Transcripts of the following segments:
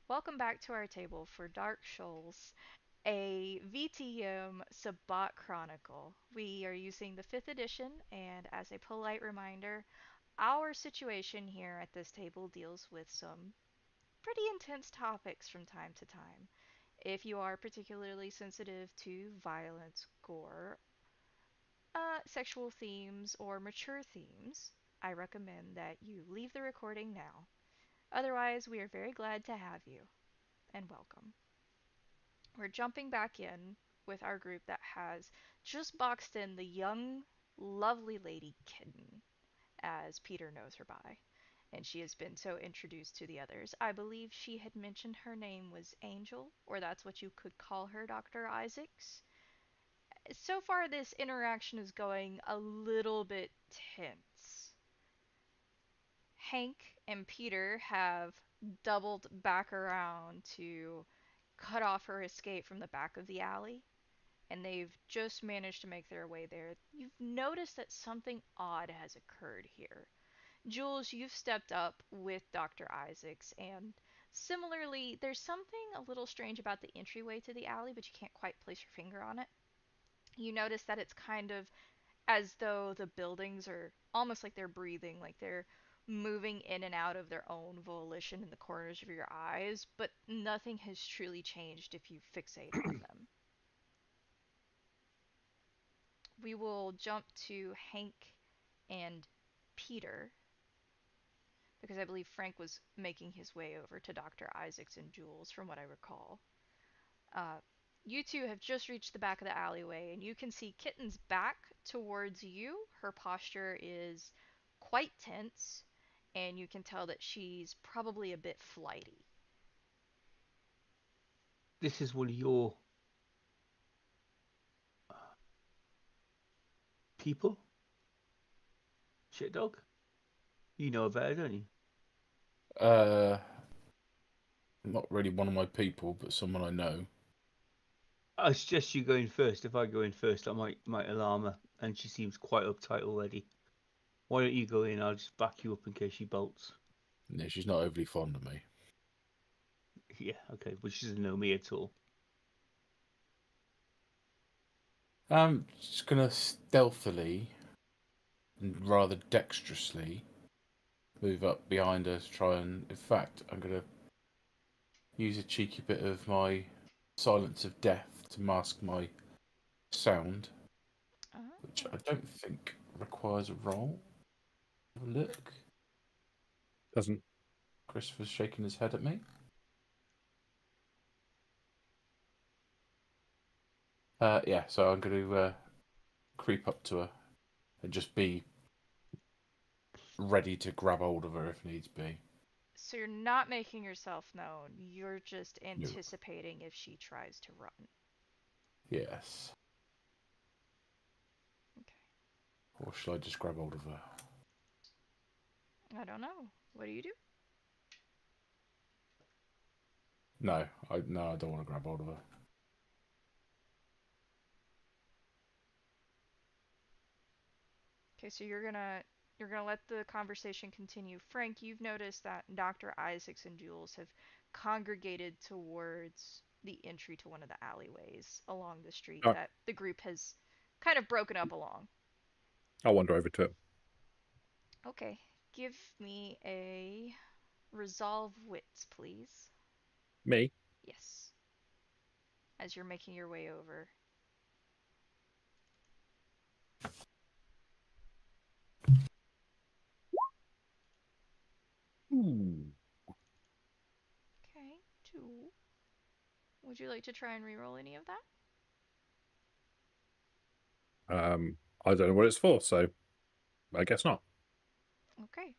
Welcome back to our table for Dark Shoals, a VtM Sabbat Chronicle. We are using the 5th edition, and as a polite reminder, our situation here at this table deals with some pretty intense topics from time to time. If you are particularly sensitive to violence, gore, sexual themes, or mature themes, I recommend that you leave the recording now. Otherwise, we are very glad to have you, and welcome. We're jumping back in with our group that has just boxed in the young, lovely lady Kitten, as Peter knows her by, and she has been so introduced to the others. I believe she had mentioned her name was Angel, or that's what you could call her, Dr. Isaacs. So far, this interaction is going a little bit tense. Hank and Peter have doubled back around to cut off her escape from the back of the alley, and they've just managed to make their way there. You've noticed that something odd has occurred here. Jules, you've stepped up with Dr. Isaacs, and similarly, there's something a little strange about the entryway to the alley, but you can't quite place your finger on it. You notice that it's kind of as though the buildings are almost like they're breathing, like they're moving in and out of their own volition in the corners of your eyes, but nothing has truly changed if you fixate on them. We will jump to Hank and Peter, because I believe Frank was making his way over to Dr. Isaacs and Jules, from what I recall. Uh, you two have just reached the back of the alleyway, and you can see Kitten's back towards you. Her posture is quite tense, and you can tell that she's probably a bit flighty. This is one of your people? Shit dog? You know about it, don't you? Uh, Not really one of my people, but someone I know. I suggest you go in first. If I go in first, I might alarm her, and she seems quite uptight already. Why don't you go in? I'll just back you up in case she bolts. No, she's not overly fond of me. Yeah, okay, but she doesn't know me at all. I'm just gonna stealthily and rather dexterously move up behind her to try and. In fact, I'm gonna use a cheeky bit of my silence of death to mask my sound, which I Oh. don't think requires a roll. Have a look. Doesn't. Christopher's shaking his head at me. Yeah, so I'm going to creep up to her and just be ready to grab hold of her if needs be. So you're not making yourself known, you're just No. anticipating if she tries to run. Yes. Okay. Or shall I just grab hold of her? I don't know. What do you do? No, I don't want to grab hold of her. Okay, so you're gonna let the conversation continue. Frank, you've noticed that Dr. Isaacs and Jules have congregated towards the entry to one of the alleyways along the street I, that the group has kind of broken up along. I'll wander over to it. Okay, give me a resolve wits, please. Me? Yes, as you're making your way over. Ooh. Okay, two. Would you like to try and reroll any of that? I don't know what it's for, so I guess not. Okay.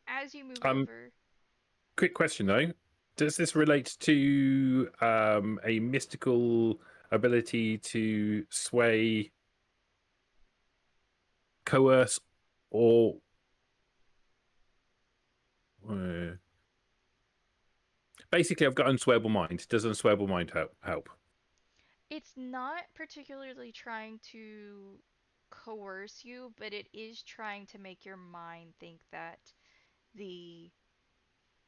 As you move Um, over, quick question though: does this relate to a mystical ability to sway, coerce, or uh, basically, I've got unswayable mind. Does unswayable mind help? it's not particularly trying to coerce you, but it is trying to make your mind think that the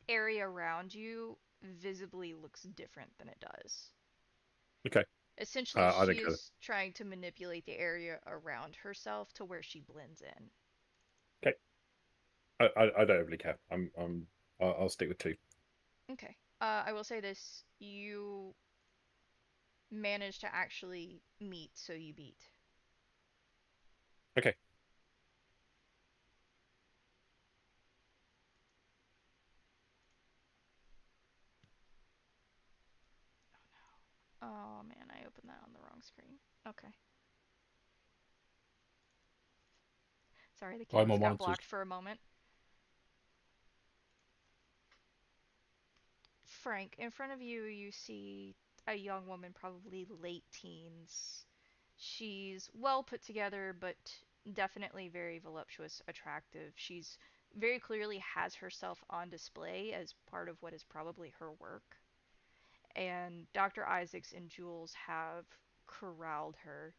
area around you visibly looks different than it does. Okay. Essentially, I don't care. she's trying to manipulate the area around herself to where she blends in. Okay. I don't really care. I'll stick with 2. Okay. I will say this: you managed to actually meet, so you beat. Okay. Oh man, I opened that on the wrong screen. Okay. Sorry, the Buy more canvas got monitors. blocked for a moment. Frank, in front of you, you see a young woman, probably late teens. She's well put together, but definitely very voluptuous, attractive. She's very clearly has herself on display as part of what is probably her work. And Dr. Isaacs and Jules have corralled her.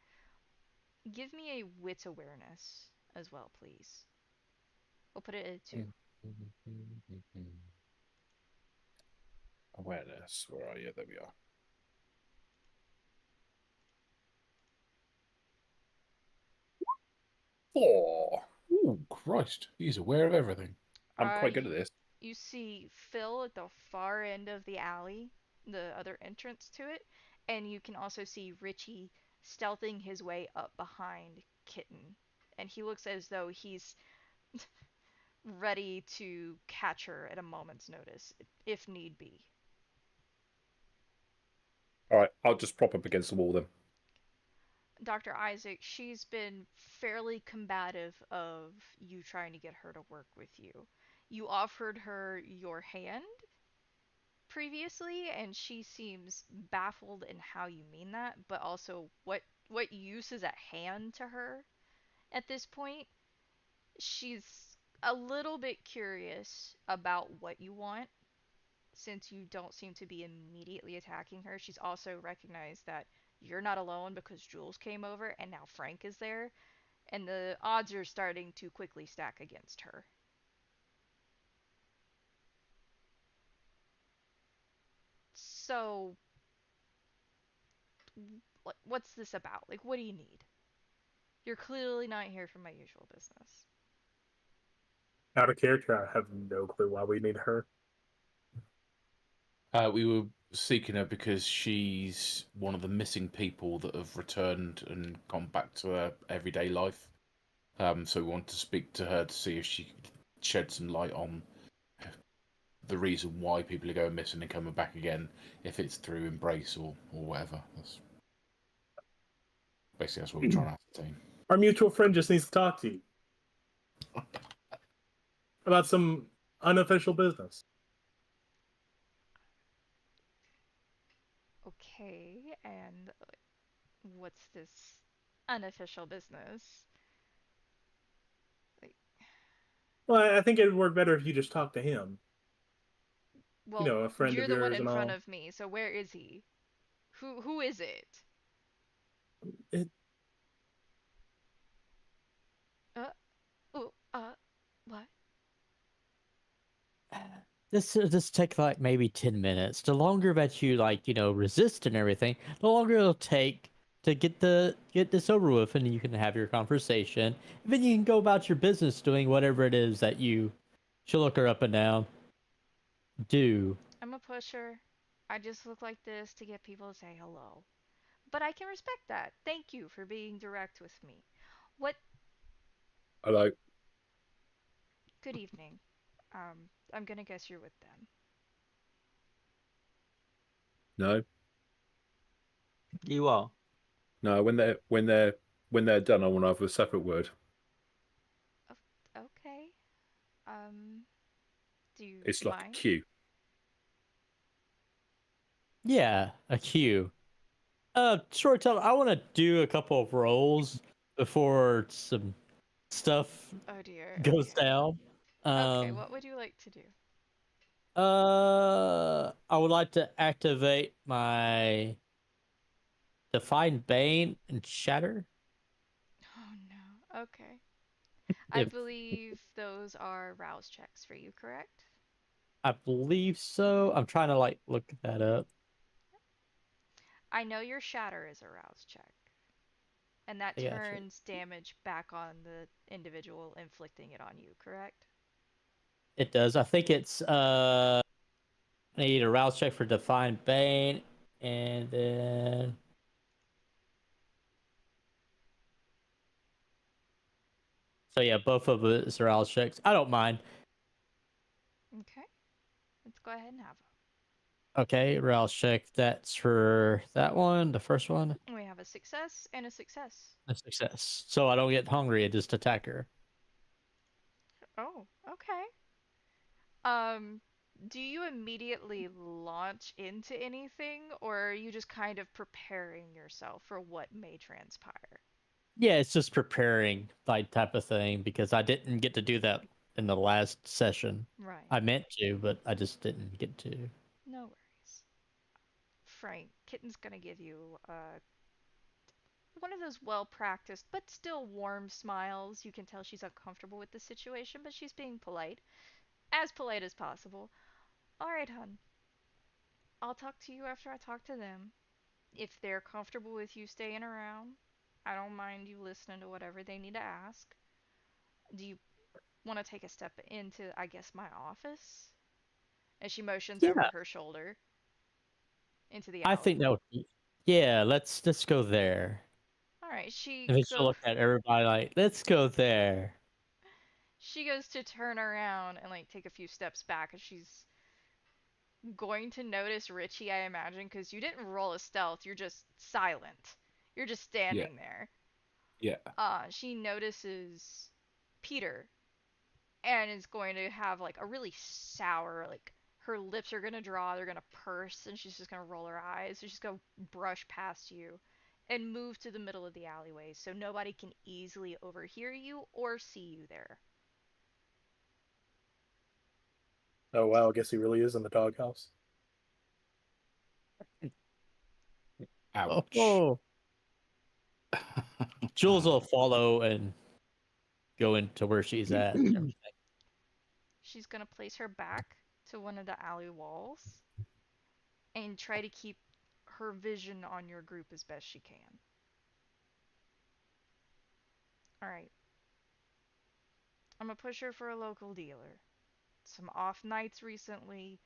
Give me a wits awareness as well, please. We'll put it at 2. Awareness. Where are you? There we are. 4. Ooh, Christ. He's aware of everything. I'm quite good at this. You see Phil at the far end of the alley, the other entrance to it, and you can also see Richie stealthing his way up behind Kitten. And he looks as though he's ready to catch her at a moment's notice, if need be. All right, I'll just prop up against the wall then. Dr. Isaac, she's been fairly combative of you trying to get her to work with you. You offered her your hand previously, and she seems baffled in how you mean that, but also what use is at hand to her at this point. She's a little bit curious about what you want since you don't seem to be immediately attacking her. She's also recognized that you're not alone because Jules came over and now Frank is there, and the odds are starting to quickly stack against her. So, what's this about? Like, what do you need? You're clearly not here for my usual business. Out of character, I have no clue why we need her. We were seeking her because she's one of the missing people that have returned and gone back to her everyday life. So we want to speak to her to see if she could shed some light on the reason why people are going missing and coming back again, if it's through embrace or whatever. That's what we're trying to ascertain. Our mutual friend just needs to talk to you about some unofficial business. Okay, and what's this unofficial business? Like, Well, I think it would work better if you just talk to him. well, You know, a friend you're of the one yours in and front all. of me, so where is he? Who is it? It, Uh, oh, what? This take like maybe 10 minutes. The longer that you resist and everything, the longer it'll take to get this over with, and you can have your conversation. And then you can go about your business doing whatever it is that you should look her up and down. Do. I'm a pusher. I just look like this to get people to say hello. But I can respect that. Thank you for being direct with me. What? Hello. Good evening. I'm gonna guess you're with them. No. You are. No. When they're done, I want to have a separate word. Okay. Do you It's like mind? a queue. Yeah, a cue. Storyteller, I want to do a couple of rolls before some stuff Oh dear. Oh goes dear. down. Okay, what would you like to do? I would like to activate my Define Bane and Shatter. Oh no. Okay. I If believe those are rouse checks for you, correct? I believe so. I'm trying to like look that up. I know your shatter is a rouse check, and that I got you. turns damage back on the individual inflicting it on you, correct? It does. I think it's I need a rouse check for Defined Bane, and then so yeah, both of it is rouse checks. I don't mind. Okay, let's go ahead and have Okay, rouse check. That's for that one, the first one, them. We have a success and a success. a success. So I don't get hungry. I just attack her. Oh, okay. Um, do you immediately launch into anything, or are you just kind of preparing yourself for what may transpire? Yeah, it's just preparing like type of thing because I didn't get to do that in the last session. Right. I meant to, but I just didn't get to. No worries. Frank, Kitten's gonna give you one of those well practiced but still warm smiles. You can tell she's uncomfortable with the situation, but she's being polite. As polite as possible. Alright, hun. I'll talk to you after I talk to them. If they're comfortable with you staying around, I don't mind you listening to whatever they need to ask. Do you want to take a step into, I guess, my office? And she motions over Yeah, her shoulder into the I alley. think that would be. Yeah, let's go there. Alright, she And then she'll go look at everybody like, let's go there. she goes to turn around and like take a few steps back, and she's going to notice Richie, I imagine, because you didn't roll a stealth. You're just silent. You're just Yeah, standing there. yeah. She notices Peter and is going to have like a really sour, like her lips are gonna draw, they're gonna purse, and she's just gonna roll her eyes. So she's gonna brush past you and move to the middle of the alleyway so nobody can easily overhear you or see you there. Oh wow, I guess he really is in the doghouse. Oh, Ouch. whoa. Jules will follow and go into where she's at. And everything. She's gonna place her back to one of the alley walls and try to keep her vision on your group as best she can. Alright, I'm gonna push her for a local dealer. Some off nights recently.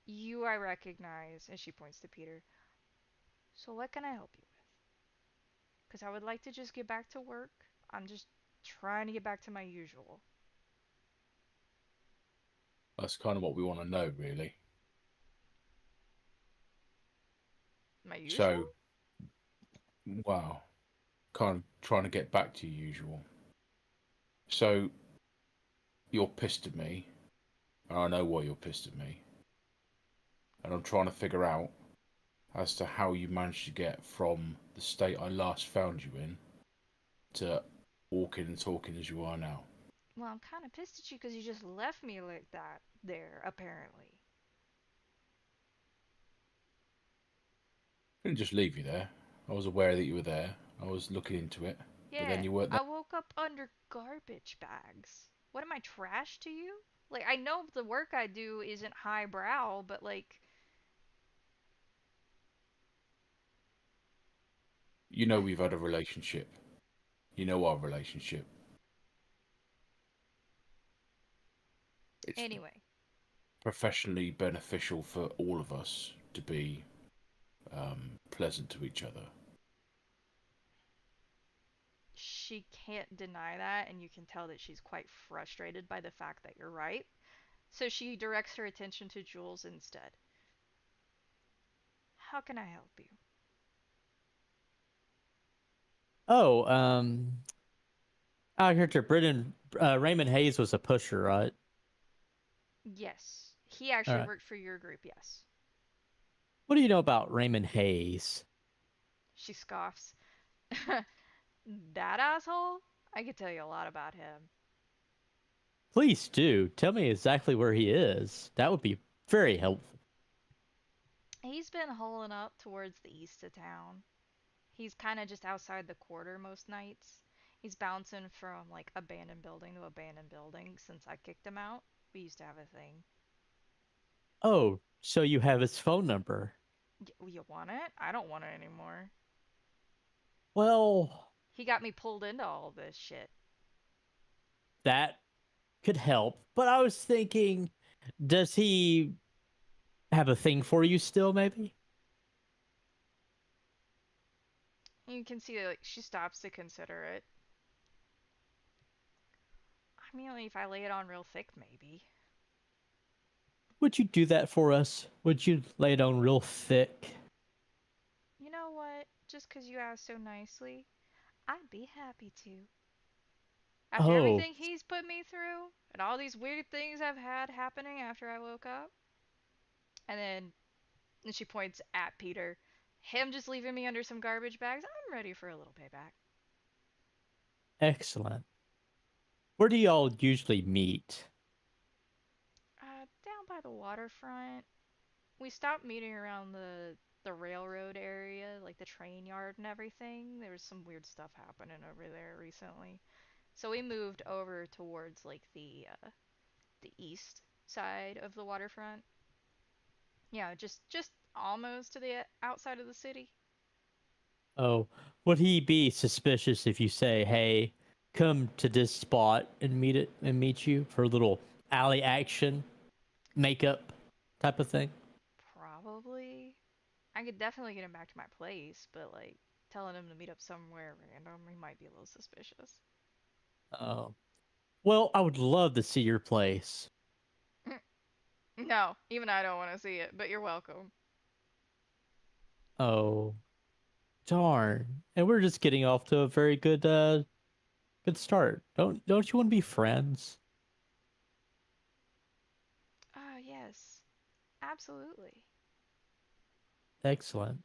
You I recognize, and she points to Peter. So what can I help you with? Because I would like to just get back to work. I'm just trying to get back to my usual. That's kind of what we want to know, really. My usual? So, wow, kind of trying to get back to your usual. So, you're pissed at me, and I know why you're pissed at me. And I'm trying to figure out as to how you managed to get from the state I last found you in to walking and talking as you are now. Well, I'm kind of pissed at you because you just left me like that there, apparently. I didn't just leave you there. I was aware that you were there. I was looking into it, but then Yeah, you weren't there. I woke up under garbage bags. What am I, trash to you? Like, I know the work I do isn't highbrow, but like, You know we've had a relationship. You know our relationship. It's anyway. professionally beneficial for all of us to be pleasant to each other. She can't deny that, and you can tell that she's quite frustrated by the fact that you're right. So she directs her attention to Jules instead. How can I help you? Oh, our character Brendan Raymond Hayes was a pusher, right? Yes. He All actually right. worked for your group, yes. What do you know about Raymond Hayes? She scoffs. That asshole? I could tell you a lot about him. Please do tell me exactly where he is. That would be very helpful. He's been holing up towards the east of town. He's kind of just outside the quarter most nights. He's bouncing from like abandoned building to abandoned building since I kicked him out. We used to have a thing. Oh, so you have his phone number. You want it? I don't want it anymore. Well, He got me pulled into all this shit. that could help. But I was thinking, does he have a thing for you still, maybe? You can see that like, she stops to consider it. I mean, if I lay it on real thick, maybe. Would you do that for us? Would you lay it on real thick? You know what? Just 'cause you asked so nicely, I'd be happy to. After Oh, everything he's put me through, and all these weird things I've had happening after I woke up, and she points at Peter, him just leaving me under some garbage bags, I'm ready for a little payback. excellent. Where do y'all usually meet? Down by the waterfront. We stopped meeting around the railroad area, like the train yard and everything. There was some weird stuff happening over there recently. So we moved over towards like the east side of the waterfront. Yeah, just almost to the outside of the city. Oh, would he be suspicious if you say, "Hey, come to this spot and meet you for a little alley action, makeup type of thing?" Probably. I could definitely get him back to my place, but like telling him to meet up somewhere random, he might be a little suspicious. Oh, well, I would love to see your place. No, even I don't want to see it, but you're welcome. Oh, darn! And we're just getting off to a very good start. Don't you want to be friends? Ah, yes. Absolutely. Excellent.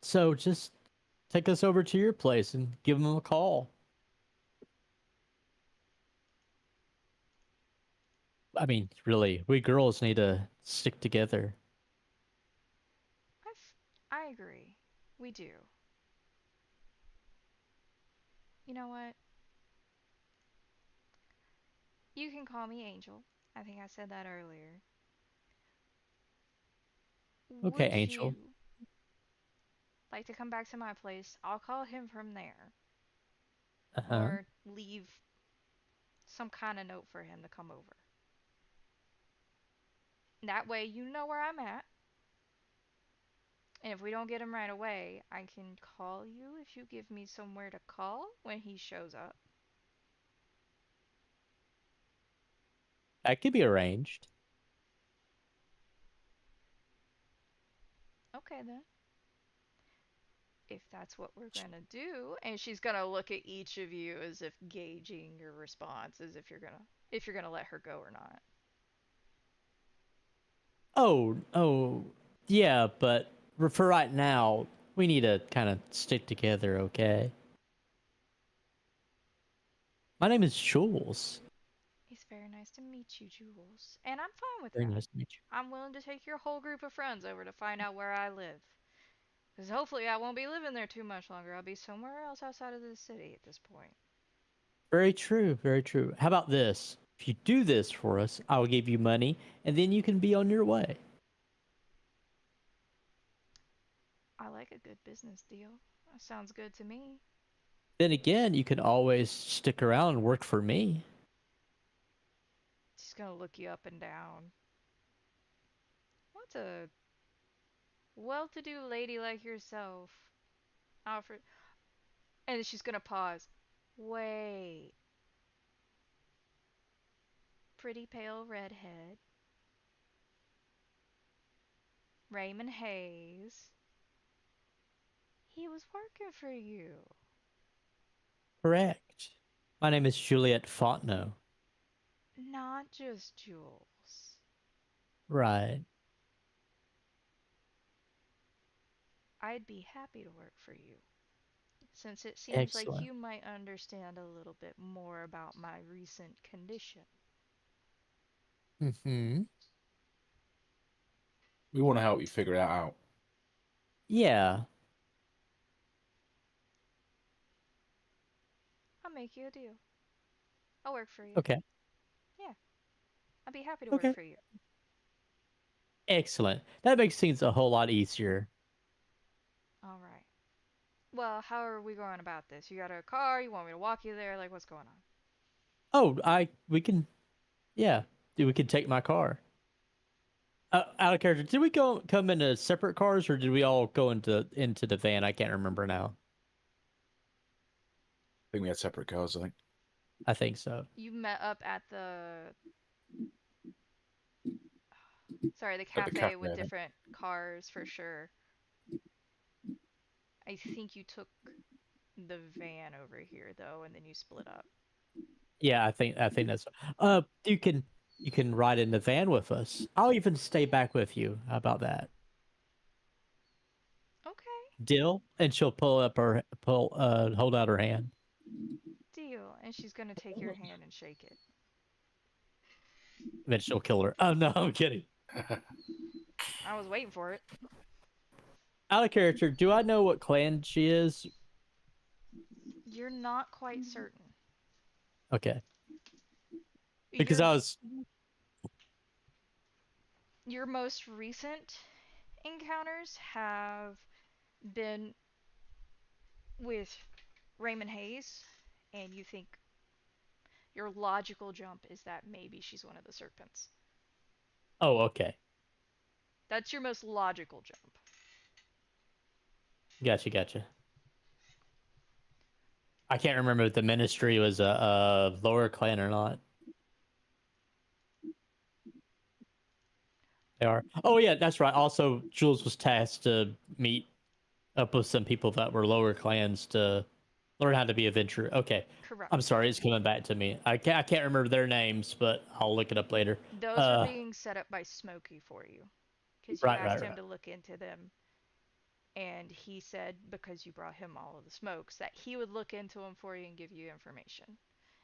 So just take us over to your place and give him a call. I mean, really, we girls need to stick together. I agree. We do. You know what? You can call me Angel. I think I said that earlier. Okay, Would Angel. you like to come back to my place? I'll call him from there. Uh huh. Or leave some kind of note for him to come over. That way you know where I'm at. And if we don't get him right away, I can call you if you give me somewhere to call when he shows up. That could be arranged. Okay then. If that's what we're gonna do, and she's gonna look at each of you as if gauging your response, as if you're gonna let her go or not. Oh, yeah, but for right now, we need to kind of stick together, okay? My name is Jules. It's very nice to meet you, Jules. And I'm fine with Very that. nice to meet you. I'm willing to take your whole group of friends over to find out where I live. Because hopefully I won't be living there too much longer. I'll be somewhere else outside of the city at this point. Very true, very true. How about this? If you do this for us, I'll give you money, and then you can be on your way. I like a good business deal. That sounds good to me. Then again, you can always stick around and work for me. She's gonna look you up and down. What's a well-to-do lady like yourself offer? And she's gonna pause. Wait. Pretty pale redhead. Raymond Hayes. He was working for you. Correct. My name is Juliet Fontenot. Not just Jules. Right. I'd be happy to work for you, since it seems like Excellent. you might understand a little bit more about my recent condition. Mm-hmm. We want to help you figure that out. Yeah. I'll make you a deal. I'll work for you. Okay. Yeah, I'd be happy to work Okay. for you. Excellent. That makes things a whole lot easier. All right. Well, how are we going about this? You got a car? You want me to walk you there? Like, what's going on? Oh, we can, yeah, we can take my car. Out of character, did we come into separate cars, or did we all go into the van? I can't remember now. I think we had separate cars. I think. I think so. You met up at the At the cafe cafe, with I think. different cars for sure. I think you took the van over here though, and then you split up. Yeah, I think that's. You can ride in the van with us. I'll even stay back with you. How about that? Okay, Deal. And she'll hold out her hand. deal. And she's gonna take your hand and shake it. Then she'll kill her. Oh no, I'm kidding. I was waiting for it. Out of character, do I know what clan she is? You're not quite certain. Okay. Because your, I was. your most recent encounters have been with Raymond Hayes, and you think your logical jump is that maybe she's one of the serpents. Oh, okay. That's your most logical jump. Gotcha. I can't remember if the ministry was a lower clan or not. They are. Oh yeah, that's right. Also, Jules was tasked to meet up with some people that were lower clans to learn how to be a venturer. Okay. Correct. I'm sorry, it's coming back to me. I can't remember their names, but I'll look it up later. Those are being set up by Smokey for you. Because you asked him to look into them. And he said, because you brought him all of the smokes, that he would look into them for you and give you information.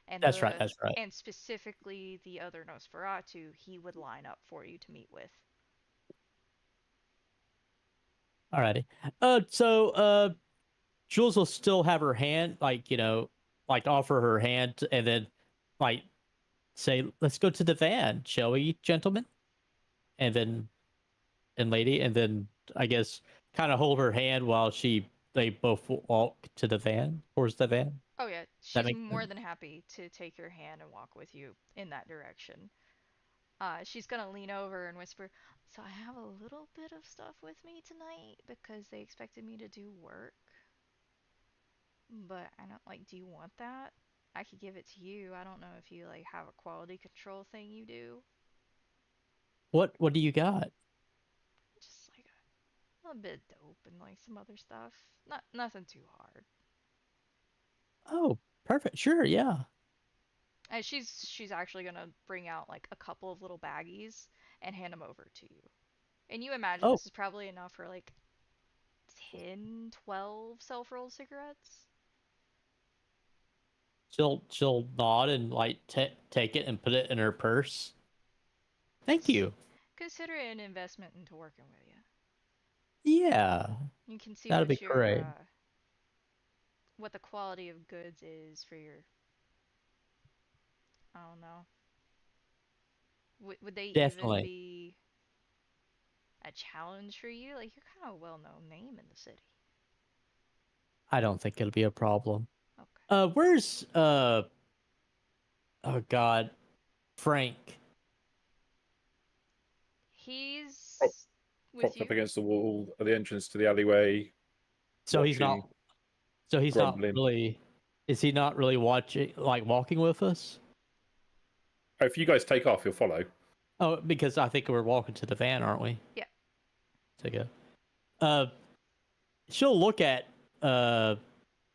And That's right. And specifically the other Nosferatu, he would line up for you to meet with. Alrighty. Jules will still have her hand, like offer her hand, and then, like, say, "Let's go to the van, shall we, gentlemen?" And then, and lady, and then I guess kind of hold her hand while they both walk to the van, towards the van. Oh yeah, she's more than happy to take your hand and walk with you in that direction. She's gonna lean over and whisper, "So I have a little bit of stuff with me tonight because they expected me to do work. But I don't like, do you want that? I could give it to you. I don't know if you like have a quality control thing you do. What do you got? Just like a bit of dope and like some other stuff. Nothing too hard." Oh, perfect. Sure, yeah. And she's actually gonna bring out like a couple of little baggies and hand them over to you. And you imagine this is probably enough for like 10, 12 self-rolled cigarettes. She'll nod and like take it and put it in her purse. Thank you. Consider it an investment into working with you. Yeah. You can see That'd be great. what the quality of goods is for your. I don't know. Would they Definitely. even be a challenge for you? Like, you're kind of a well-known name in the city. I don't think it'll be a problem. Okay. Where's oh God, Frank? He's with Propped you. up against the wall at the entrance to the alleyway. So he's not. watching, So he's not grumbling. really. Is he not really walking with us? If you guys take off, he'll follow. Oh, because I think we're walking to the van, aren't we? Yeah. To go. She'll look at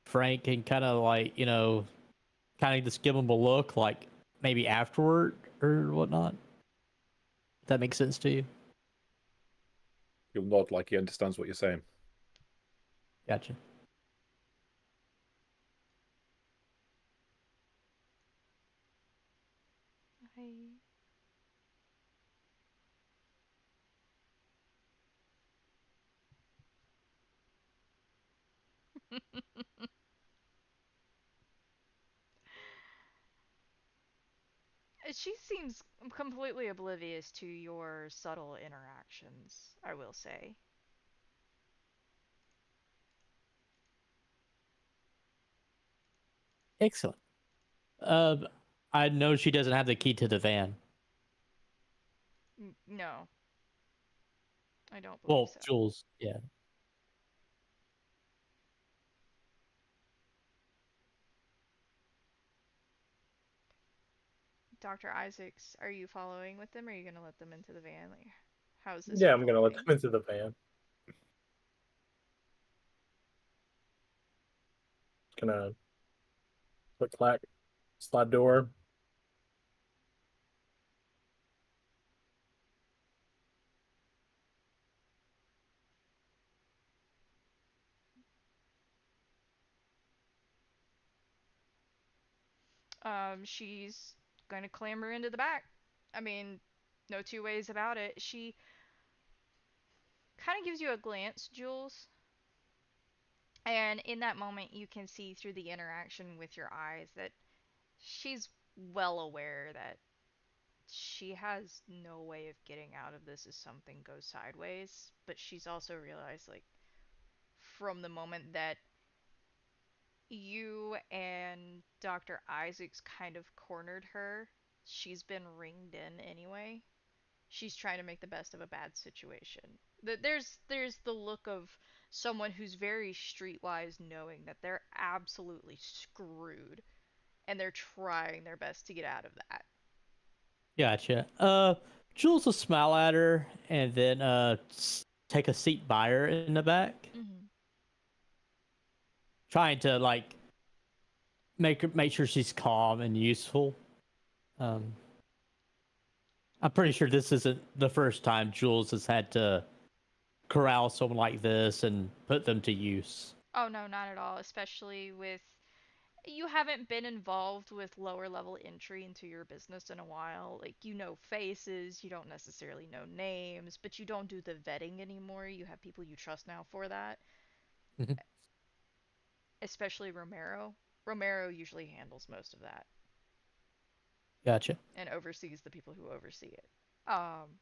Frank and kind of like, kind of just give him a look, like maybe afterward or whatnot. If that makes sense to you? He'll nod like he understands what you're saying. Gotcha. She seems completely oblivious to your subtle interactions, I will say. Excellent. I know she doesn't have the key to the van. No, I don't believe Well, so. Jules, yeah. Dr. Isaacs, are you following with them, or are you gonna let them into the van? Like, how is this Yeah, I'm gonna let unfolding? them into the van. Gonna click clack, slide door. She's going to clamber into the back. I mean, no two ways about it. She kind of gives you a glance, Jules, and in that moment you can see through the interaction with your eyes that she's well aware that she has no way of getting out of this if something goes sideways, but she's also realized, like, from the moment that you and Dr. Isaacs kind of cornered her, she's been ringed in anyway. She's trying to make the best of a bad situation. There's the look of someone who's very streetwise, knowing that they're absolutely screwed, and they're trying their best to get out of that. Gotcha. Jules will smile at her and then take a seat by her in the back, Mm-hmm. trying to like make sure she's calm and useful. Um, I'm pretty sure this isn't the first time Jules has had to corral someone like this and put them to use. Oh no, not at all. Especially with you haven't been involved with lower level entry into your business in a while. Like, you know faces, you don't necessarily know names, but you don't do the vetting anymore. You have people you trust now for that. Mhm. Especially Romero. Romero usually handles most of that Gotcha. and oversees the people who oversee it. Um,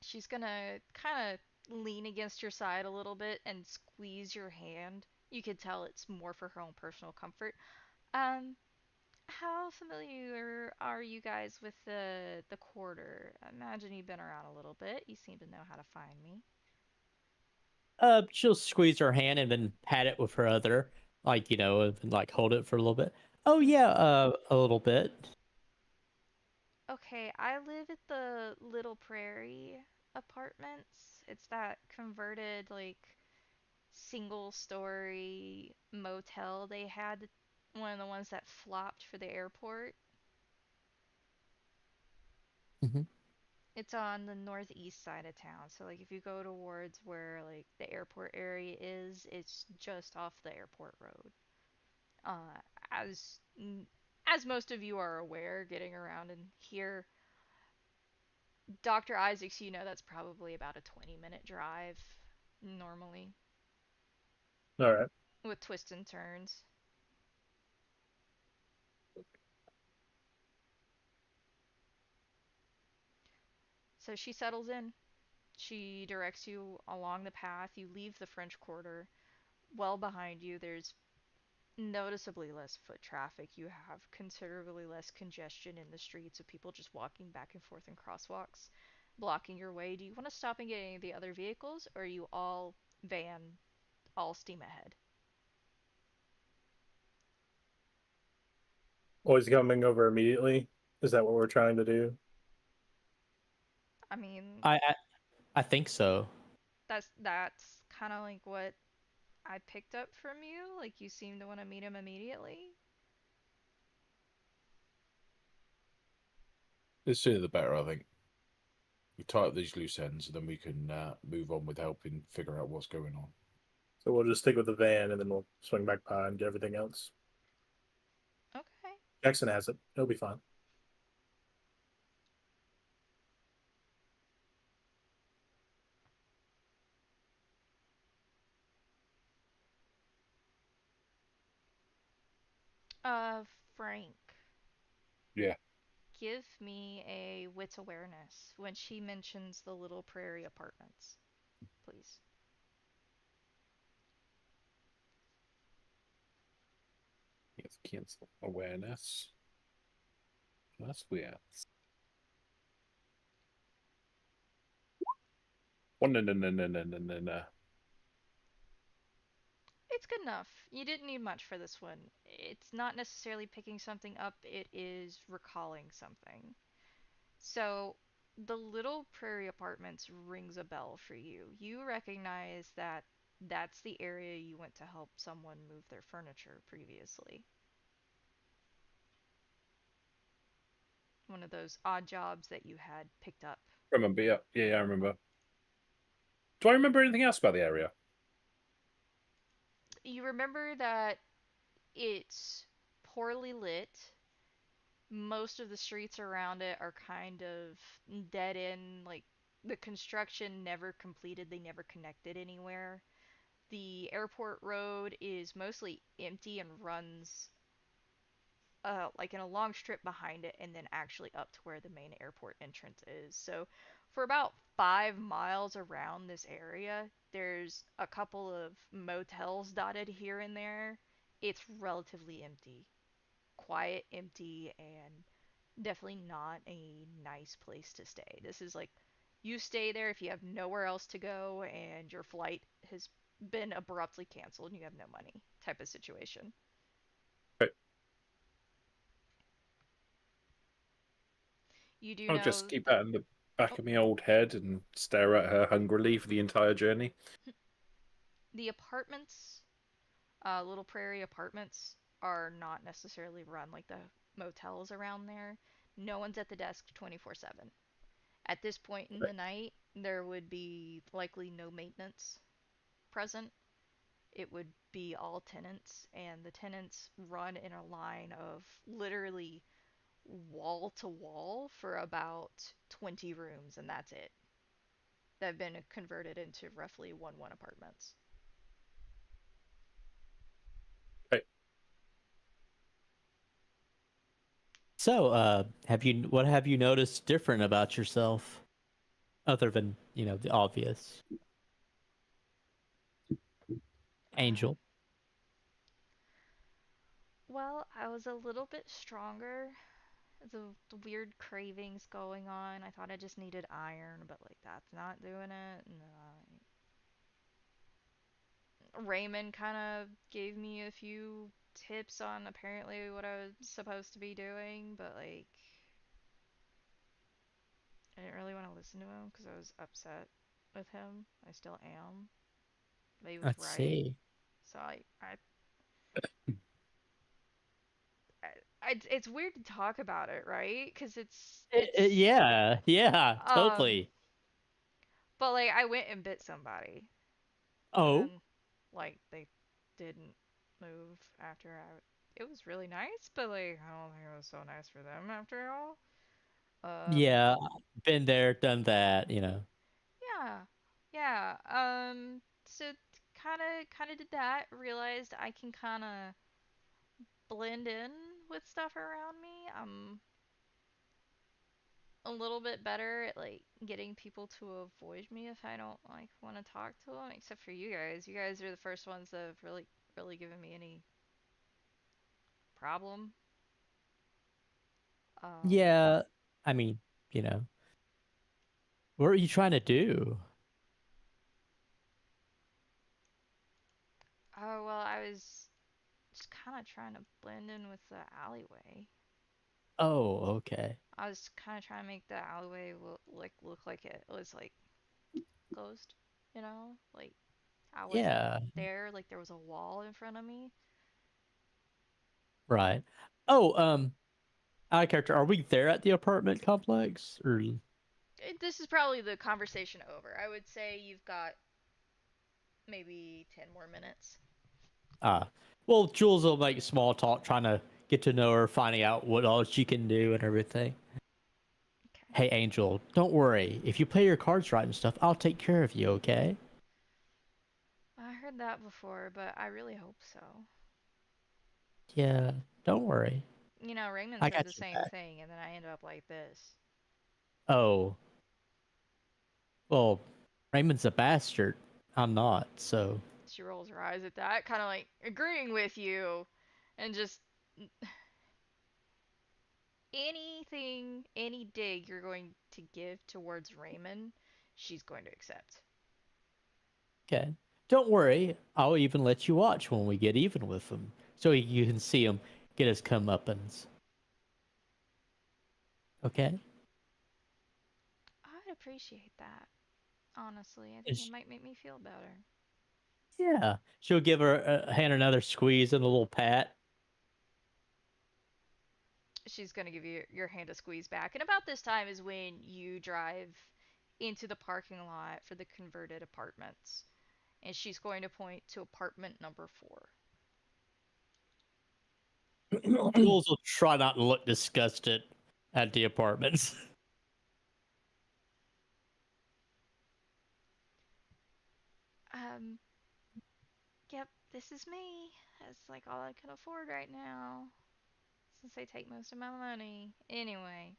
she's gonna kind of lean against your side a little bit and squeeze your hand. You could tell it's more for her own personal comfort. Um, how familiar are you guys with the quarter? I imagine you've been around a little bit. You seem to know how to find me. She'll squeeze her hand and then pat it with her other, like and like hold it for a little bit. Oh Hmm. yeah, a little bit. Okay, I live at the Little Prairie apartments. It's that converted, like, single story motel they had, one of the ones that flopped for the airport. Hmm. It's on the northeast side of town. So, like, if you go towards where, like, the airport area is, it's just off the airport road. Uh, as as most of you are aware, getting around in here, Dr. Isaacs, that's probably about a 20-minute drive normally, All right. with twists and turns. So she settles in. She directs you along the path. You leave the French Quarter. Well behind you, there's noticeably less foot traffic. You have considerably less congestion in the streets of people just walking back and forth in crosswalks, blocking your way. Do you want to stop and get any of the other vehicles, or are you all van, all steam ahead? Always coming over immediately. Is that what we're trying to do? I mean, I think so. that's kind of like what I picked up from you. Like, you seem to want to meet him immediately. The sooner the better, I think. We tie up these loose ends, and then we can move on with helping figure out what's going on. So we'll just stick with the van, and then we'll swing back by and get everything else. Okay. Jackson has it. He'll be fine. Uh, Frank. Yeah. Give me a wits awareness when she mentions the little prairie apartments, please. Yes, cancel awareness. That's weird. Oh, no. It's good enough. You didn't need much for this one. It's not necessarily picking something up, it is recalling something. So, the little prairie apartments rings a bell for you. You recognize that that's the area you went to help someone move their furniture previously. One of those odd jobs that you had picked up. Remember, yeah, I remember. Do I remember anything else about the area? You remember that it's poorly lit. Most of the streets around it are kind of dead end, like the construction never completed, they never connected anywhere. The airport road is mostly empty and runs like in a long strip behind it and then actually up to where the main airport entrance is. So for about 5 miles around this area, there's a couple of motels dotted here and there. It's relatively empty, quiet, empty, and definitely not a nice place to stay. This is like you stay there if you have nowhere else to go and your flight has been abruptly canceled and you have no money type of situation. Right. You do I'll just know keep the that in the back oh, of my old head and stare at her hungrily for the entire journey. the apartments, Little Prairie apartments, are not necessarily run like the motels around there. No one's at the desk 24/7. At this point in the Right. night, there would be likely no maintenance present. It would be all tenants, and the tenants run in a line of literally wall to wall for about 20 rooms, and that's it. That have been converted into roughly one apartments. Right. So, what have you noticed different about yourself, other than the obvious? Uh, Angel. well, I was a little bit stronger. The weird cravings going on. I thought I just needed iron, but like that's not doing it. No. Raymond kind of gave me a few tips on apparently what I was supposed to be doing, but like I didn't really want to listen to him because I was upset with him. I still am. But he was Let's right. see. So it's weird to talk about it, right? Because Yeah, yeah, um, totally. but like I went and bit somebody, and Oh, then like they didn't move after I. It was really nice, but like I don't think it was so nice for them after all. Um, yeah, been there, done that. yeah, yeah. So kind of did that. Realized I can kind of blend in with stuff around me. I'm a little bit better at like getting people to avoid me if I don't like want to talk to them. Except for you guys. You guys are the first ones that have really given me any problem. Um. Yeah, I mean, you know, what are you trying to do? Oh well, I was just kind of trying to blend in with the alleyway. Oh, okay. I was kind of trying to make the alleyway look like it was like closed, like I wasn't Yeah, there, like there was a wall in front of me. right. Oh, out of character, are we there at the apartment complex? Or This is probably the conversation over. I would say you've got maybe 10 more minutes. ah, well, Jules will make small talk, trying to get to know her, finding out what all she can do and everything. Okay. Hey, Angel, don't worry. If you play your cards right and stuff, I'll take care of you, okay? I heard that before, but I really hope so. Yeah, don't worry. You know, Raymond I said got the your same back. thing, and then I ended up like this. Oh, well, Raymond's a bastard. I'm not, so. She rolls her eyes at that, kind of like agreeing with you, and just anything, any dig you're going to give towards Raymond, she's going to accept. Okay. Don't worry. I'll even let you watch when we get even with him, so you can see him get his comeuppance. Okay. I'd appreciate that. Honestly, I think it Is- might make me feel better. Yeah. She'll give her hand another squeeze and a little pat. She's gonna give you your hand a squeeze back, and about this time is when you drive into the parking lot for the converted apartments, and she's going to point to apartment number 4. Jules will try not to look disgusted at the apartments. Um, yep, this is me. That's like all I can afford right now, since they take most of my money. Anyway,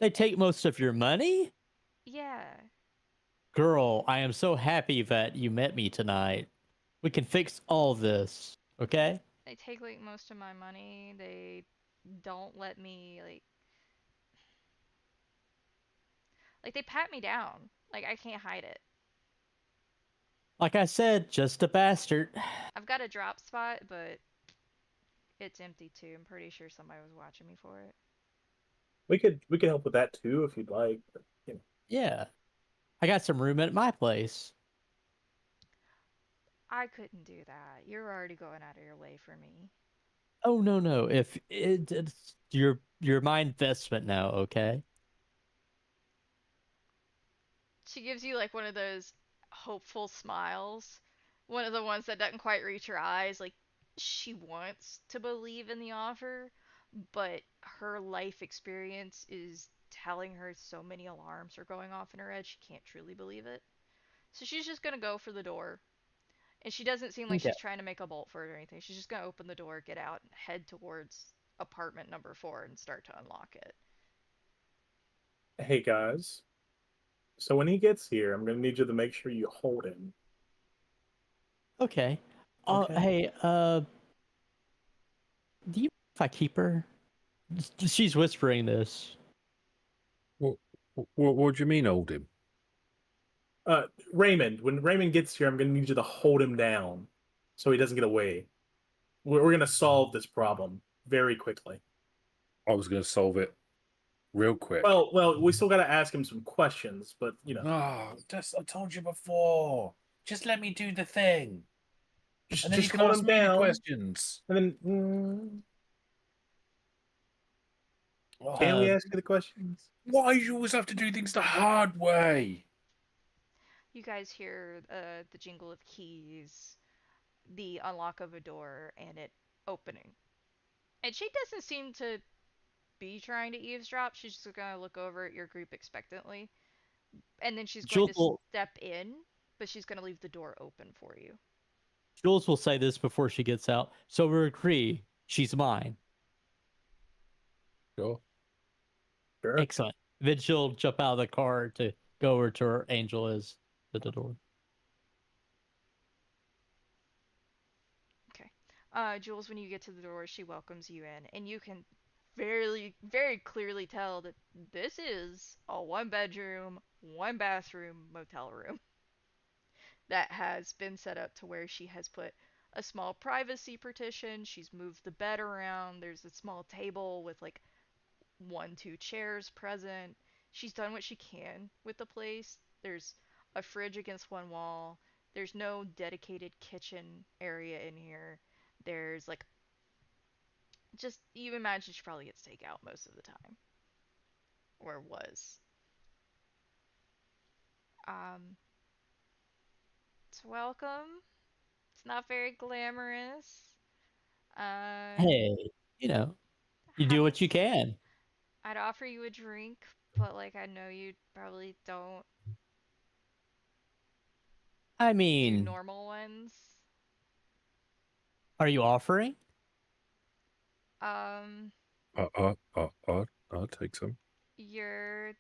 They and take most of your money? yeah, Girl, I am so happy that you met me tonight. We can fix all this, okay? they take like most of my money. They don't let me like they pat me down. Like I can't hide it. Like I said, just a bastard. I've got a drop spot, but it's empty too. I'm pretty sure somebody was watching me for it. We could help with that too if you'd like. But, you know. Yeah. I got some room at my place. I couldn't do that. You're already going out of your way for me. Oh no. If it's you're my investment now, okay? She gives you like one of those hopeful smiles. One of the ones that doesn't quite reach her eyes. Like she wants to believe in the offer, but her life experience is telling her so many alarms are going off in her head she can't truly believe it. So she's just gonna go for the door. And she doesn't seem like Okay. she's trying to make a bolt for it or anything. She's just gonna open the door, get out, and head towards apartment number 4 and start to unlock it. Hey guys, so when he gets here, I'm gonna need you to make sure you hold him. Okay. Okay. Hey, do you if I keep her? She's whispering this. What do you mean, hold him? Raymond, when Raymond gets here, I'm gonna need you to hold him down so he doesn't get away. We're gonna solve this problem very quickly. I was going to solve it real quick. Well, we still gotta ask him some questions, but you know, I told you before. Just let me do the thing, and then you just can hold ask him me the down, questions. and then can we ask you the questions? Why do you always have to do things the hard way? You guys hear the jingle of keys, the unlock of a door, and it opening. And she doesn't seem to be trying to eavesdrop. She's just gonna look over at your group expectantly. And then she's going Jules to will step in, but she's gonna leave the door open for you. Jules will say this before she gets out. So we agree, she's mine. Sure. Sure. Excellent. Then she'll jump out of the car to go over to where Angel is at the door. Okay. Jules, when you get to the door, she welcomes you in, and you can very clearly tell that this is a 1 bedroom, 1 bathroom motel room that has been set up to where she has put a small privacy partition. She's moved the bed around. There's a small table with like 2 chairs present. She's done what she can with the place. There's a fridge against one wall. There's no dedicated kitchen area in here. There's like just you imagine she probably gets takeout most of the time. Or was. Um it's welcome. It's not very glamorous. Uh Hey, you know, you do have what you can. I'd offer you a drink, but like I know you probably don't I do mean, normal ones. are you offering? Um I'll take some. You're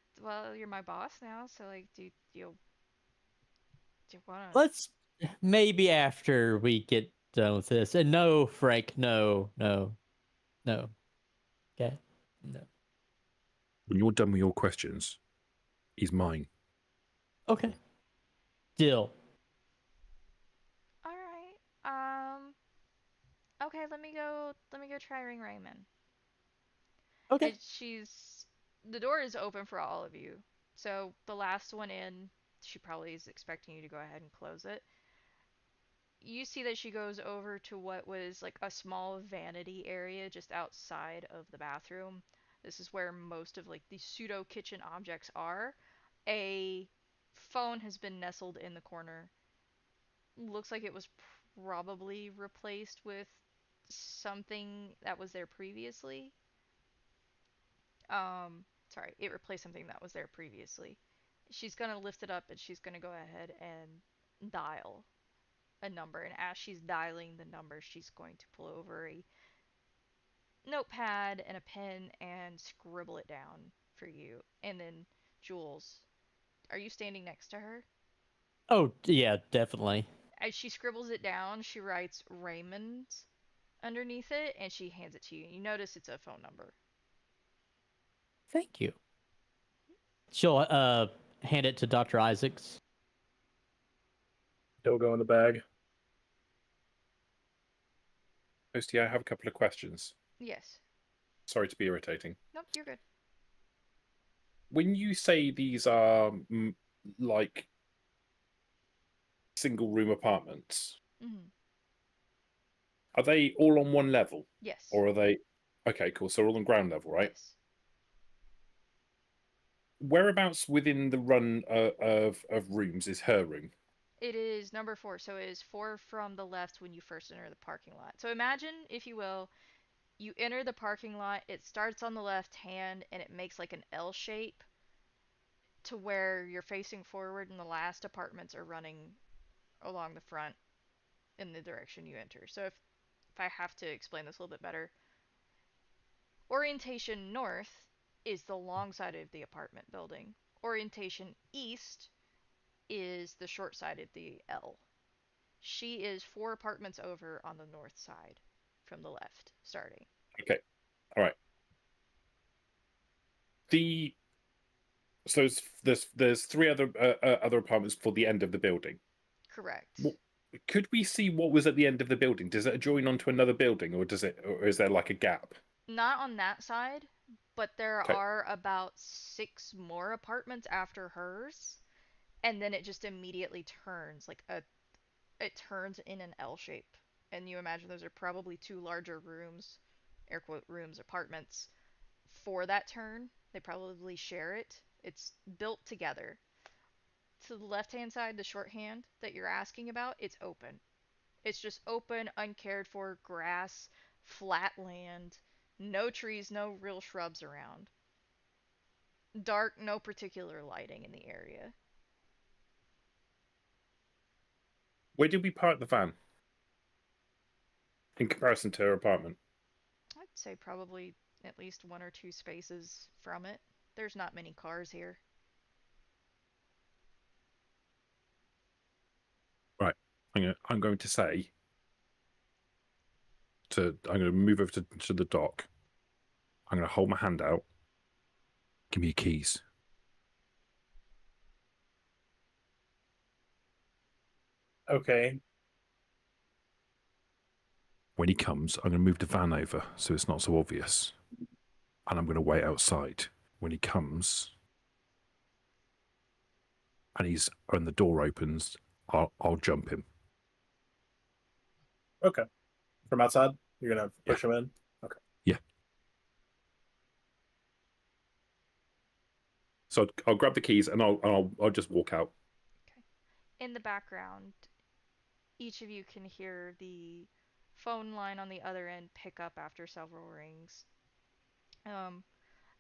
you're my boss now, so like, do you wanna? Let's maybe after we get done with this. And no, Frank, no, no, no. Okay, no. When you're done with your questions, he's mine. Okay. Deal. All right. Okay. Let me go. Let me go try ring Raymond. Okay. The door is open for all of you. So the last one in, she probably is expecting you to go ahead and close it. You see that she goes over to what was like a small vanity area just outside of the bathroom. This is where most of like the pseudo kitchen objects are. A phone has been nestled in the corner. Looks like it was probably replaced with something that was there previously. Sorry, it replaced something that was there previously. She's gonna lift it up and she's gonna go ahead and dial a number. And as she's dialing the number, she's going to pull over a notepad and a pen and scribble it down for you. And then, Jules, are you standing next to her? Oh, yeah, definitely. As she scribbles it down, she writes Raymond underneath it and she hands it to you. You notice it's a phone number. Thank you. She'll hand it to Dr. Isaacs. It'll go in the bag. Hosty, I have a couple of questions. Yes. Sorry to be irritating. Nope, you're good. When you say these are like single room apartments, Mm-hmm. are they all on one level? Yes. Or are they... Okay, cool. So all on ground level, right? Yes. Whereabouts within the run of rooms is her room? It is number 4, so it is 4 from the left when you first enter the parking lot. So imagine, if you will, you enter the parking lot, it starts on the left hand, and it makes like an L shape to where you're facing forward, and the last apartments are running along the front in the direction you enter. So if I have to explain this a little bit better, orientation north is the long side of the apartment building. Orientation east is the short side of the L. She is 4 apartments over on the north side from the left, starting. Okay, all right. So there's 3 other apartments for the end of the building. Correct. Could we see what was at the end of the building? Does it join onto another building, or is there like a gap? Not on that side, but there Okay. are about 6 more apartments after hers, and then it just immediately turns it turns in an L shape. And you imagine those are probably 2 larger rooms, air quote rooms, apartments for that turn. They probably share it. It's built together. To the left-hand side, the shorthand that you're asking about, it's open. It's just open, uncared for grass, flat land, no trees, no real shrubs around. Dark, no particular lighting in the area. Where did we park the van in comparison to her apartment? I'd say probably at least 1 or 2 spaces from it. There's not many cars here. Right. I'm going to say I'm going to move over to the dock. I'm going to hold my hand out. Give me your keys. Okay. When he comes, I'm going to move the van over so it's not so obvious. And I'm going to wait outside. When he comes and the door opens, I'll jump him. Okay. From outside, you're gonna push him in. Okay. Yeah. So I'll grab the keys and I'll just walk out. Okay. In the background, each of you can hear the phone line on the other end pick up after several rings.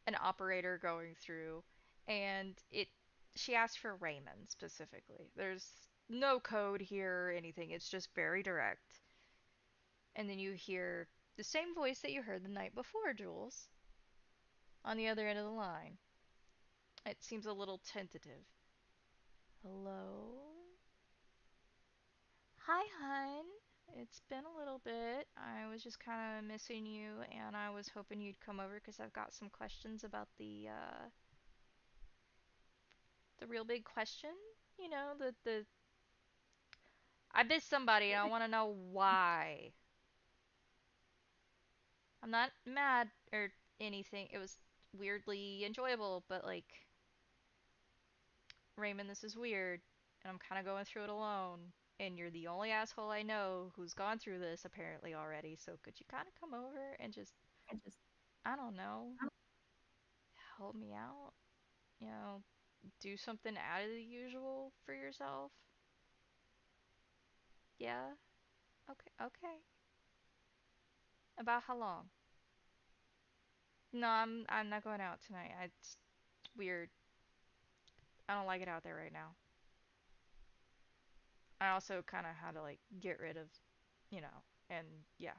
An operator going through, and she asked for Raymond specifically. There's no code here or anything. It's just very direct. And then you hear the same voice that you heard the night before, Jules. on the other end of the line. It seems a little tentative. Hello? Hi, hun. It's been a little bit. I was just kind of missing you, and I was hoping you'd come over because I've got some questions about the real big question. You know, the I missed somebody, and I want to know why. I'm not mad or anything. It was weirdly enjoyable, but like, Raymond, this is weird, and I'm kind of going through it alone. And you're the only asshole I know who's gone through this apparently already. So could you kind of come over and just, I don't know, help me out? You know, do something out of the usual for yourself? Yeah? Okay, okay. About how long? No, I'm not going out tonight. It's weird. I don't like it out there right now. I also kind of had to like get rid of, you know, and yeah.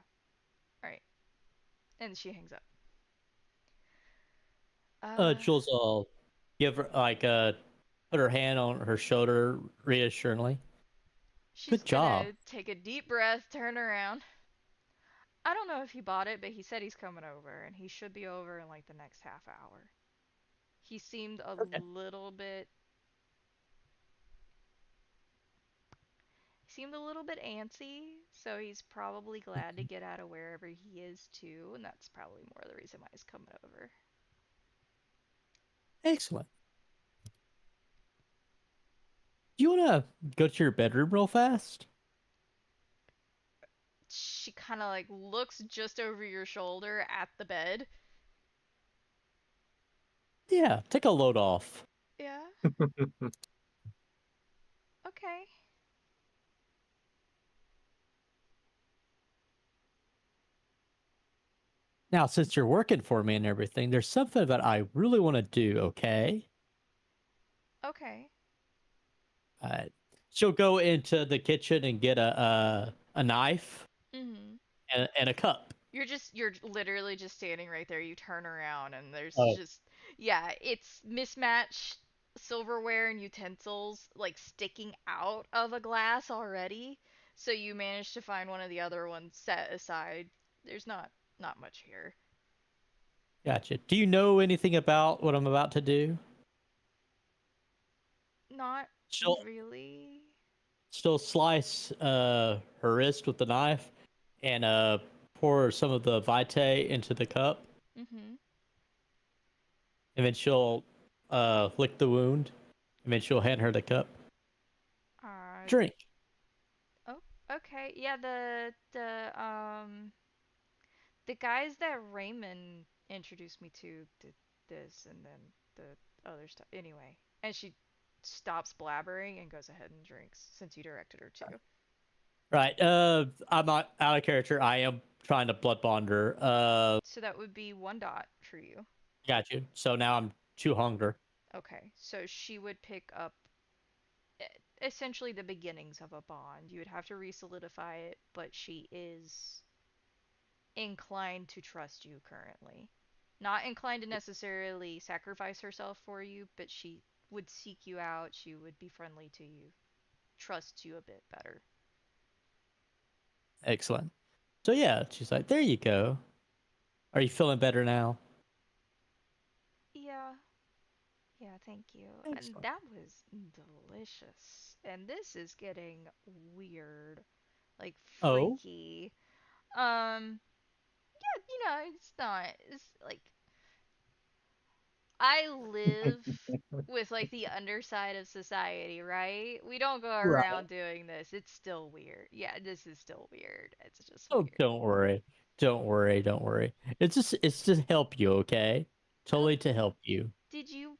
All right. And she hangs up. Jules will give her put her hand on her shoulder reassuringly. She's Good job. gonna take a deep breath, turn around. I don't know if he bought it, but he said he's coming over, and he should be over in like the next half hour. He seemed a Okay. little bit. He seemed a little bit antsy, so he's probably glad to get out of wherever he is too, and that's probably more the reason why he's coming over. Excellent. Do you want to go to your bedroom real fast? She kind of like looks just over your shoulder at the bed. Yeah, take a load off. Yeah. Okay. Now, since you're working for me and everything, there's something that I really want to do, okay? Okay. She'll go into the kitchen and get a knife Mhm. and a cup. You're literally just standing right there. You turn around and there's Oh, just yeah, it's mismatched silverware and utensils like sticking out of a glass already. So you managed to find one of the other ones set aside. There's not much here. gotcha. Do you know anything about what I'm about to do? Not She'll really. she'll slice her wrist with the knife and pour some of the vitae into the cup, Mhm. and then she'll lick the wound, and then she'll hand her the cup. Uh Drink. oh, okay. Yeah, the guys that Raymond introduced me to did this and then the other stuff. Anyway, and she stops blabbering and goes ahead and drinks since you directed her to. Right. I'm not out of character. I am trying to blood bond her. So that would be 1 dot for you. Got you. So now I'm too hunger. Okay, so she would pick up essentially the beginnings of a bond. You would have to re-solidify it, but she is inclined to trust you currently. Not inclined to necessarily sacrifice herself for you, but she would seek you out, she would be friendly to you, trusts you a bit better. Excellent. So yeah, she's like, there you go. Are you feeling better now? Yeah, yeah, thank you. And Excellent. that was delicious. And this is getting weird, like Oh, freaky. Yeah, it's not. It's like I live with like the underside of society, right? We don't go right. around doing this. It's still weird. Yeah, this is still weird. It's just Oh, weird. don't worry. Don't worry. Don't worry. It's to help you, okay? Oh, Totally to help you. did you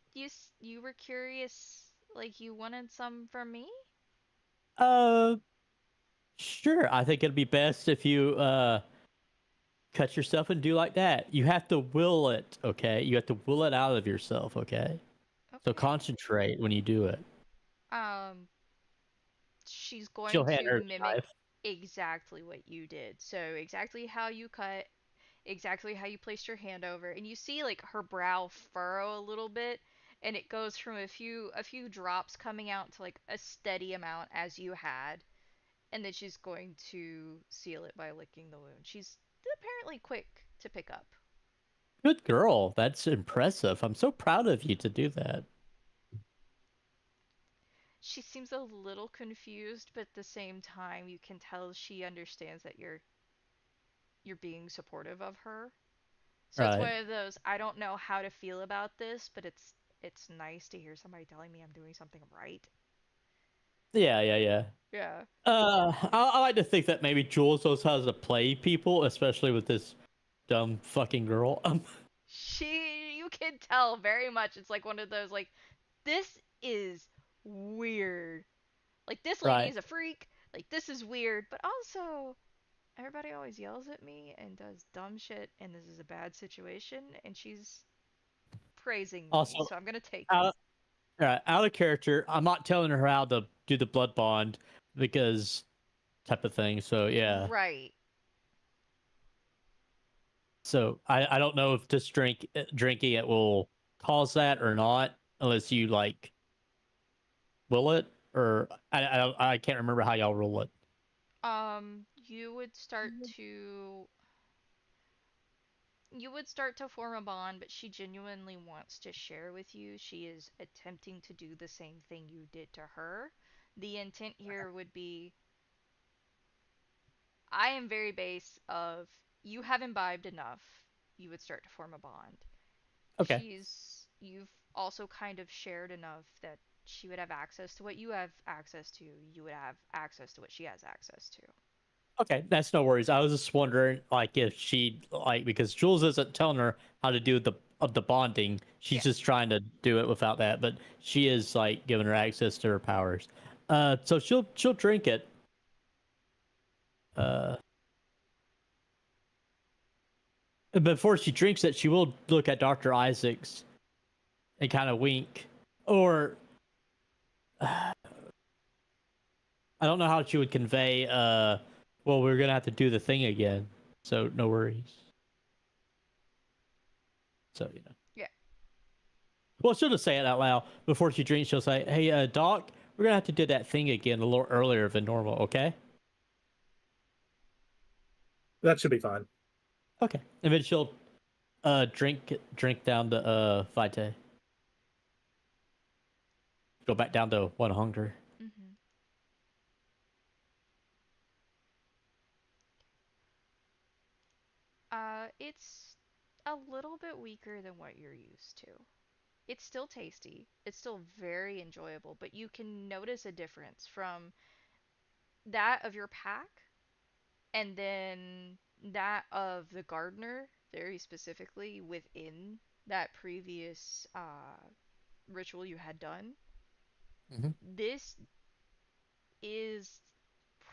were curious like you wanted some from me? Uh, sure. I think it'd be best if you cut yourself and do like that. You have to will it, okay? You have to will it out of yourself, okay? So Okay. concentrate when you do it. Um she's going She'll hand to her the mimic knife. exactly what you did. So exactly how you cut, exactly how you placed your hand over, and you see like her brow furrow a little bit, and it goes from a few drops coming out to like a steady amount as you had, and then she's going to seal it by licking the wound. She's apparently quick to pick up. Good girl. That's impressive. I'm so proud of you to do that. She seems a little confused, but at the same time you can tell she understands that you're being supportive of her. So it's Right. one of those, I don't know how to feel about this, but it's nice to hear somebody telling me I'm doing something right. Yeah, yeah, yeah. Yeah. I like to think that maybe Jules knows how to play people, especially with this dumb fucking girl. You can tell very much it's like one of those like this is weird. Like this lady Right. is a freak. Like this is weird, but also everybody always yells at me and does dumb shit and this is a bad situation and she's praising me, Also, so I'm going to take it. out, out of character, I'm not telling her how to do the blood bond because type of thing. So yeah. Right. So I don't know if just drinking it will cause that or not, unless you like will it or I can't remember how y'all roll it. You would start to form a bond, but she genuinely wants to share with you. She is attempting to do the same thing you did to her. The intent here would be I am very base of you have imbibed enough, you would start to form a bond. Okay. You've also kind of shared enough that she would have access to what you have access to, you would have access to what she has access to. Okay, that's no worries. I was just wondering, like, if she like because Jules isn't telling her how to do the bonding. She's Yeah. just trying to do it without that, but she is like giving her access to her powers. So she'll drink it. Uh, Before she drinks it, she will look at Dr. Isaacs and kind of wink, or I don't know how she would convey. Well, we're gonna have to do the thing again, so no worries. So you know. Yeah. Well, she'll just say it out loud before she drinks. She'll say, "Hey, Doc, we're gonna have to do that thing again a little earlier than normal, okay?" That should be fine. Okay, and then she'll drink down to Vitae. Go back down to one hunger. Mhm. It's a little bit weaker than what you're used to. It's still tasty. It's still very enjoyable, but you can notice a difference from that of your pack and then that of the gardener, very specifically within that previous ritual you had done. Mm-hmm. This is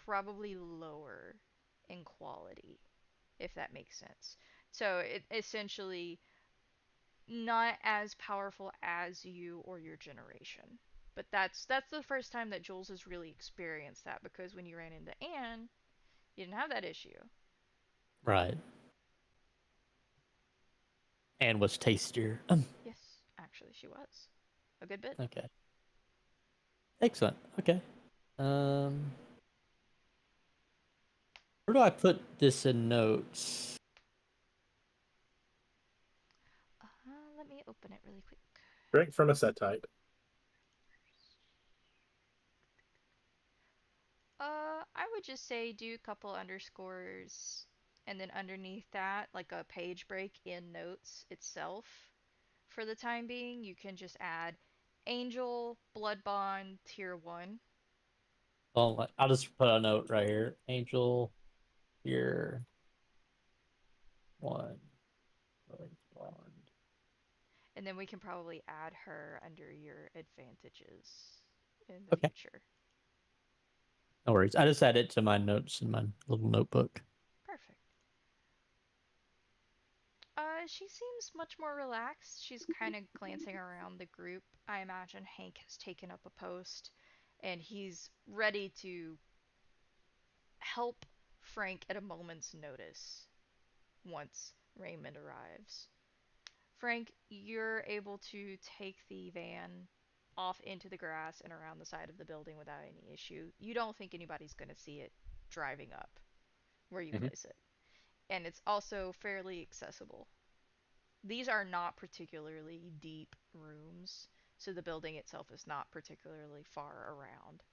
probably lower in quality, if that makes sense. So it essentially not as powerful as you or your generation. But that's the first time that Jules has really experienced that because when you ran into Anne, you didn't have that issue. Right. And was tastier. Yes, actually she was. A good bit. Okay. Excellent. Okay. Um, where do I put this in notes? Let me open it really quick. Drink from a set type. I would just say do a couple underscores and then underneath that, like a page break in notes itself. For the time being, you can just add Angel Blood Bond Tier 1. Well, I'll just put a note right here. Angel, here, one, bond. And then we can probably add her under your advantages in the Okay. future. No worries. I just add it to my notes in my little notebook. Perfect. She seems much more relaxed. She's kind of glancing around the group. I imagine Hank has taken up a post and he's ready to help Frank at a moment's notice. once Raymond arrives. Frank, you're able to take the van off into the grass and around the side of the building without any issue. You don't think anybody's going to see it driving up where you Mhm. place it. And it's also fairly accessible. These are not particularly deep rooms, so the building itself is not particularly far around.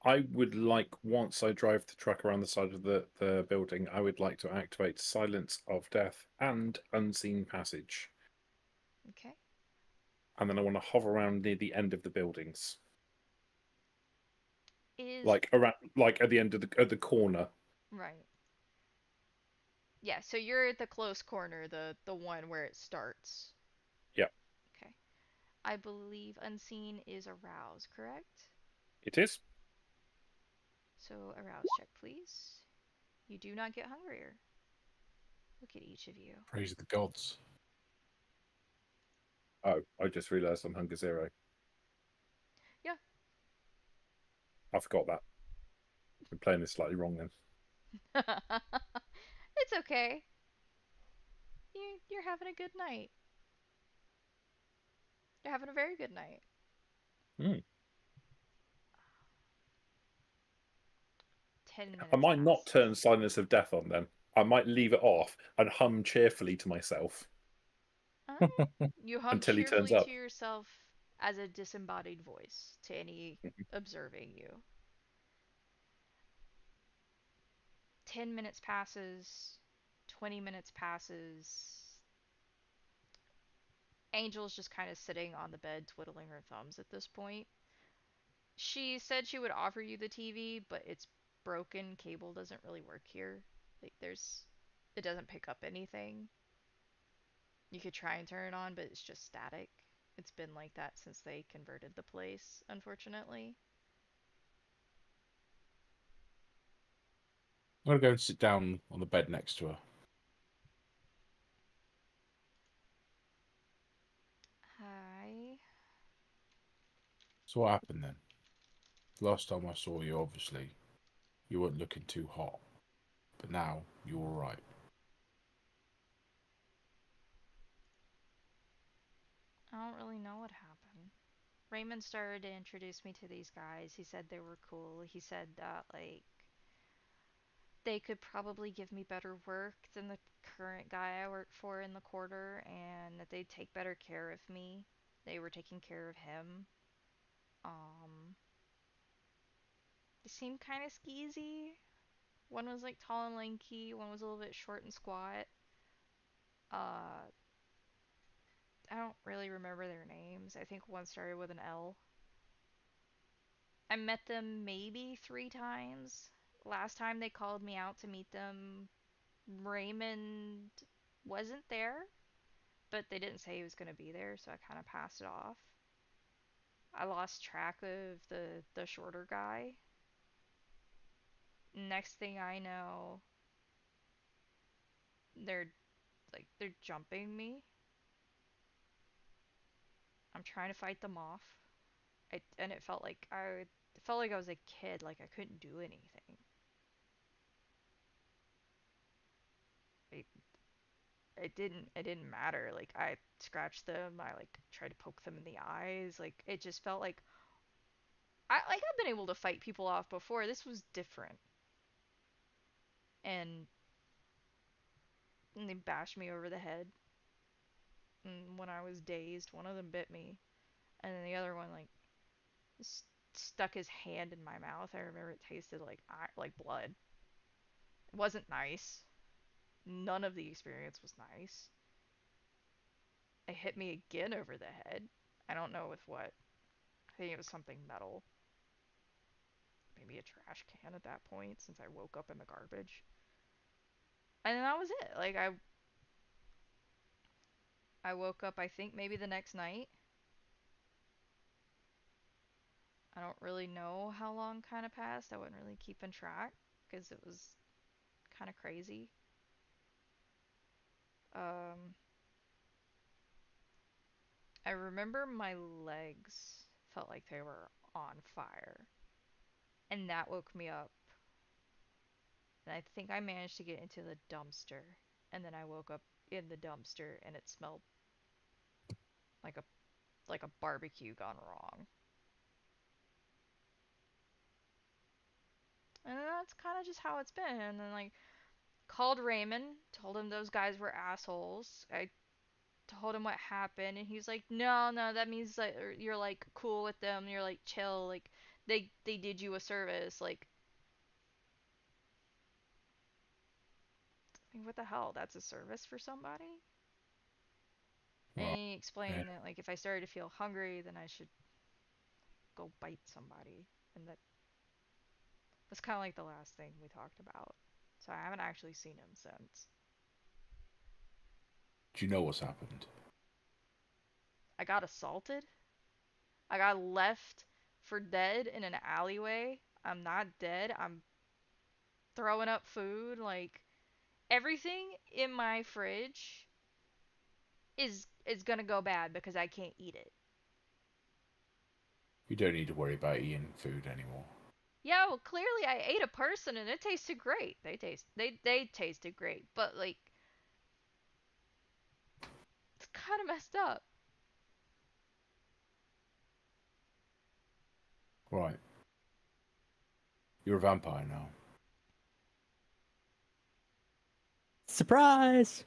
I would like, once I drive the truck around the side of the building, I would like to activate Silence of Death and Unseen Passage. Okay. And then I want to hover around near the end of the buildings. Is Like around, like at the end of the corner. right. Yeah, so you're at the close corner, the one where it starts. Yeah. Okay. I believe unseen is arouse, correct? It is. So arouse check, please. You do not get hungrier. Look at each of you. Praise the gods. Oh, I just realised I'm Hunger Zero. Yeah. I forgot that. I'm playing this slightly wrong then. It's okay. You're having a good night. You're having a very good night. Hmm. 10 minutes I might not pass. turn Silence of Death on then. I might leave it off and hum cheerfully to myself You hum until he turns cheerfully up. to yourself as a disembodied voice to any observing you. 10 minutes passes. 20 minutes passes. Angel's just kind of sitting on the bed twiddling her thumbs at this point. She said she would offer you the TV, but it's broken. Cable doesn't really work here. Like it doesn't pick up anything. You could try and turn it on, but it's just static. It's been like that since they converted the place, unfortunately. I'm gonna go and sit down on the bed next to her. Hi. So what happened then? Last time I saw you, obviously, you weren't looking too hot, but now you're all right. I don't really know what happened. Raymond started to introduce me to these guys. He said they were cool. He said that, like, they could probably give me better work than the current guy I work for in the quarter, and that they'd take better care of me. They were taking care of him. Um, they seemed kind of skeezy. One was like tall and lanky, one was a little bit short and squat. Uh, I don't really remember their names. I think one started with an L. I met them maybe 3 times. Last time they called me out to meet them, Raymond wasn't there, but they didn't say he was going to be there, so I kind of passed it off. I lost track of the shorter guy. Next thing I know, they're they're jumping me. I'm trying to fight them off. And it felt like I was a kid, like I couldn't do anything. It, it didn't matter. Like I scratched them, I like tried to poke them in the eyes. Like it just felt like I've been able to fight people off before. This was different. And, and they bashed me over the head. And when I was dazed, one of them bit me, and then the other one like stuck his hand in my mouth. I remember it tasted like blood. It wasn't nice. None of the experience was nice. It hit me again over the head. I don't know with what. I think it was something metal. Maybe a trash can at that point since I woke up in the garbage. And then that was it. Like I woke up I think maybe the next night. I don't really know how long kind of passed. I wasn't really keeping track because it was kind of crazy. Um I remember my legs felt like they were on fire. And that woke me up and I think I managed to get into the dumpster, and then I woke up in the dumpster, and it smelled like a barbecue gone wrong. And that's kind of just how it's been. And then like called Raymond, told him those guys were assholes. I told him what happened, and he's like, no, that means that you're like cool with them. You're like chill. Like they did you a service. Like, I mean, what the hell? That's a service for somebody. And Right. he explained that like if I started to feel hungry, then I should go bite somebody, and that was kind of like the last thing we talked about. So I haven't actually seen him since. Do you know what's happened? I got assaulted. I got left for dead in an alleyway. I'm not dead. I'm throwing up food. Like everything in my fridge is gonna go bad because I can't eat it. You don't need to worry about eating food anymore. Yeah, well, clearly I ate a person and it tasted great. They tasted great, but like it's kind of messed up. Right. You're a vampire now. Surprise!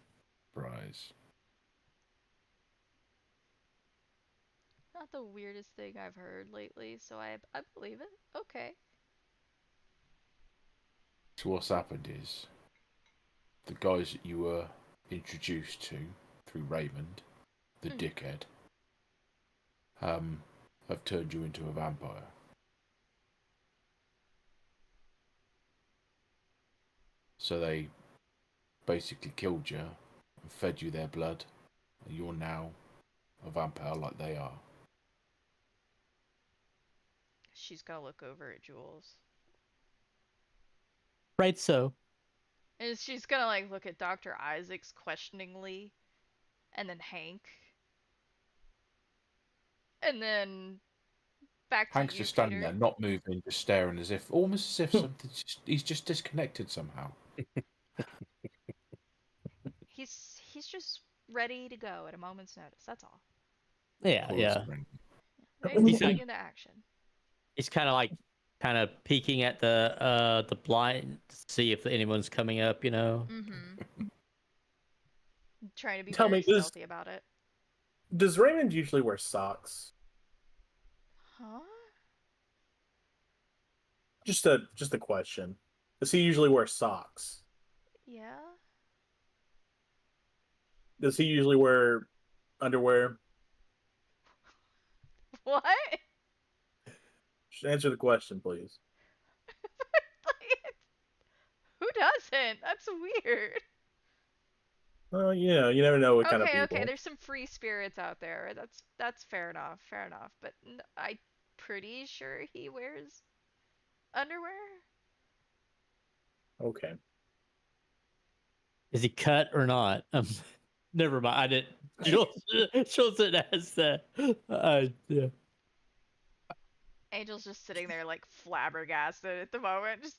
Surprise. Not the weirdest thing I've heard lately, so I believe it. Okay. So what's happened is the guys that you were introduced to through Raymond, the dickhead, have turned you into a vampire. So they basically killed you and fed you their blood, and you're now a vampire like they are. She's gonna look over at Jules. Right, so. And she's gonna like look at Dr. Isaacs questioningly, and then Hank. And then back to Hank's you, just standing Peter. there, not moving, just staring almost as if he's just disconnected somehow. He's just ready to go at a moment's notice. That's all. Yeah, Cool yeah. spring. Ready to He's spring like- into action. He's kind of peeking at the blind to see if anyone's coming up, you know. Mm-hmm. Trying to be Tell very me, stealthy about it. Does Raymond usually wear socks? Huh? Just a question. Does he usually wear socks? Yeah. Does he usually wear underwear? What? Just answer the question, please. Who doesn't? That's weird. Well, yeah, you never know what kind of people. Okay. There's some free spirits out there. That's fair enough. Fair enough. But I'm pretty sure he wears underwear. Okay. Is he cut or not? Never mind. I didn't. Jules didn't ask that. Yeah. Angel's just sitting there like flabbergasted at the moment. Just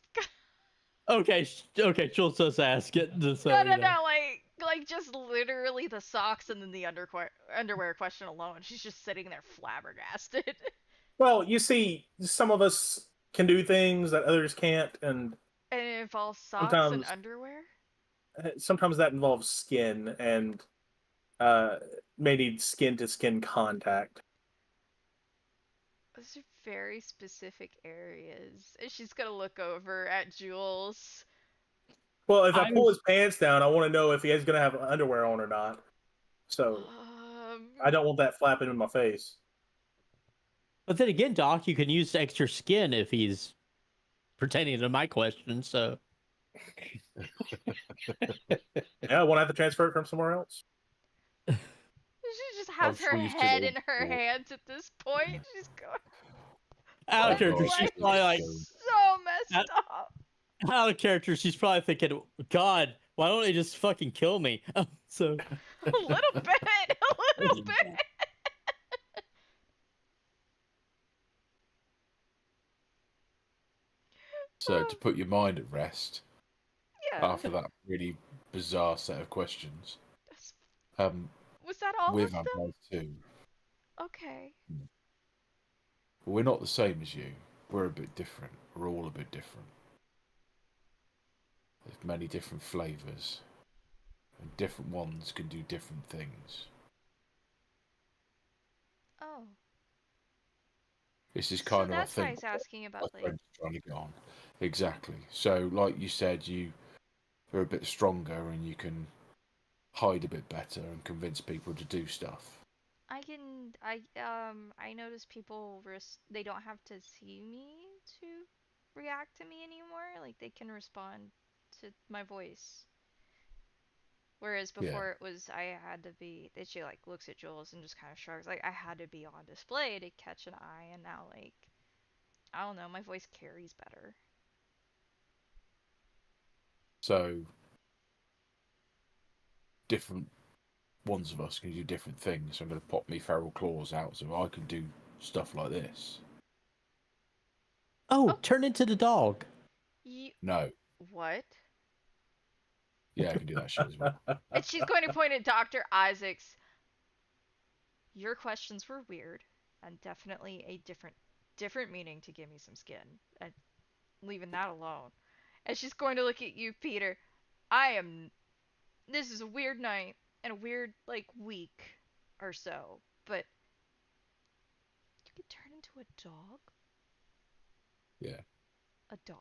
Okay. Jules does ask it. So, no, you know. like just literally the socks and then the underwear question alone. She's just sitting there flabbergasted. Well, you see, some of us can do things that others can't, and it involves socks and Sometimes- underwear. sometimes that involves skin and may need skin-to-skin contact. Those are very specific areas. And she's gonna look over at Jules. Well, if I pull his pants down, I want to know if he is going to have underwear on or not. So I don't want that flapping in my face. But then again, Doc, you can use extra skin if he's pertaining to my question. So Yeah, I want to have to transfer it from somewhere else. She just has sure her you still head don't in her know. hands at this point. She's going. out of character, Life she's probably like, is so messed up. out of character, she's probably thinking, God, why don't they just fucking kill me? So A little bit. A little bit. So to put your mind at rest, After that really bizarre set of questions. Was that all with of them? vampires too. Okay. But we're not the same as you. We're a bit different. We're all a bit different. There's many different flavours. And different ones can do different things. Oh. This is kind of, I that's why think, he's asking about, my friend's trying to get on. Exactly. So, like you said, you are a bit stronger and you can hide a bit better and convince people to do stuff. I notice people they don't have to see me to react to me anymore. Like, they can respond to my voice. Whereas before it was, I had to be, that she, like, looks at Jules and just kind of shrugs. Like, I had to be on display to catch an eye, and now, like, I don't know, my voice carries better. So, different ones of us can do different things. So I'm going to pop me feral claws out so I can do stuff like this. Oh, turn into the dog. No. What? Yeah, I can do that shit as well. And she's going to point at Dr. Isaacs. Your questions were weird, and definitely a different meaning to give me some skin. And leaving that alone. And she's going to look at you, Peter. This is a weird night and a weird, like, week or so, but you could turn into a dog? Yeah. A dog.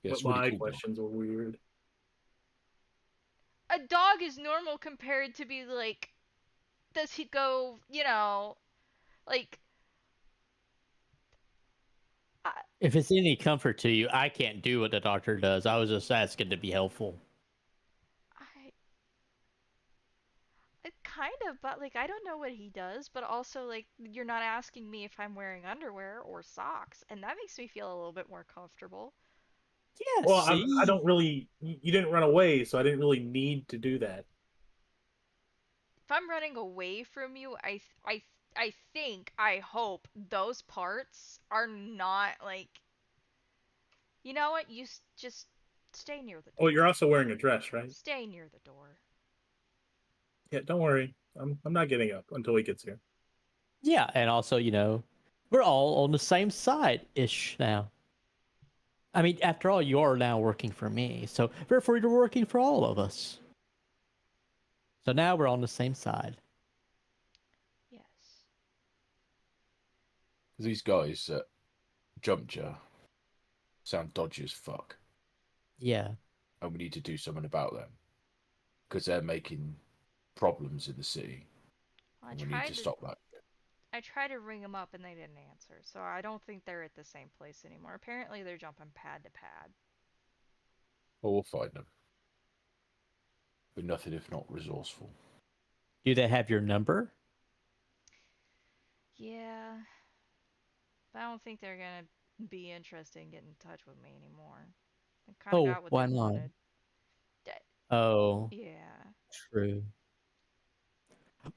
Yeah, but really my cool questions were weird. A dog is normal compared to be like, does he go, like... If it's any comfort to you, I can't do what the doctor does. I was just asking to be helpful. Kind of, but, like, I don't know what he does, but also, like, you're not asking me if I'm wearing underwear or socks, and that makes me feel a little bit more comfortable. Yeah, well, I don't really... You didn't run away, so I didn't really need to do that. If I'm running away from you, I hope those parts are not, like... You know what? You just stay near the door. Oh, you're also wearing a dress, right? Stay near the door. Yeah, don't worry. I'm not getting up until he gets here. Yeah, and also, we're all on the same side-ish now. I mean, after all, you're now working for me, so therefore you're working for all of us. So now we're on the same side. Yes. These guys at Jumpture sound dodgy as fuck. Yeah. And we need to do something about them. Because they're making problems in the city. And we need to stop that. I tried to ring them up and they didn't answer, so I don't think they're at the same place anymore. Apparently they're jumping pad to pad. Well, we'll find them. But nothing if not resourceful. Do they have your number? Yeah. But I don't think they're gonna be interested in getting in touch with me anymore. I kind of got what why they not? wanted. Oh. Yeah. True.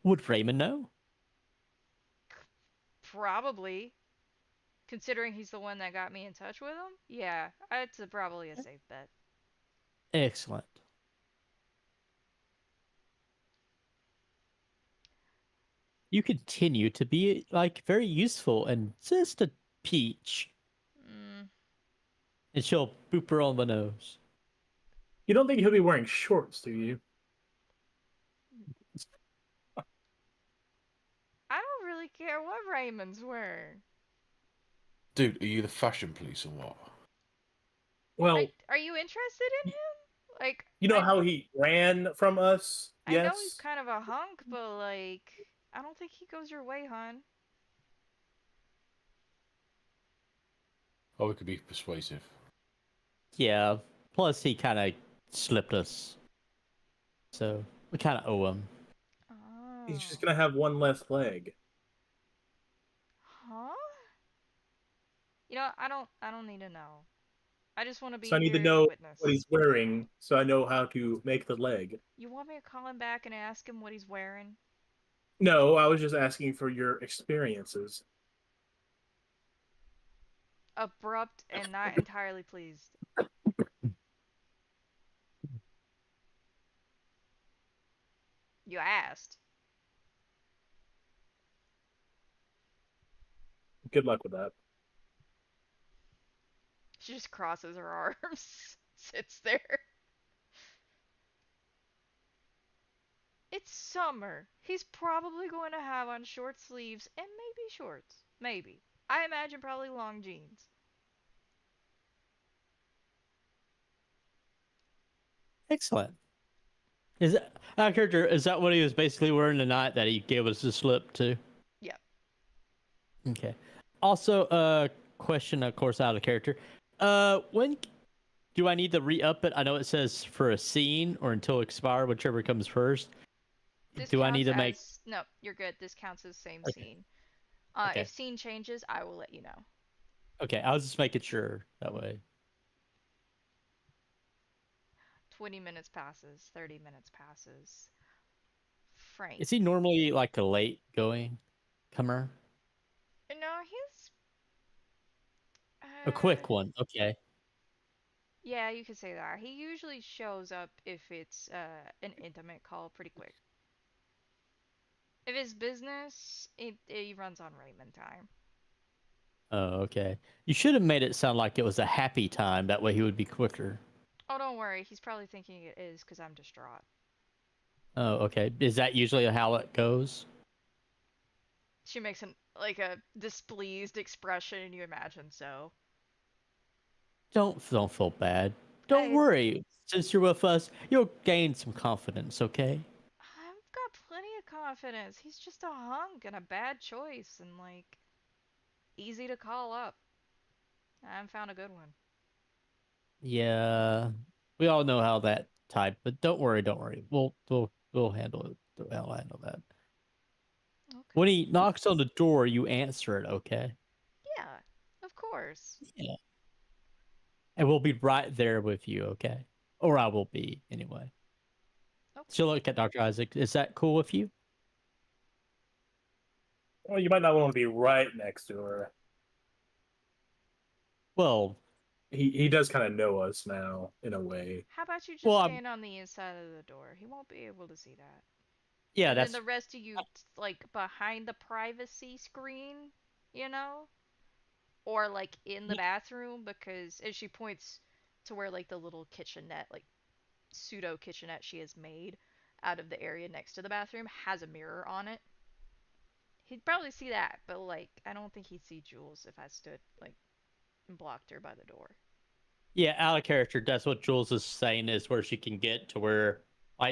Would Raymond know? Probably. Considering he's the one that got me in touch with him? Yeah, it's probably a safe bet. Excellent. You continue to be, like, very useful and just a peach. And she'll boop her on the nose. You don't think he'll be wearing shorts, do you? I don't really care what Raymond's wearing. Dude, are you the fashion police or what? Well, are you interested in him? Like, you know how he ran from us? Yes. I know he's kind of a hunk, but, like, I don't think he goes your way, hon. Oh, we could be persuasive. Yeah. Plus, he kind of slipped us. So, we kind of owe him. Oh. He's just going to have one less leg. Huh? You know, I don't need to know. I just want to be So I need to know what he's wearing so I know how to make the leg. You want me to call him back and ask him what he's wearing? No, I was just asking for your experiences. Abrupt and not entirely pleased. You asked. Good luck with that. She just crosses her arms, sits there. It's summer. He's probably going to have on short sleeves and maybe shorts. Maybe. I imagine probably long jeans. Excellent. Is that character? Is that what he was basically wearing the night that he gave us the slip to? Yep. Okay. Also, question, of course, out of character. When do I need to re-up it? I know it says for a scene or until expire, whichever comes first. This Do I counts need to make? as no. You're good. This counts as same Okay. scene. Okay. If scene changes, I will let you know. Okay, I was just making sure that way. 20 minutes passes. 30 minutes passes. Frank. Is he normally like a late going comer? No, he's A quick one. Okay. yeah, you could say that. He usually shows up if it's an intimate call pretty quick. If it's business, it runs on Raymond time. Oh, okay. You should have made it sound like it was a happy time. That way he would be quicker. Oh, don't worry. He's probably thinking it is because I'm distraught. Oh, okay. Is that usually how it goes? She makes a displeased expression, and you imagine so. Don't feel bad. Don't Hey, worry. Since you're with us, you'll gain some confidence, okay? I've got plenty of confidence. He's just a hunk and a bad choice, and easy to call up. I haven't found a good one. Yeah. We all know how that type, but don't worry, don't worry. We'll handle it. I'll handle that. Okay. When he knocks on the door, you answer it, okay? Yeah, of course. Yeah. And we'll be right there with you, okay? Or I will be, anyway. Okay. She'll look at Dr. Isaac. Is that cool with you? Well, you might not want to be right next to her. Well, he does kind of know us now in a way. How about you just well, stand on the inside of the door? He won't be able to see that. yeah, And then that's the rest of you, behind the privacy screen, you know? Or, in the bathroom, because as she points to where, the little kitchenette, pseudo kitchenette she has made out of the area next to the bathroom has a mirror on it. He'd probably see that, but, I don't think he'd see Jules if I stood, and blocked her by the door. yeah, out of character. That's what Jules is saying is where she can get to where,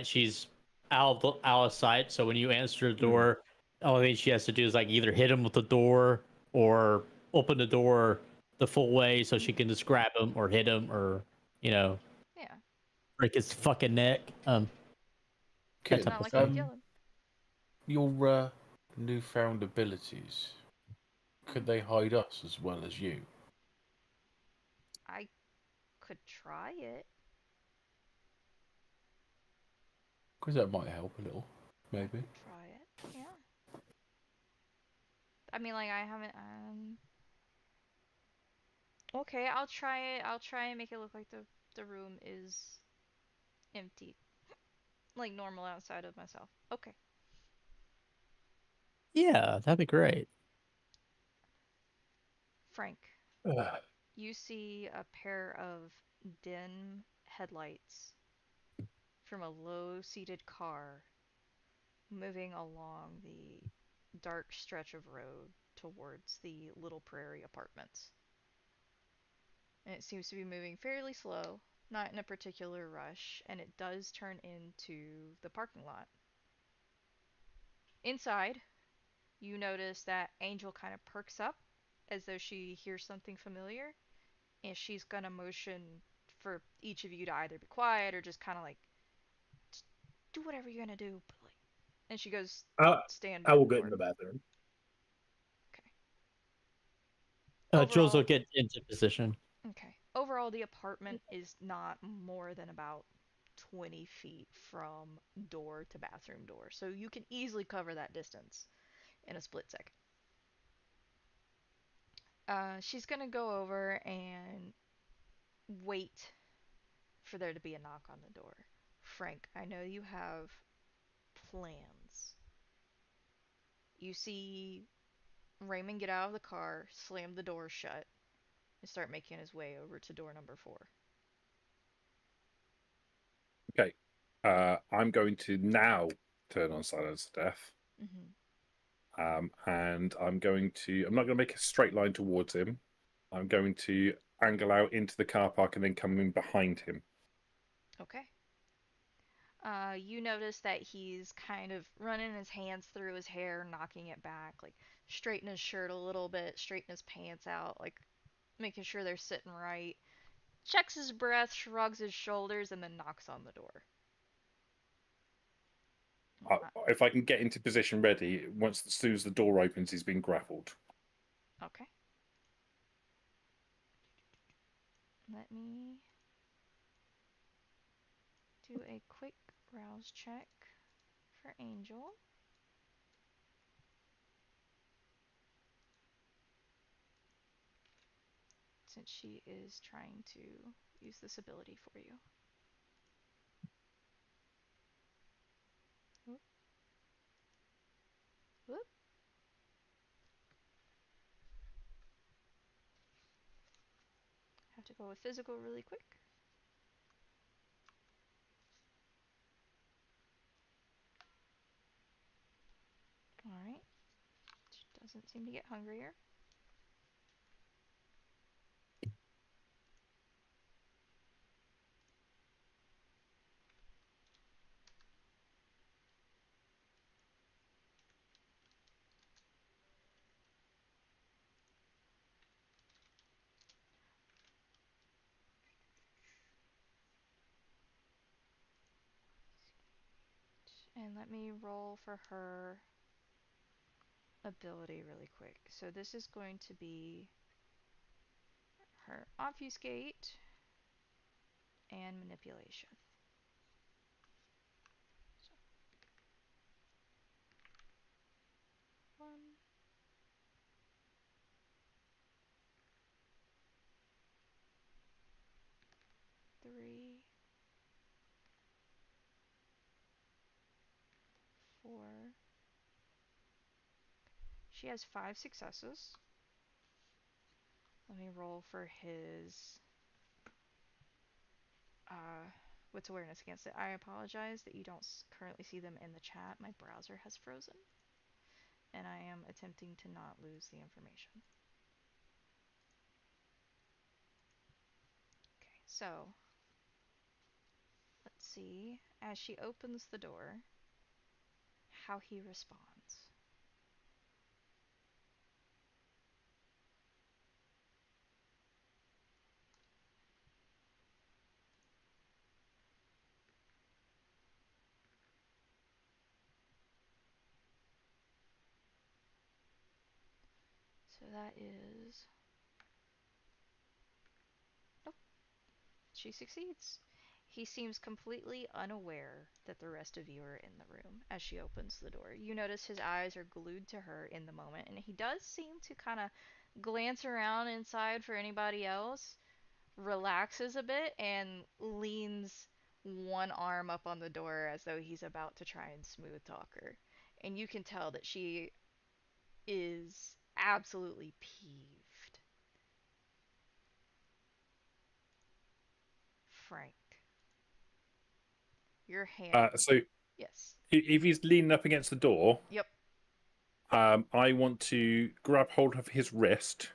she's out of sight. So when you answer the door, the only thing she has to do is either hit him with the door or open the door the full way so she can just grab him or hit him or Yeah. break his fucking neck. That Kid, type Not of like stuff. I'd yell him. your newfound abilities, could they hide us as well as you? I could try it. Because that might help a little, maybe. Try it. Yeah. I mean, I haven't. Okay, I'll try it. I'll try and make it look like the room is empty, like normal outside of myself. Okay. Yeah, that'd be great. Frank, you see a pair of dim headlights from a low-seated car moving along the dark stretch of road towards the Little Prairie apartments. And it seems to be moving fairly slow, not in a particular rush, and it does turn into the parking lot. Inside, you notice that Angel kind of perks up as though she hears something familiar, and she's gonna motion for each of you to either be quiet or just kind of do whatever you're gonna do. But and she goes stand I by will the get door. in the bathroom. Okay. Jules will Overall, get into position. okay. Overall, the apartment is not more than about 20 feet from door to bathroom door, so you can easily cover that distance in a split second. She's gonna go over and wait for there to be a knock on the door. Frank, I know you have plans. You see Raymond get out of the car, slam the door shut, and start making his way over to door number 4. Okay. I'm going to now turn on Silence of Death. And I'm not going to make a straight line towards him. I'm going to angle out into the car park and then come in behind him. Okay. You notice that he's kind of running his hands through his hair, knocking it back, like straighten his shirt a little bit, straighten his pants out, like making sure they're sitting right. Checks his breath, shrugs his shoulders, and then knocks on the door. If I can get into position ready, as soon as the door opens, he's been grappled. Okay. Let me do a quick rouse check for Angel. Since she is trying to use this ability for you. Whoop. Whoop. Have to go with physical really quick. Alright. Doesn't seem to get hungrier. And let me roll for her ability really quick. So this is going to be her obfuscate and manipulation. So 1, 3, 4. She has 5 successes. Let me roll for his what's awareness against it. I apologize that you don't currently see them in the chat. My browser has frozen, and I am attempting to not lose the information. Okay, so let's see, as she opens the door, how he responds. So that is... Nope. She succeeds. He seems completely unaware that the rest of you are in the room as she opens the door. You notice his eyes are glued to her in the moment, and he does seem to kind of glance around inside for anybody else, relaxes a bit, and leans one arm up on the door as though he's about to try and smooth talk her. And you can tell that she is absolutely peeved. Frank, your hand. So Yes. if he's leaning up against the door, Yep. I want to grab hold of his wrist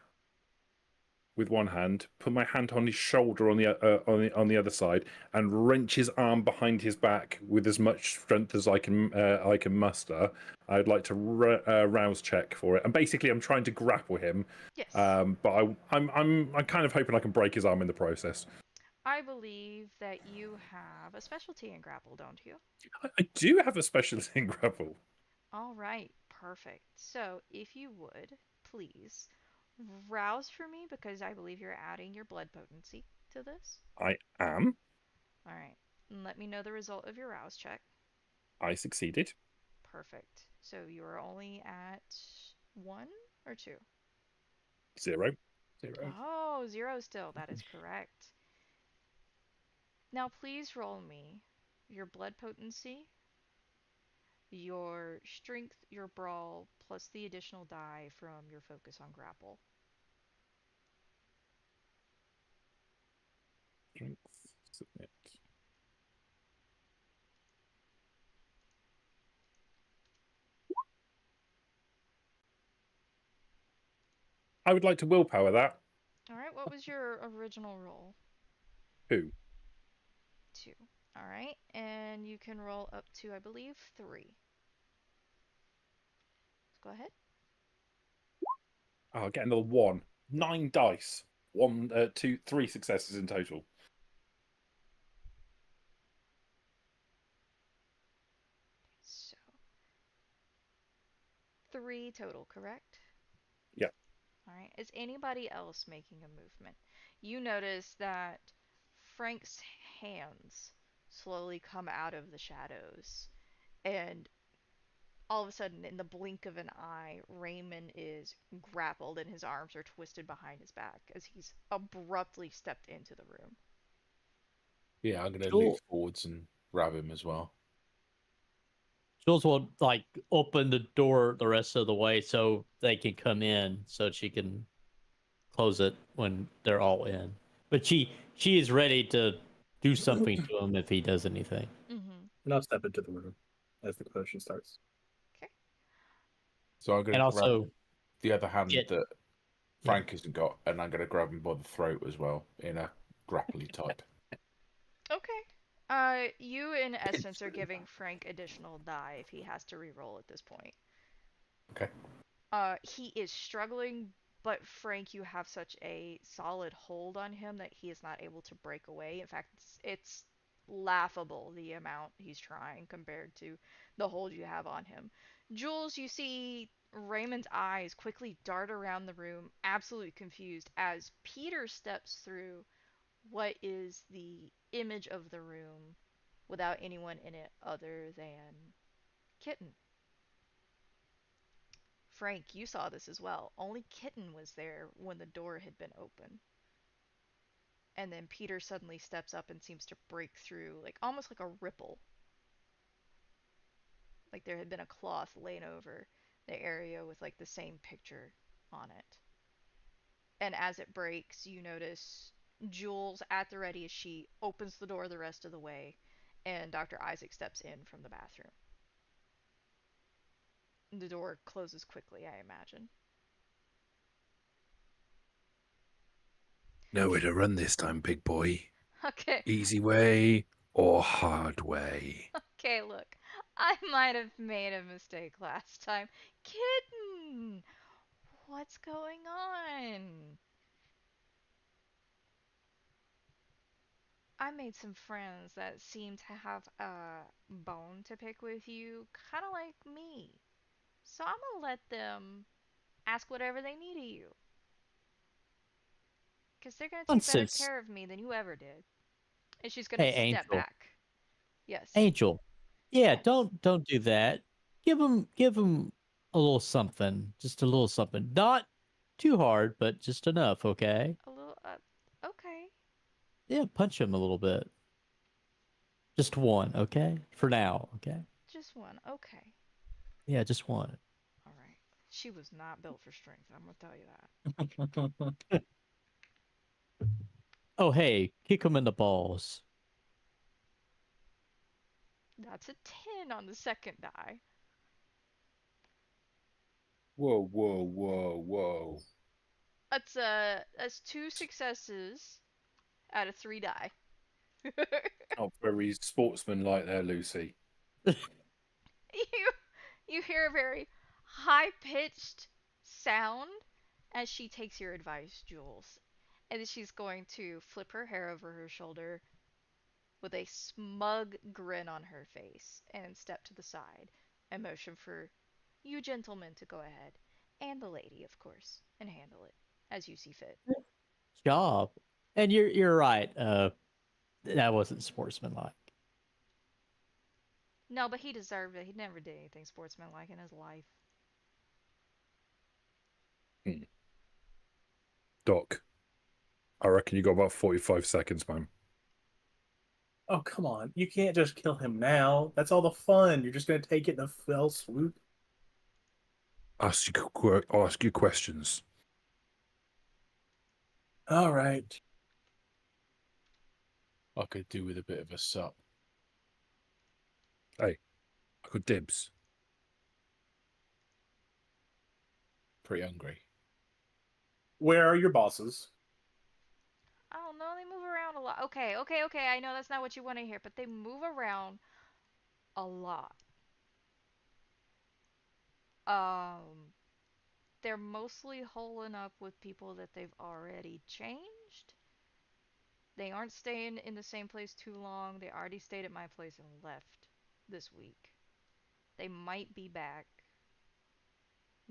with one hand, put my hand on his shoulder on the other side, and wrench his arm behind his back with as much strength as I can muster. I'd like to rouse check for it, and basically I'm trying to grapple him. Yes. But I'm kind of hoping I can break his arm in the process. I believe that you have a specialty in grapple, don't you? I do have a specialty in grapple. All right, perfect. So if you would, please rouse for me, because I believe you're adding your blood potency to this. I am. All right, and let me know the result of your rouse check. I succeeded. Perfect. So you are only at 1 or 2? 0. Oh, 0 still. That is correct. Now please roll me your blood potency your strength, your brawl, plus the additional die from your focus on grapple. Strength, submit. I would like to willpower that. Alright, what was your original roll? 2. 2. Alright, and you can roll up to, I believe, 3. Let's go ahead. Oh, I'll get another 1. 9 dice. 1, 2, 3 successes in total. So, 3 total, correct? Yep. Alright, is anybody else making a movement? You notice that Frank's hands slowly come out of the shadows, and all of a sudden, in the blink of an eye, Raymond is grappled and his arms are twisted behind his back as he's abruptly stepped into the room. Yeah, I'm gonna Cool. leap forwards and grab him as well. Jules will like open the door the rest of the way so they can come in, so she can close it when they're all in. But she is ready to do something to him if he does anything. Mm-hmm. And I'll step into the room as the potion starts. Okay. So I'm gonna And grab also the other hand get- that Frank hasn't got, and I'm gonna grab him by the throat as well in a grapply type. Okay. You in essence are giving Frank additional die if he has to re-roll at this point. Okay. He is struggling, but Frank, you have such a solid hold on him that he is not able to break away. In fact, it's laughable the amount he's trying compared to the hold you have on him. Jules, you see Raymond's eyes quickly dart around the room, absolutely confused, as Peter steps through what is the image of the room without anyone in it other than Kitten. Frank, you saw this as well. Only Kitten was there when the door had been open. And then Peter suddenly steps up and seems to break through, like almost like a ripple. Like there had been a cloth laid over the area with like the same picture on it. And as it breaks, you notice Jules at the ready as she opens the door the rest of the way, and Dr. Isaac steps in from the bathroom. The door closes quickly, I imagine. Nowhere to run this time, big boy. Okay. Easy way or hard way? Okay, look. I might have made a mistake last time. Kitten! What's going on? I made some friends that seem to have a bone to pick with you, kind of like me. So I'm gonna let them ask whatever they need of you. Because they're gonna take better Nonsense. care of me than you ever did. And she's gonna Hey, step Angel. back. Yes. Angel. Yeah, Yes. don't do that. Give him a little something, just a little something. Not too hard, but just enough, okay? A little, okay. Yeah, punch him a little bit. Just one, okay? For now, okay? Just one, okay. Yeah, just one. Alright. She was not built for strength, I'm gonna tell you that. Oh, hey, kick him in the balls. That's a 10 on the second die. Whoa, whoa, whoa, whoa. That's 2 successes out of 3 die. Oh, very sportsman-like there, Lucy. You hear a very high-pitched sound as she takes your advice, Jules. And then she's going to flip her hair over her shoulder with a smug grin on her face and step to the side and motion for you gentlemen to go ahead, and the lady, of course, and handle it as you see fit. Job. And you're right. That wasn't sportsmanlike. No, but he deserved it. He never did anything sportsmanlike in his life. Doc, I reckon you got about 45 seconds, man. Oh, come on. You can't just kill him now. That's all the fun. You're just going to take it in a fell swoop. Ask you questions. All right. I could do with a bit of a sup. Hey, I got dibs. Pretty hungry. Where are your bosses? I don't know, they move around a lot. Okay, I know that's not what you want to hear, but they move around a lot. Um, they're mostly holing up with people that they've already changed. They aren't staying in the same place too long. They already stayed at my place and left this week. They might be back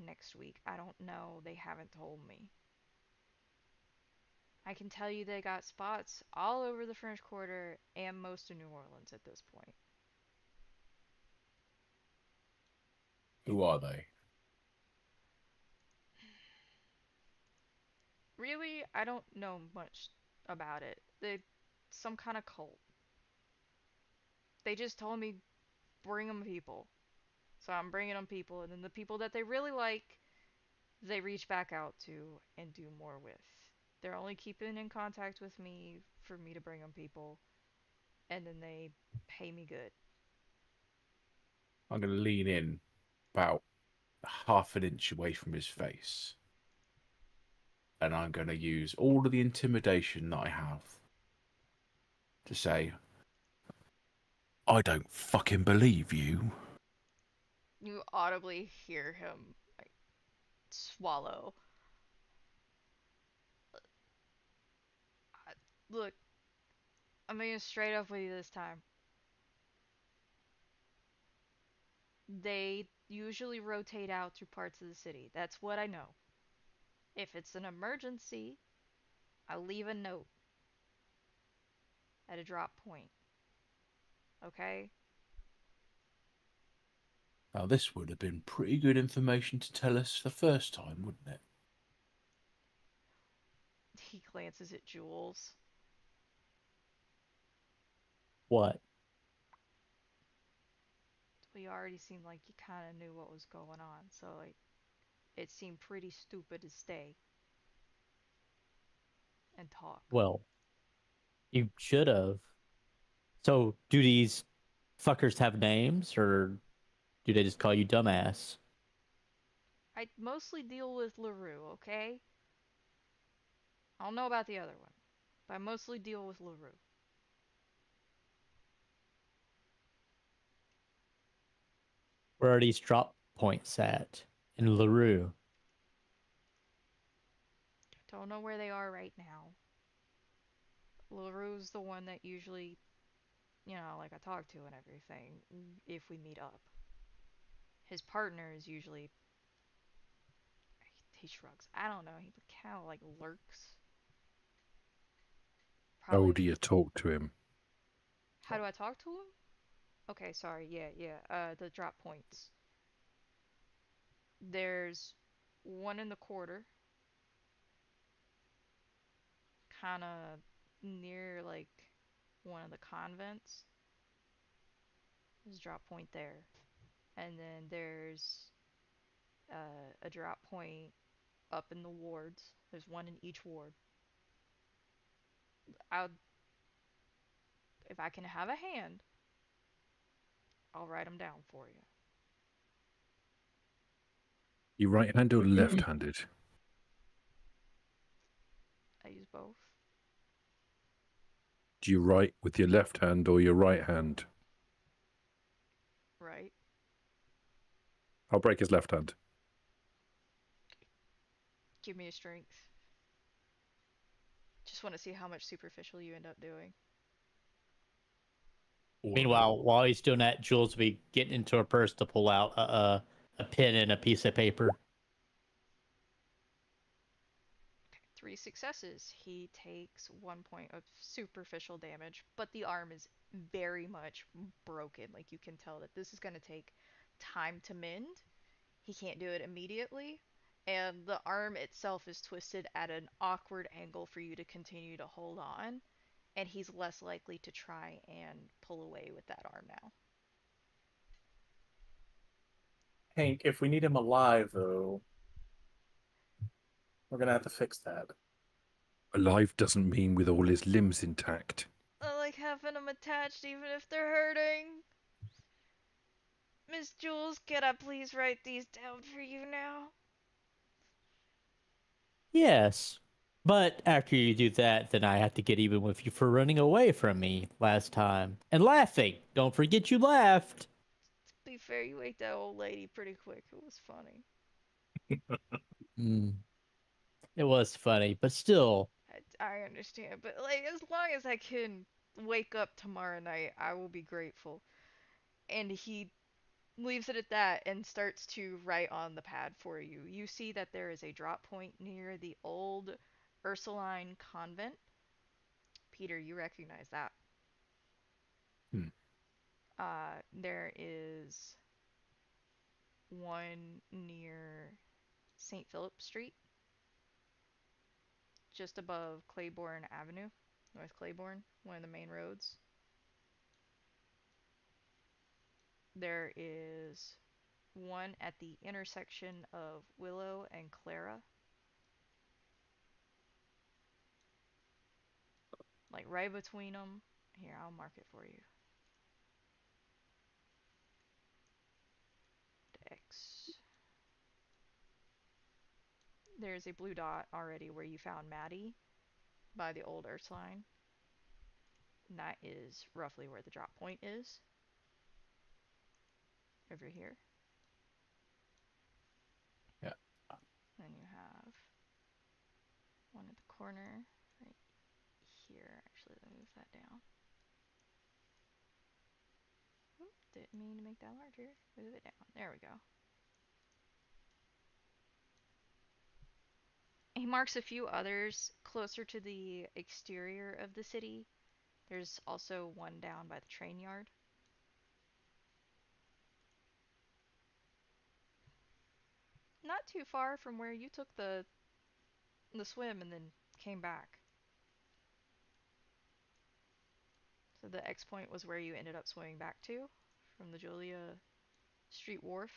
next week. I don't know. They haven't told me. I can tell you they got spots all over the French Quarter and most of New Orleans at this point. Who are they? Really, I don't know much about it. They some kind of cult. They just told me bring them people. So I'm bringing them people, and then the people that they really like, they reach back out to and do more with. They're only keeping in contact with me for me to bring them people, and then they pay me good. I'm going to lean in about half an inch away from his face. And I'm going to use all of the intimidation that I have to say, I don't fucking believe you. You audibly hear him like swallow. Look, I'm being straight up with you this time. They usually rotate out through parts of the city. That's what I know. If it's an emergency, I leave a note at a drop point. Okay? Now, this would have been pretty good information to tell us the first time, wouldn't it? He glances at Jules. What? Well, you already seemed like you kind of knew what was going on, so like it seemed pretty stupid to stay and talk. Well, you should have. So, do these fuckers have names, or do they just call you dumbass? I mostly deal with LaRue, okay? I don't know about the other one, but I mostly deal with LaRue. Where are these drop points at? In LaRue? Don't know where they are right now. LaRue's the one that usually, like I talk to and everything if we meet up. His partner is usually. He shrugs. I don't know. He kind of like lurks. How Probably. do you talk to him? How do I talk to him? Okay, sorry. Yeah. The drop points. There's one in the quarter, kind of near like one of the convents. There's a drop point there, and then there's a drop point up in the wards. There's one in each ward. I'll if I can have a hand, I'll write them down for you. You right-handed or left-handed? I use both. Do you write with your left hand or your right hand? Right. I'll break his left hand. Give me a strength. Just want to see how much superficial you end up doing. Meanwhile, while he's doing that, Jules will be getting into her purse to pull out a pen and a piece of paper. Okay, 3 successes. He takes 1 point of superficial damage, but the arm is very much broken. Like you can tell that this is going to take time to mend. He can't do it immediately. And the arm itself is twisted at an awkward angle for you to continue to hold on. and he's less likely to try and pull away with that arm now. Hank, if we need him alive, though, we're gonna have to fix that. Alive doesn't mean with all his limbs intact. I like having them attached even if they're hurting. Miss Jules, can I please write these down for you now? Yes. But after you do that, then I have to get even with you for running away from me last time. And laughing. Don't forget you laughed. To be fair, you ate that old lady pretty quick. It was funny. It was funny, but still. I understand, but like as long as I can wake up tomorrow night, I will be grateful. And he leaves it at that and starts to write on the pad for you. You see that there is a drop point near the old Ursuline convent. Peter, you recognize that. There is one near St. Philip Street, just above Claiborne Avenue, North Claiborne, one of the main roads. There is one at the intersection of Willow and Clara. Like right between them. Here, I'll mark it for you. X. There's a blue dot already where you found Maddie by the old Ursuline. And that is roughly where the drop point is. Over here. Yeah. Then you have one at the corner right here. Actually, let me move that down. Oop, didn't mean to make that larger. Move it down. There we go. He marks a few others closer to the exterior of the city. There's also one down by the train yard. Not too far from where you took the swim and then came back. So the X point was where you ended up swimming back to from the Julia Street Wharf.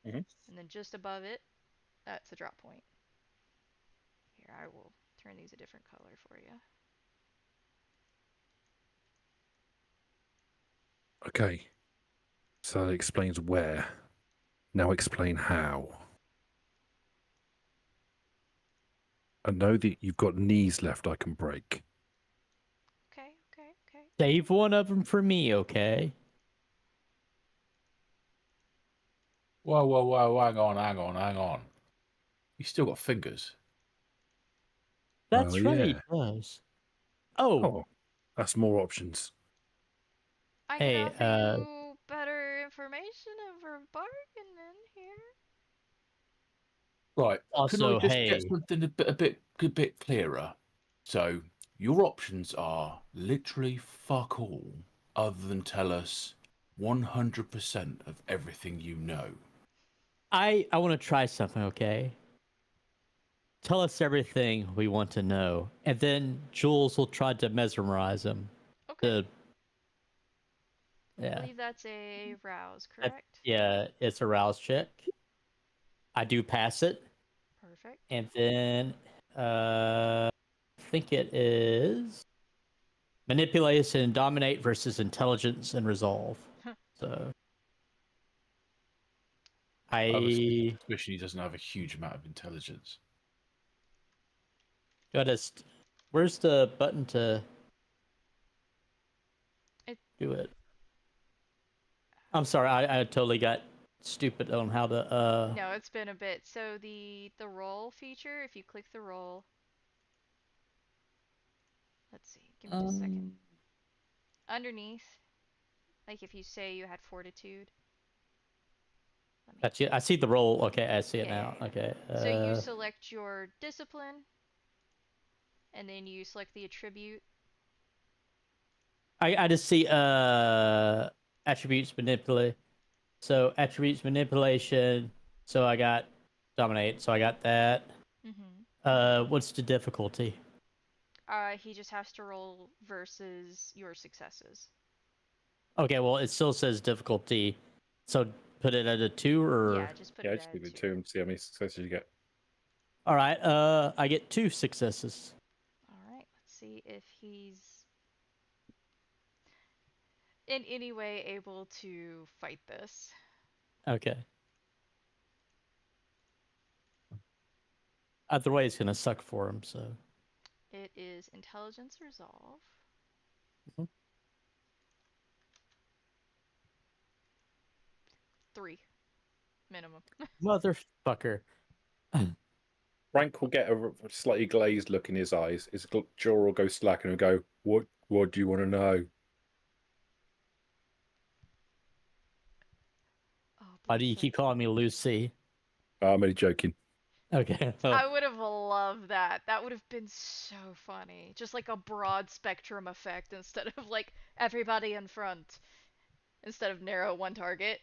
Mm-hmm. And then just above it, that's the drop point. Here, I will turn these a different color for you. Okay. So that explains where. Now explain how. I know that you've got knees left I can break. Okay. Save one of them for me, okay? Whoa, hang on. You still got fingers. That's right, yeah. he does. Oh, that's more options. I Hey, can offer you better information over bargaining here. Right. Also, can I just hey. get something a bit clearer? So your options are literally fuck all, other than tell us 100% of everything you know. I want to try something, okay? Tell us everything we want to know, and then Jules will try to mesmerize him. Okay. Yeah. I believe that's a rouse, correct? Yeah, it's a rouse check. I do pass it. Perfect. And then I think it is manipulation and dominate versus intelligence and resolve. So I have a suspicion he doesn't have a huge amount of intelligence. Where's the button to do it? I'm sorry, I totally got stupid on how to No, it's been a bit. So the roll feature, if you click the roll, let's see, give me just a second. Underneath, like if you say you had fortitude. I see the roll. Okay, I see it now. Yeah. Okay. So you select your discipline, and then you select the attribute. I just see attributes manipulate. So attributes manipulation. So I got dominate. So I got that. Mm-hmm. What's the difficulty? He just has to roll versus your successes. Okay, well, it still says difficulty, so put it at a 2 or. Yeah, just put it just at leave a it 2. 2 and see how many successes you get. All right. I get 2 successes. All right. Let's see if he's in any way able to fight this. Okay. Either way, it's gonna suck for him. So. It is intelligence resolve. Mm-hmm. 3 minimum. Motherfucker. Frank will get a slightly glazed look in his eyes. His jaw will go slack and he'll go, What do you want to know? Oh, Why do you keep calling me Lucy? I'm only joking. Okay. Oh. I would have loved that. That would have been so funny. Just like a broad spectrum effect instead of like everybody in front. Instead of narrow one target.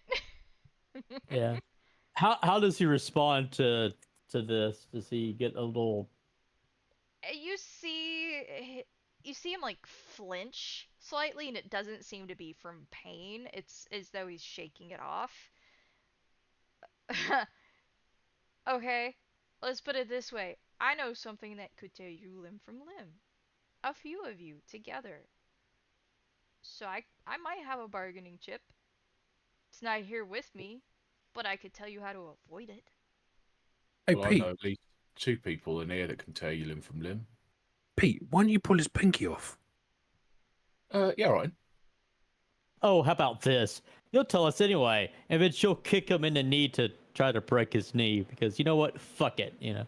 Yeah. How does he respond to this? Does he get a little? You see him like flinch slightly, and it doesn't seem to be from pain. It's as though he's shaking it off. Okay, let's put it this way. I know something that could tear you limb from limb. A few of you together. So I might have a bargaining chip. It's not here with me, but I could tell you how to avoid it. Hey, Well, I Pete. know at least 2 people in here that can tear you limb from limb. Pete, why don't you pull his pinky off? Yeah, all right. Oh, how about this? You'll tell us anyway, and then she'll kick him in the knee to try to break his knee because you know what? Fuck it, you know.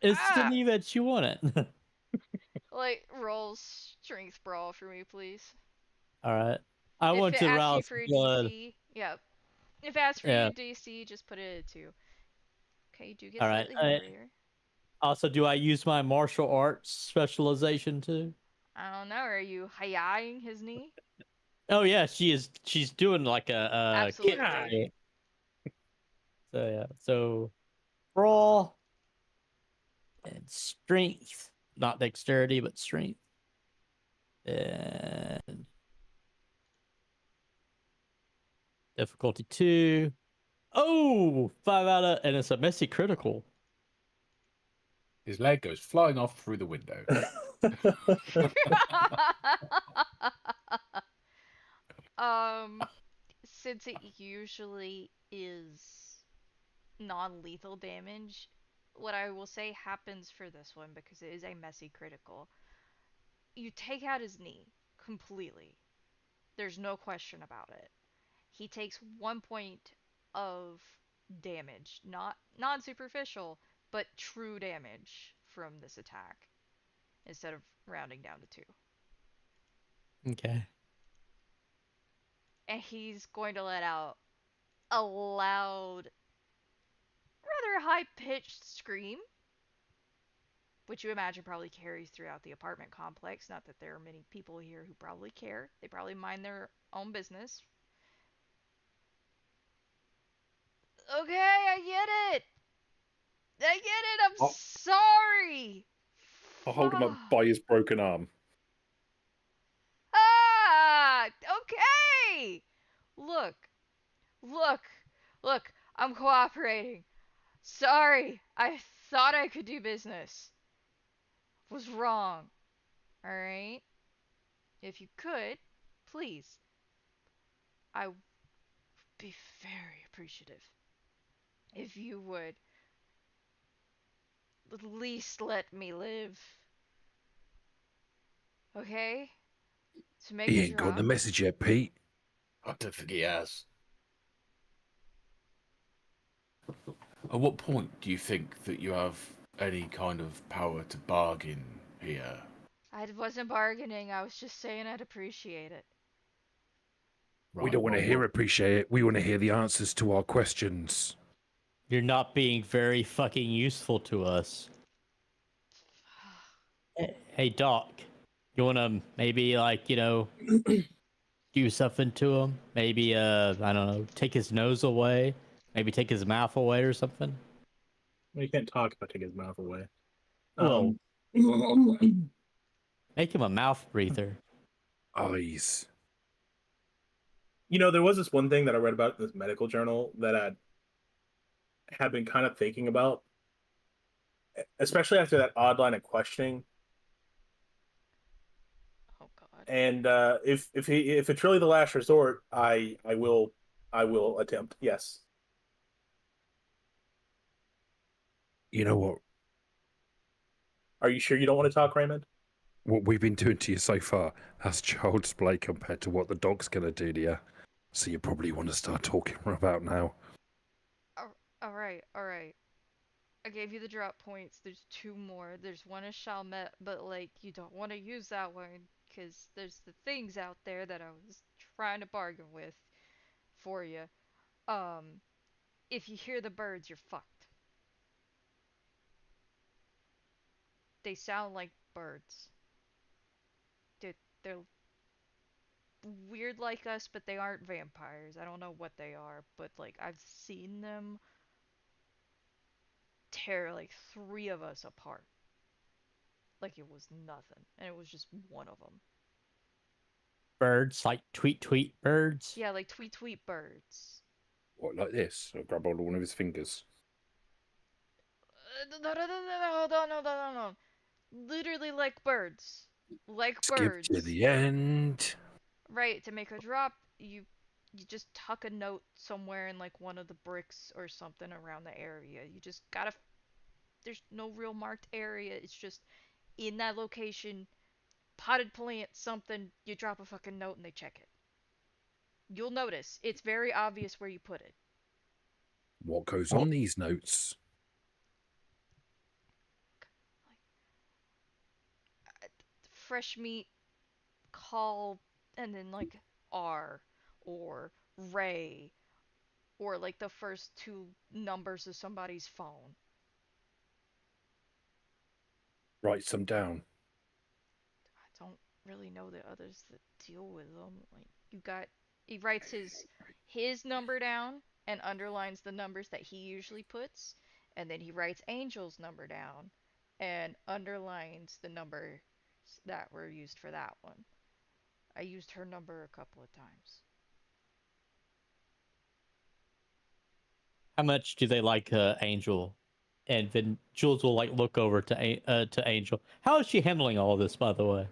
It's the knee that you want it. Like, roll strength brawl for me, please. All right. I if want it to asks rouse you for a blood. DC, yeah. If it asks for Yeah. your DC, just put it at 2. Okay, you do get All right. slightly hungrier. Also, do I use my martial arts specialization too? I don't know. Are you hi-ying his knee? Oh yeah, she is. She's doing like a Absolutely. So yeah. So brawl and strength, not dexterity, but strength. And difficulty 2. Oh, 5 out of, and it's a messy critical. His leg goes flying off through the window. Since it usually is non-lethal damage, what I will say happens for this one, because it is a messy critical. You take out his knee completely. There's no question about it. He takes 1 point of damage, not non-superficial, but true damage from this attack, instead of rounding down to 2. Okay. And he's going to let out a loud, rather high-pitched scream, which you imagine probably carries throughout the apartment complex. Not that there are many people here who probably care. They probably mind their own business. Okay, I get it. I'm sorry. I'll hold him up by his broken arm. Ah, okay. Look, I'm cooperating. Sorry, I thought I could do business. Was wrong. Alright? If you could, please. I would be very appreciative if you would at least let me live. Okay? To make He a ain't got drop. the message yet, Pete. I don't think he has. At what point do you think that you have any kind of power to bargain here? I wasn't bargaining, I was just saying I'd appreciate it. We don't want to hear appreciate it. We want to hear the answers to our questions. You're not being very fucking useful to us. Hey, Doc, you want to maybe, like, you know, do something to him? Maybe, I don't know, take his nose away? Maybe take his mouth away or something? Well, you can't talk if I take his mouth away. Well, make him a mouth breather. Eyes. There was this one thing that I read about in this medical journal that I had been kind of thinking about, especially after that odd line of questioning. Oh God. And if it's really the last resort, I will attempt. Yes. You know what? Are you sure you don't want to talk, Raymond? What we've been doing to you so far, that's child's play compared to what the dog's going to do to you. So you probably want to start talking about now. All right. I gave you the drop points. There's 2 more. There's one is Chalmet, but like you don't want to use that one because there's the things out there that I was trying to bargain with for you. If you hear the birds, you're fucked. They sound like birds. They're weird like us, but they aren't vampires. I don't know what they are, but like I've seen them tear like 3 of us apart. Like it was nothing, and it was just one of them. Birds, like tweet tweet birds. Yeah, like tweet tweet birds. What, like this? I'll grab hold of one of his fingers. No. Literally like birds. Like Skip birds. to the end. Right, to make a drop, you just tuck a note somewhere in like one of the bricks or something around the area. You just gotta. There's no real marked area. It's just in that location, potted plant, something. You drop a fucking note and they check it. You'll notice. It's very obvious where you put it. What goes on these notes? Fresh meat, call, and then like R or Ray or like the first 2 numbers of somebody's phone. Write some down. I don't really know the others that deal with them. Like he writes his number down and underlines the numbers that he usually puts, and then he writes Angel's number down and underlines the numbers that were used for that one. I used her number a couple of times. How much do they like Angel? And then Jules will like look over to Angel. How is she handling all this, by the way?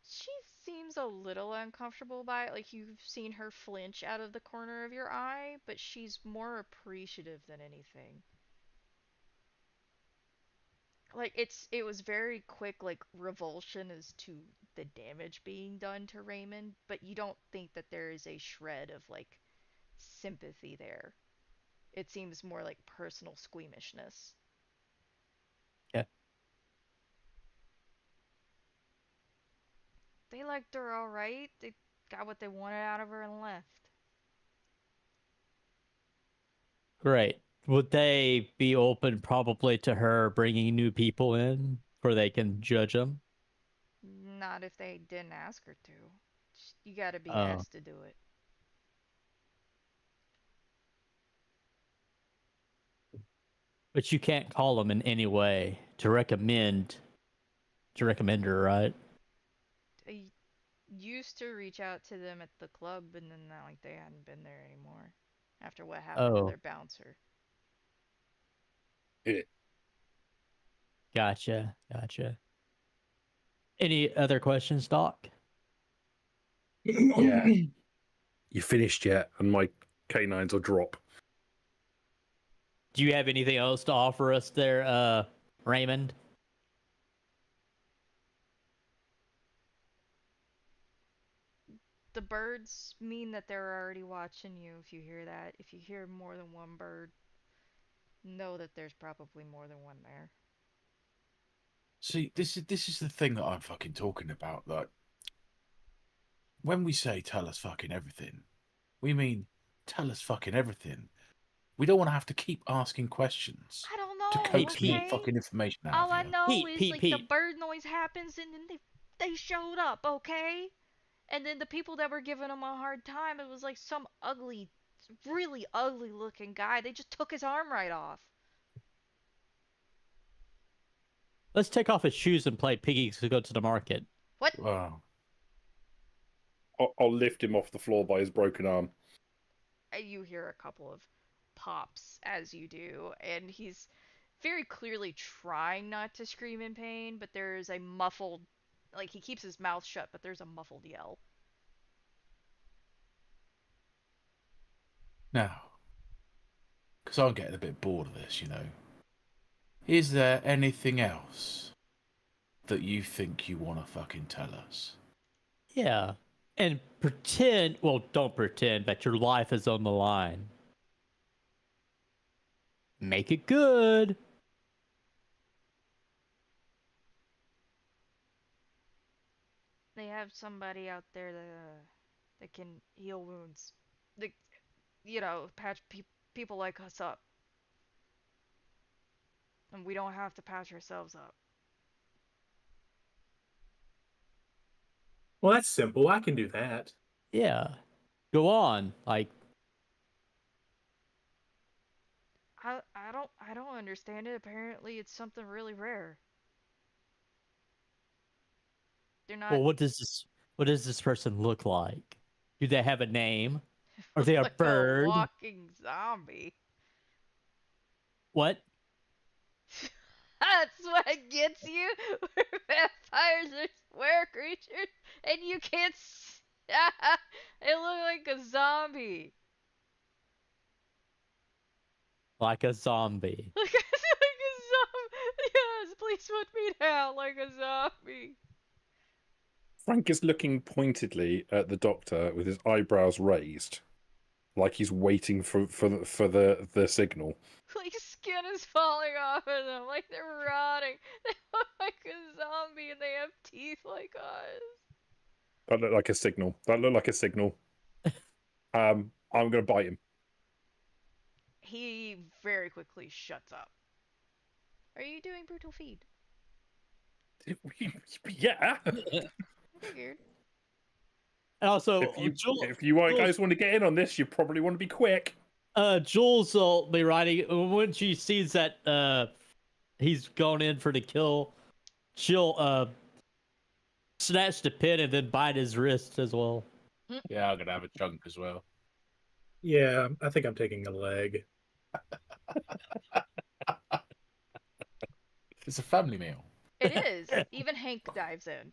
She seems a little uncomfortable by it. Like you've seen her flinch out of the corner of your eye, but she's more appreciative than anything. Like it was very quick like revulsion as to the damage being done to Raymond, but you don't think that there is a shred of like sympathy there. It seems more like personal squeamishness. Yeah. They liked her all right. They got what they wanted out of her and left. Great. Would they be open probably to her bringing new people in where they can judge them? Not if they didn't ask her to. You gotta be Oh. asked to do it. But you can't call them in any way to recommend her, right? I used to reach out to them at the club, and then like they hadn't been there anymore after what happened to Oh. their bouncer. Yeah. Gotcha. Any other questions, Doc? Yeah. You finished yet? And my canines will drop. Do you have anything else to offer us there, Raymond? The birds mean that they're already watching you if you hear that. If you hear more than one bird, know that there's probably more than one there. See, this is the thing that I'm fucking talking about. Like, when we say tell us fucking everything, we mean tell us fucking everything. We don't want to have to keep asking questions I don't to know, coax more okay? fucking information out All I of you. know is Pete, like the Pete. bird noise happens and then they showed up, okay? And then the people that were giving him a hard time, it was like some ugly, really ugly looking guy. They just took his arm right off. Let's take off his shoes and play piggies to go to the market. What? Wow. I'll lift him off the floor by his broken arm. You hear a couple of pops as you do, and he's very clearly trying not to scream in pain, but there's a muffled, like he keeps his mouth shut, but there's a muffled yell. Now, because I'm getting a bit bored of this, is there anything else that you think you want to fucking tell us? Yeah. And don't pretend that your life is on the line. Make it good. They have somebody out there that can heal wounds. That, patch people like us up. And we don't have to patch ourselves up. Well, that's simple. I can do that. Yeah. Go on. Like, I don't understand it. Apparently it's something really rare. They're not well, what does this person look like? Do they have a name? Are they a like bird? a walking zombie. What? That's what gets you. Vampires are square creatures, and you can't. They look like a zombie. Like a zombie. Like a zombie. Yes, please put me down like a zombie. Frank is looking pointedly at the doctor with his eyebrows raised, like he's waiting for the signal. Like skin is falling off of them, like they're rotting. They look like a zombie, and they have teeth like us. That looked like a signal. I'm gonna bite him. He very quickly shuts up. Are you doing brutal feed? Yeah. Figured. And also, if you guys want to get in on this, you probably want to be quick. Jules will be writing when she sees that he's gone in for the kill. She'll snatch the pin and then bite his wrist as well. Yeah, I'm gonna have a chunk as well. Yeah, I think I'm taking a leg. It's a family meal. It is. Even Hank dives in.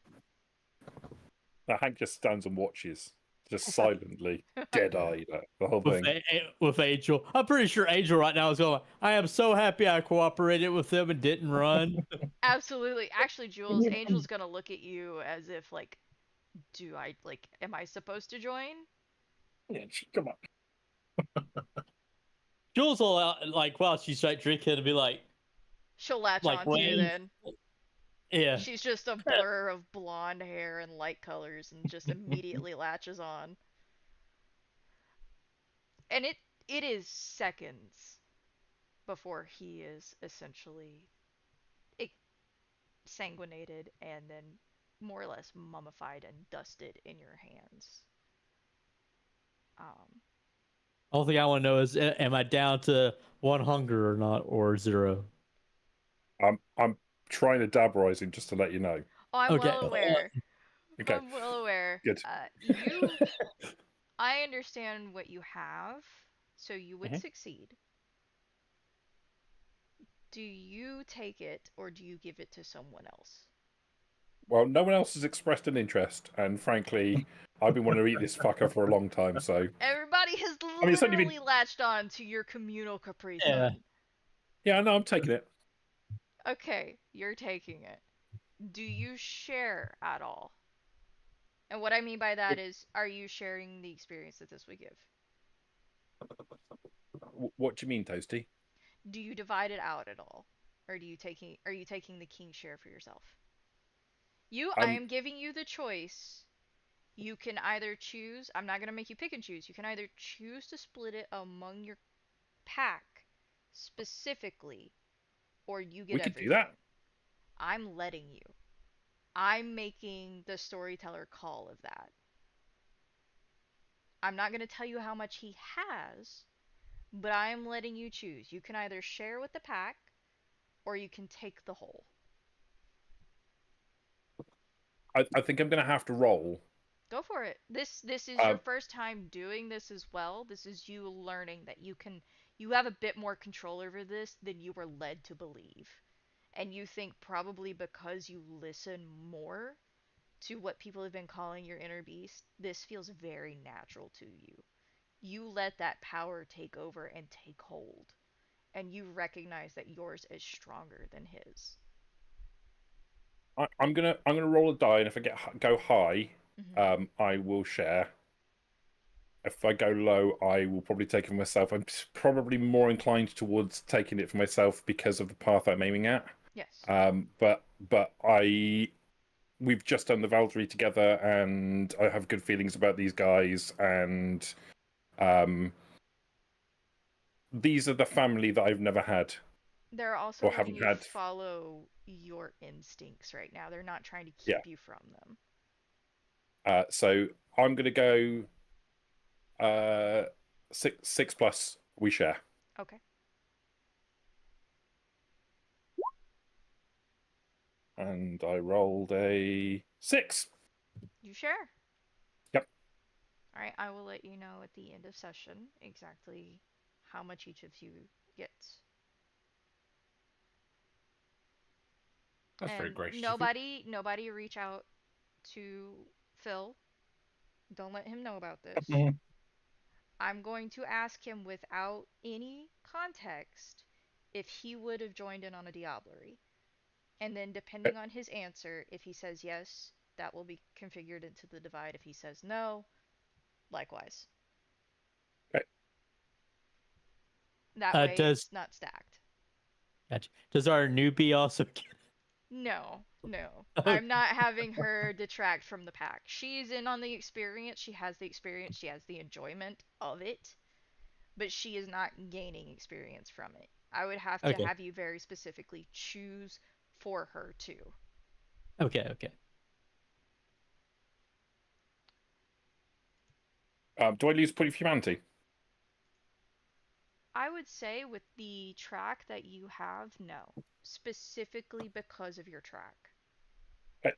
Now, Hank just stands and watches, just silently, dead-eyed at the whole thing. With Angel. I'm pretty sure Angel right now is going, I am so happy I cooperated with them and didn't run. Absolutely. Actually, Jules, Angel's gonna look at you as if, like, am I supposed to join? Yeah, come on. Jules will, while she's drinking and be like... She'll latch on to you then. Yeah. She's just a blur of blonde hair and light colors and just immediately latches on. And it is seconds before he is essentially sanguinated and then more or less mummified and dusted in your hands. All thing I want to know is, am I down to 1 hunger or not, or 0? I'm trying to dabberise him just to let you know. Oh, I'm well aware. Okay. I'm well aware. Good. I understand what you have, so you would succeed. Do you take it, or do you give it to someone else? Well, no one else has expressed an interest, and frankly, I've been wanting to eat this fucker for a long time, so... Everybody has literally latched on to your communal Capri Sun. Yeah, no, I'm taking it. Okay, you're taking it. Do you share at all? And what I mean by that is, are you sharing the experience that this would give? What do you mean, Toasty? Do you divide it out at all? Or are you taking the king share for yourself? I am giving you the choice. You can either choose, I'm not going to make you pick and choose. You can either choose to split it among your pack specifically, or you get everything. We could do that. I'm letting you. I'm making the storyteller call of that. I'm not going to tell you how much he has, but I'm letting you choose. You can either share with the pack, or you can take the whole. I think I'm going to have to roll. Go for it. This is your first time doing this as well. This is you learning that you have a bit more control over this than you were led to believe. And you think probably because you listen more to what people have been calling your inner beast, this feels very natural to you. You let that power take over and take hold. And you recognize that yours is stronger than his. I'm gonna roll a die, and if I go high, I will share. If I go low, I will probably take it for myself. I'm probably more inclined towards taking it for myself because of the path I'm aiming at. Yes. But we've just done the Valkyrie together, and I have good feelings about these guys, and these are the family that I've never had. They're also letting you follow your instincts right now. They're not trying to keep you from them. So I'm going to go 6 plus. We share. Okay. And I rolled a 6. You share? Yep. All right. I will let you know at the end of session exactly how much each of you gets. That's very gracious. Nobody reach out to Phil. Don't let him know about this. I'm going to ask him without any context if he would have joined in on a Diablerie. And then depending on his answer, if he says yes, that will be configured into the divide. If he says no, likewise. Okay. That way it's not stacked. Gotcha. Does our newbie also get... No. I'm not having her detract from the pack. She's in on the experience. She has the experience. She has the enjoyment of it. But she is not gaining experience from it. I would have to have you very specifically choose for her too. Okay. Do I lose point of humanity? I would say with the track that you have, no. Specifically because of your track. Okay.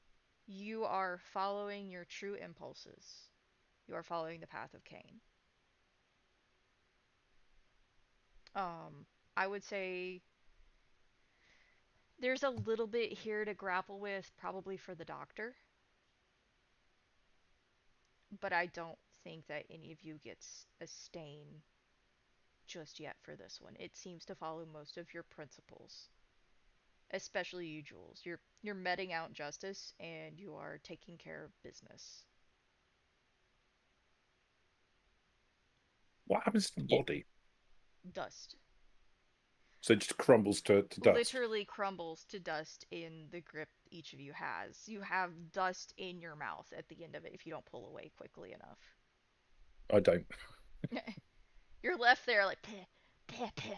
You are following your true impulses. You are following the path of Cain. I would say there's a little bit here to grapple with, probably for the doctor. But I don't think that any of you gets a stain just yet for this one. It seems to follow most of your principles. Especially you, Jules. You're meting out justice and you are taking care of business. What happens to the body? Dust. So it just crumbles to dust? Literally crumbles to dust in the grip each of you has. You have dust in your mouth at the end of it if you don't pull away quickly enough. I don't. You're left there like, peh, peh, peh,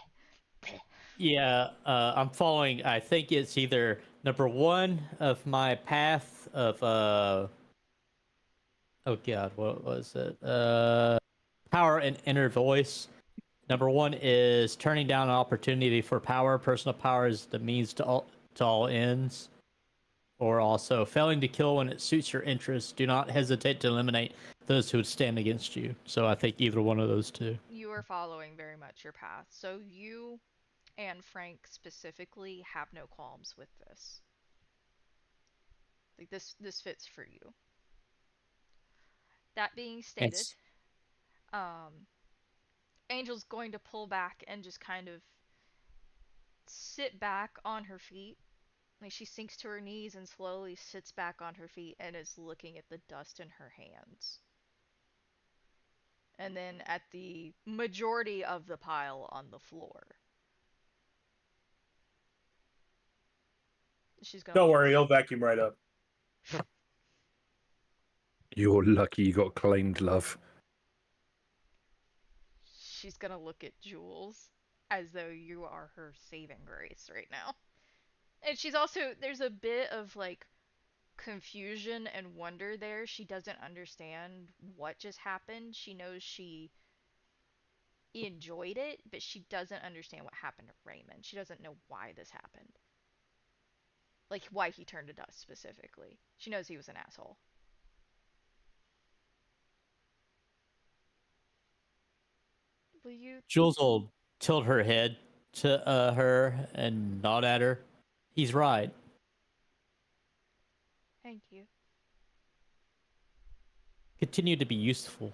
peh. Yeah, I'm following. I think it's either number 1 of my path of oh god, what was it? Power and inner voice. Number 1 is turning down an opportunity for power. Personal power is the means to all ends. Or also failing to kill when it suits your interests. Do not hesitate to eliminate those who would stand against you. So I think either one of those two. You are following very much your path. So you and Frank specifically have no qualms with this. Like this fits for you. That being stated, Angel's going to pull back and just kind of sit back on her feet. Like she sinks to her knees and slowly sits back on her feet and is looking at the dust in her hands. And then at the majority of the pile on the floor. She's gonna. Don't worry, he'll vacuum right up. You're lucky you got claimed, love. She's gonna look at Jules as though you are her saving grace right now. And she's also, there's a bit of like confusion and wonder there. She doesn't understand what just happened. She knows she enjoyed it, but she doesn't understand what happened to Raymond. She doesn't know why this happened. Like, why he turned to dust specifically. She knows he was an asshole. Will you... Jules will tilt her head to her and nod at her. He's right. Thank you. Continue to be useful.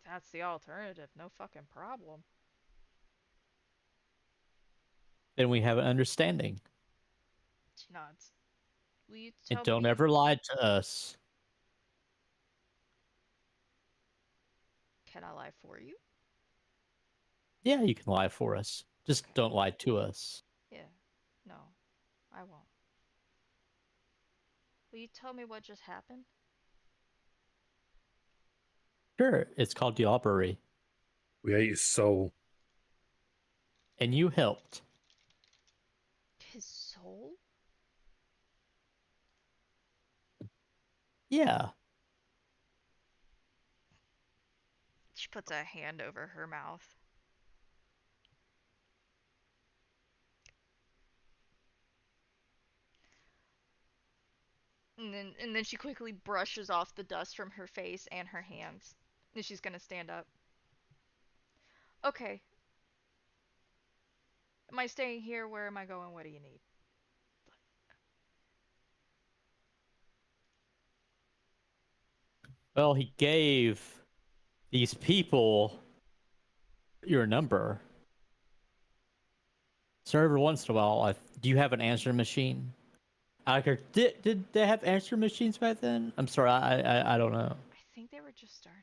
That's the alternative. No fucking problem. Then we have an understanding. She nods. Will you tell And don't me... ever lie to us. Can I lie for you? Yeah, you can lie for us. Just don't lie to us. Yeah. No, I won't. Will you tell me what just happened? Sure, it's called the Aubrey. We ate his soul. And you helped. His soul? Yeah. She puts a hand over her mouth. And then she quickly brushes off the dust from her face and her hands. And she's gonna stand up. Okay. Am I staying here? Where am I going? What do you need? Well, he gave these people your number. So every once in a while, do you have an answering machine? Did they have answering machines back then? I'm sorry, I don't know. I think they were just starting.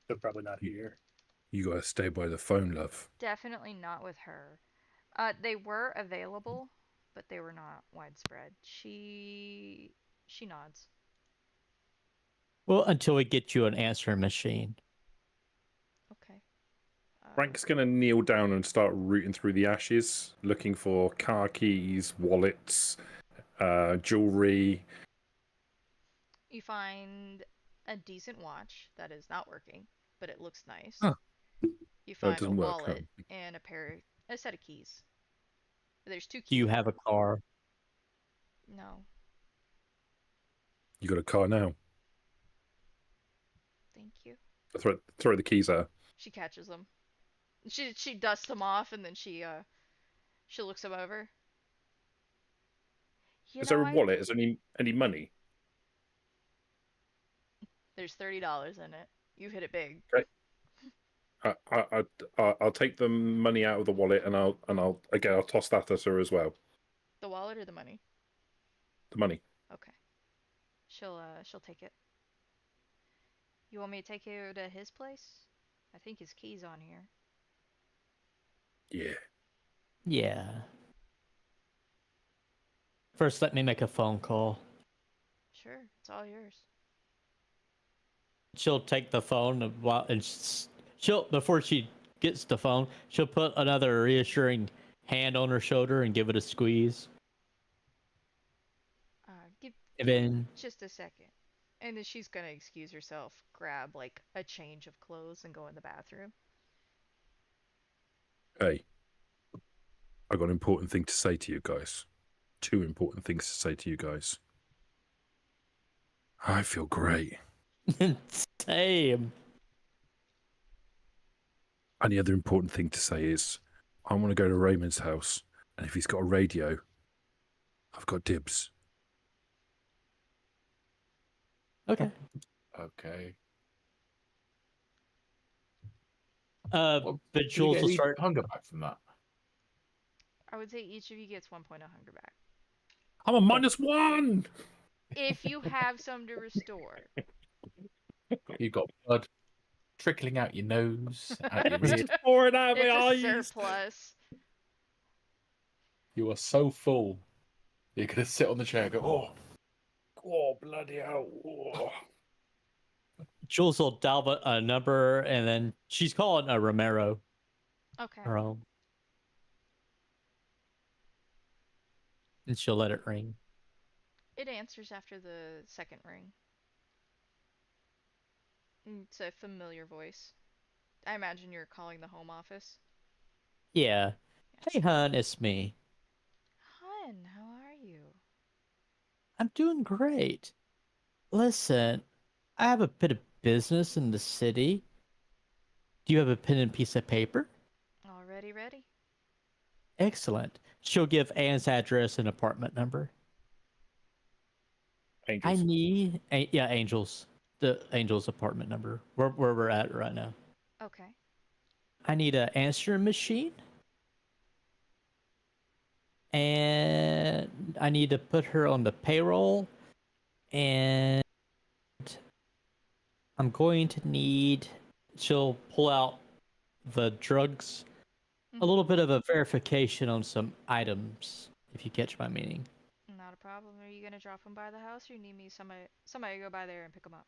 They're probably not here. You gotta stay by the phone, love. Definitely not with her. They were available, but they were not widespread. She nods. Well, until we get you an answering machine. Okay. Frank's gonna kneel down and start rooting through the ashes, looking for car keys, wallets, jewelry. You find a decent watch that is not working, but it looks nice. Huh. You Oh, it find a doesn't work, huh? wallet and a set of keys. There's 2 keys. Do you have a car? No. You got a car now. Thank you. Throw the keys at her. She catches them. She dusts them off and then she looks them over. Is there a wallet? Is there any money? There's $30 in it. You hit it big. Okay. I'll take the money out of the wallet and I'll toss that at her as well. The wallet or the money? The money. Okay. She'll take it. You want me to take you to his place? I think his key's on here. Yeah. Yeah. First, let me make a phone call. Sure, it's all yours. She'll take the phone and she'll before she gets the phone, she'll put another reassuring hand on her shoulder and give it a squeeze. Give then just a second. And then she's gonna excuse herself, grab like a change of clothes and go in the bathroom. Hey, I got an important thing to say to you guys. 2 important things to say to you guys. I feel great. Same. And the other important thing to say is, I want to go to Raymond's house, and if he's got a radio, I've got dibs. Okay. Okay. But Jules will start hunger back from that. I would say each of you gets 1 point of hunger back. I'm a -1! If you have some to restore. You've got blood trickling out your nose, out your ears. Pouring out my It's a eyes. surplus. You are so full. You're gonna sit on the chair and go, oh, bloody hell. Oh. Jules will dial a number and then she's calling a Romero. Okay. Her own. And she'll let it ring. It answers after the second ring. It's a familiar voice. I imagine you're calling the home office. Yeah. Hey, hun, it's me. Hun, how are you? I'm doing great. Listen, I have a bit of business in the city. Do you have a pen and piece of paper? Already ready? Excellent. She'll give Anne's address and apartment number. Angels. Yeah, Angels. The Angels apartment number. Where we're at right now. Okay. I need an answering machine. And I need to put her on the payroll. And I'm going to need, she'll pull out the drugs, a little bit of a verification on some items, if you catch my meaning. Not a problem. Are you gonna drop them by the house, or you need me somebody to go by there and pick them up?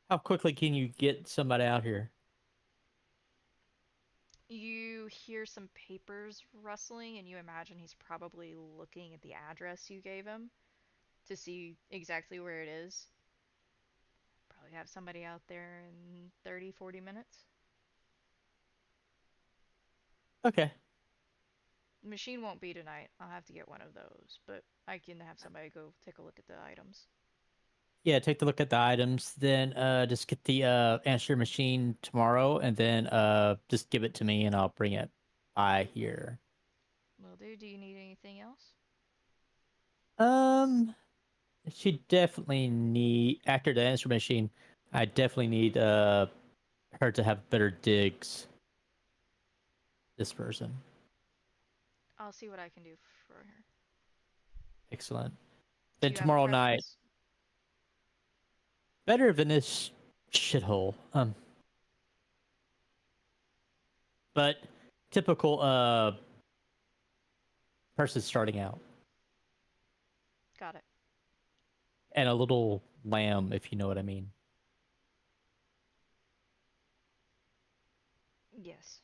How quickly can you get somebody out here? You hear some papers rustling, and you imagine he's probably looking at the address you gave him to see exactly where it is. Probably have somebody out there in 30, 40 minutes. Okay. The machine won't be tonight. I'll have to get one of those, but I can have somebody go take a look at the items. Yeah, take a look at the items, then just get the answer machine tomorrow, and then just give it to me, and I'll bring it by here. Will do. Do you need anything else? She definitely need, after the answer machine, I definitely need her to have better digs. This person. I'll see what I can do for her. Excellent. Do Then you have a tomorrow night, preference? better than this shithole. But typical person starting out. Got it. And a little lamb, if you know what I mean. Yes.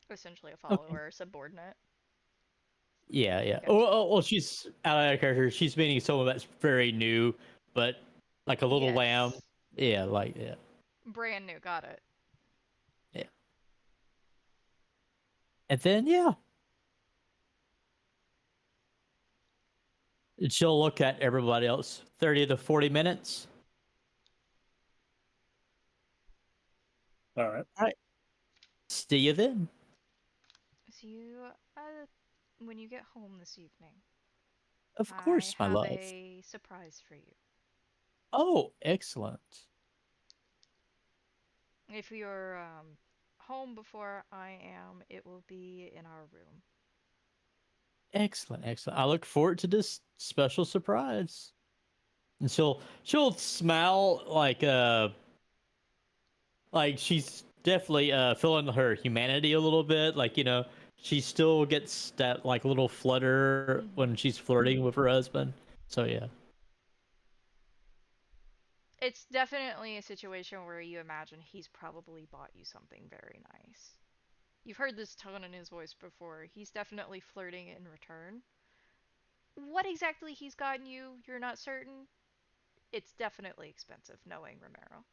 Essentially a follower, subordinate. Yeah, yeah. Gotcha. Well, she's out of character. She's meaning someone that's very new, but like a little lamb. Yeah, like, yeah. Brand new, got it. Yeah. And then, yeah. She'll look at everybody else. 30 to 40 minutes. All right. All right. See you then. See you when you get home this evening. Of course, my love. I have a surprise for you. Oh, excellent. If you're home before I am, it will be in our room. Excellent, excellent. I look forward to this special surprise. And she'll smile like she's definitely feeling her humanity a little bit. Like, you know, she still gets that like little flutter when she's flirting with her husband. So yeah. It's definitely a situation where you imagine he's probably bought you something very nice. You've heard this tone in his voice before. He's definitely flirting in return. What exactly he's gotten you, you're not certain. It's definitely expensive, knowing Romero.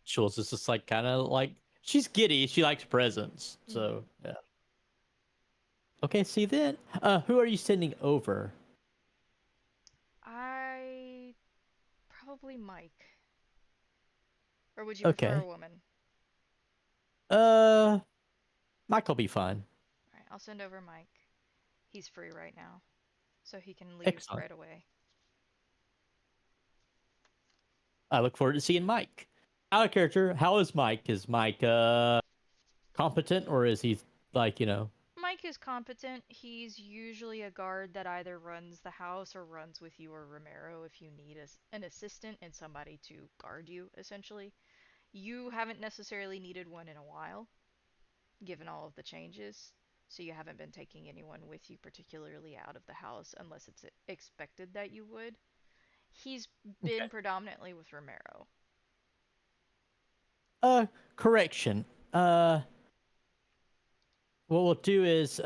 Jules is just like kind of like she's giddy. She likes presents. So yeah. Okay, see then. Who are you sending over? Probably Mike. Or would you prefer a woman? Mike will be fine. Alright, I'll send over Mike. He's free right now, so he can leave right away. I look forward to seeing Mike. Out of character, how is Mike? Is Mike competent, or is he like, you know? Mike is competent. He's usually a guard that either runs the house or runs with you or Romero if you need an assistant and somebody to guard you, essentially. You haven't necessarily needed one in a while, given all of the changes, so you haven't been taking anyone with you particularly out of the house unless it's expected that you would. He's been predominantly with Romero. Correction. What we'll do is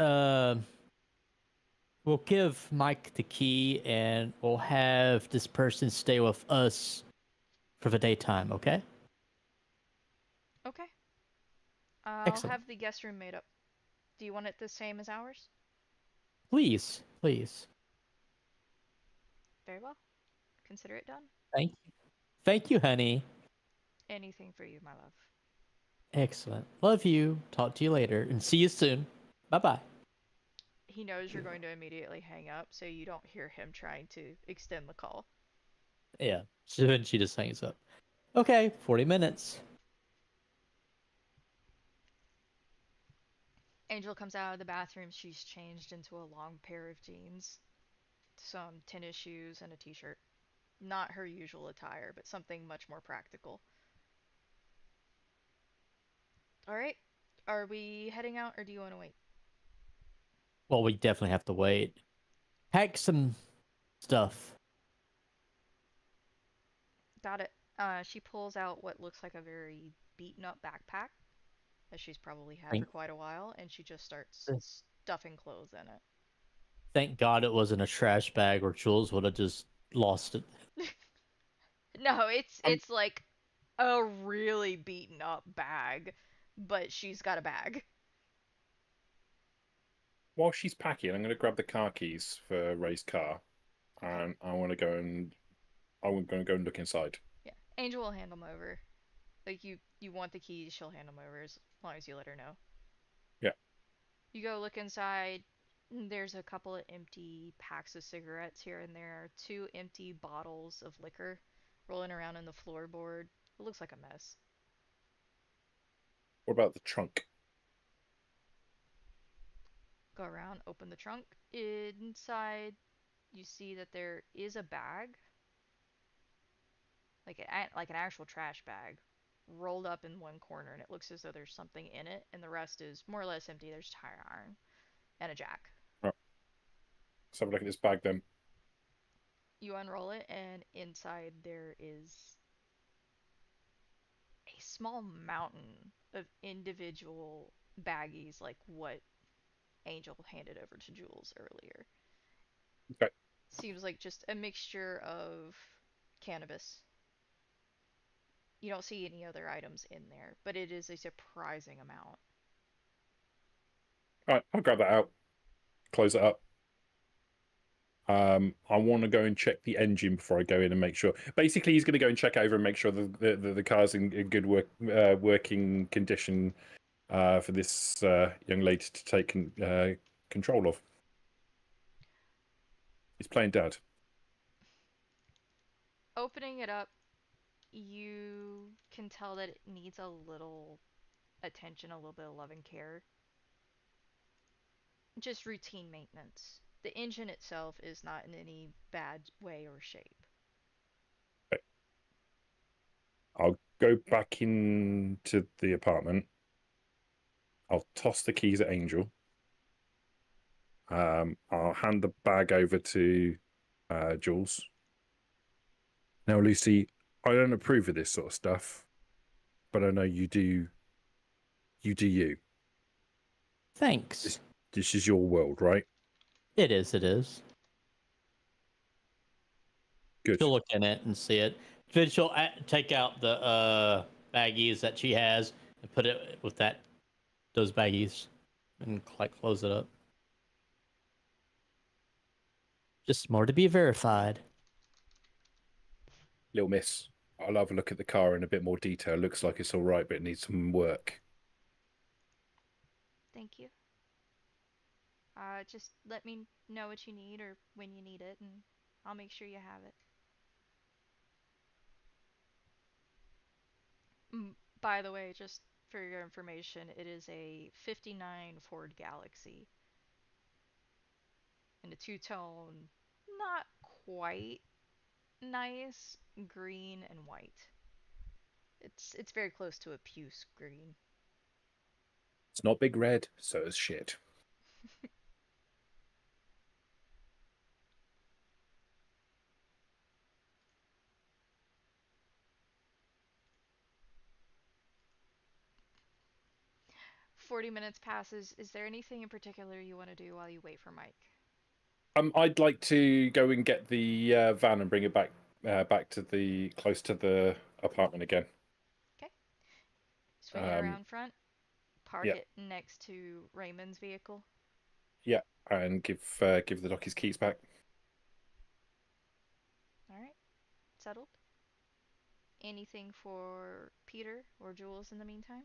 we'll give Mike the key, and we'll have this person stay with us for the daytime. Okay? Okay. I'll Excellent. have the guest room made up. Do you want it the same as ours? Please, please. Very well. Consider it done. Thank you, honey. Anything for you, my love. Excellent. Love you. Talk to you later, and see you soon. Bye bye. He knows you're going to immediately hang up, so you don't hear him trying to extend the call. Yeah. So then she just hangs up. Okay, 40 minutes. Angel comes out of the bathroom. She's changed into a long pair of jeans, some tennis shoes, and a t-shirt. Not her usual attire, but something much more practical. Alright, are we heading out, or do you want to wait? Well, we definitely have to wait. Pack some stuff. Got it. She pulls out what looks like a very beaten up backpack that she's probably had for Thank, quite a while, and she just starts stuffing clothes in it. thank God it wasn't a trash bag, or Jules would have just lost it. No, it's like a really beaten up bag, but she's got a bag. While she's packing, I'm going to grab the car keys for Ray's car, and I'm going to go and look inside. Yeah, Angel will hand them over. Like you want the keys, she'll hand them over as long as you let her know. Yeah. You go look inside. There's a couple of empty packs of cigarettes here and there, 2 empty bottles of liquor rolling around in the floorboard. It looks like a mess. What about the trunk? Go around, open the trunk. Inside, you see that there is a bag, like an actual trash bag, rolled up in one corner, and it looks as though there's something in it, and the rest is more or less empty. There's tire iron and a jack. Oh, let's have a look at this bag then. You unroll it, and inside there is a small mountain of individual baggies, like what Angel handed over to Jules earlier. Okay. Seems like just a mixture of cannabis. You don't see any other items in there, but it is a surprising amount. All right, I'll grab that out. Close it up. I want to go and check the engine before I go in and make sure. Basically, he's going to go and check over and make sure the car's in good working condition for this young lady to take control of. He's playing dad. Opening it up, you can tell that it needs a little attention, a little bit of love and care. Just routine maintenance. The engine itself is not in any bad way or shape. Okay. I'll go back into the apartment. I'll toss the keys at Angel. I'll hand the bag over to Jules. Now, Lucy, I don't approve of this sort of stuff, but I know you do. You do you. Thanks. This is your world, right? It is, it is. Good. She'll look in it and see it. Then she'll take out the baggies that she has and put it with those baggies and close it up. Just more to be verified. Little miss, I'll have a look at the car in a bit more detail. Looks like it's all right, but it needs some work. Thank you. Just let me know what you need or when you need it, and I'll make sure you have it. By the way, just for your information, it is a '59 Ford Galaxy in a two-tone, not quite nice green and white. It's very close to a puce green. It's not big red, so it's shit. "40 minutes passes. Is there anything in particular you want to do while you wait for Mike?" I'd like to go and get the van and bring it back to the close to the apartment again. Okay. Swing it around front. Park yeah. it next to Raymond's vehicle. Yeah, and give the doc his keys back. All right. Settled. Anything for Peter or Jules in the meantime?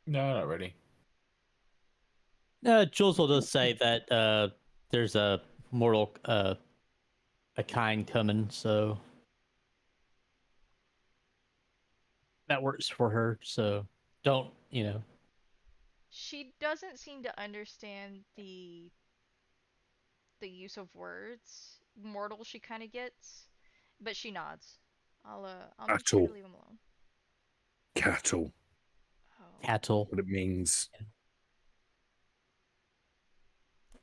No, not really. Jules will just say that there's a mortal, a kind coming, so that works for her. So don't, She doesn't seem to understand the use of words. Mortal, she kind of gets, but she nods. I'll make sure to leave him alone. Cattle. Oh. Cattle. What it means.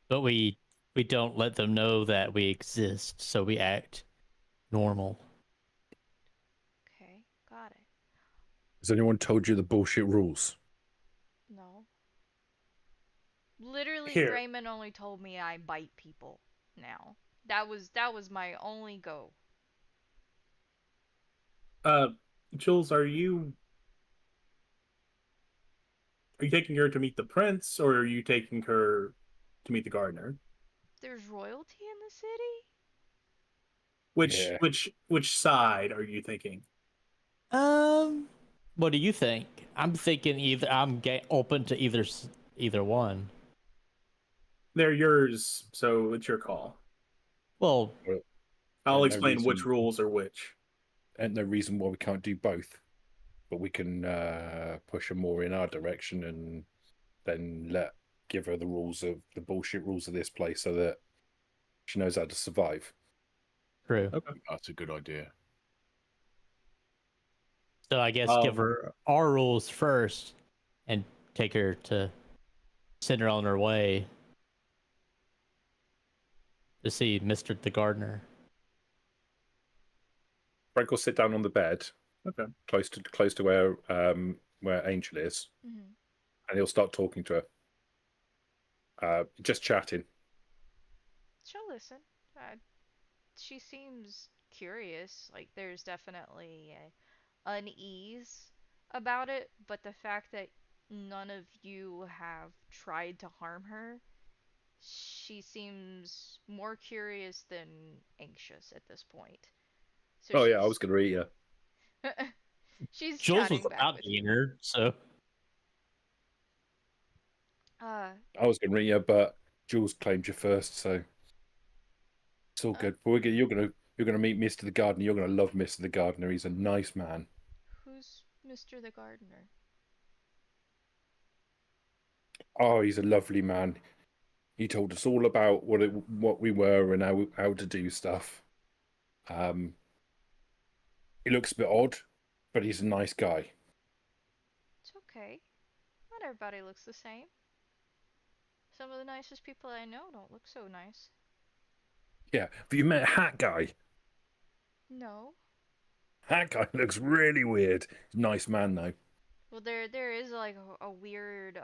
But we don't let them know that we exist, so we act normal. Okay, got it. Has anyone told you the bullshit rules? No. Literally, Here. Raymond only told me I bite people now. That was my only go. Jules, are you taking her to meet the prince, or are you taking her to meet the gardener? There's royalty in the city? Which side are you thinking? What do you think? I'm thinking I'm open to either one. They're yours, so it's your call. Well, I'll explain which rules are which. And no reason why we can't do both, but we can push her more in our direction and then give her the bullshit rules of this place so that she knows how to survive. True. Okay. That's a good idea. So I guess give her our rules first and take her to send her on her way to see Mr. the Gardener. Frank will sit down on the bed, okay, close to where Angel is, Mm-hmm. and he'll start talking to her, just chatting. She'll listen. She seems curious. Like there's definitely unease about it, but the fact that none of you have tried to harm her, she seems more curious than anxious at this point. So Yeah, I was going to eat you. She's Jules chatting was back about with to you. eat her, so. I was going to eat you, but Jules claimed you first, so it's all good. But you're going to meet Mr. the Gardener. You're going to love Mr. the Gardener. He's a nice man. Who's Mr. the Gardener? Oh, he's a lovely man. He told us all about what we were and how to do stuff. He looks a bit odd, but he's a nice guy. It's okay. Not everybody looks the same. Some of the nicest people I know don't look so nice. Yeah, have you met Hat Guy? No. Hat Guy looks really weird. Nice man though. Well, there is like a weird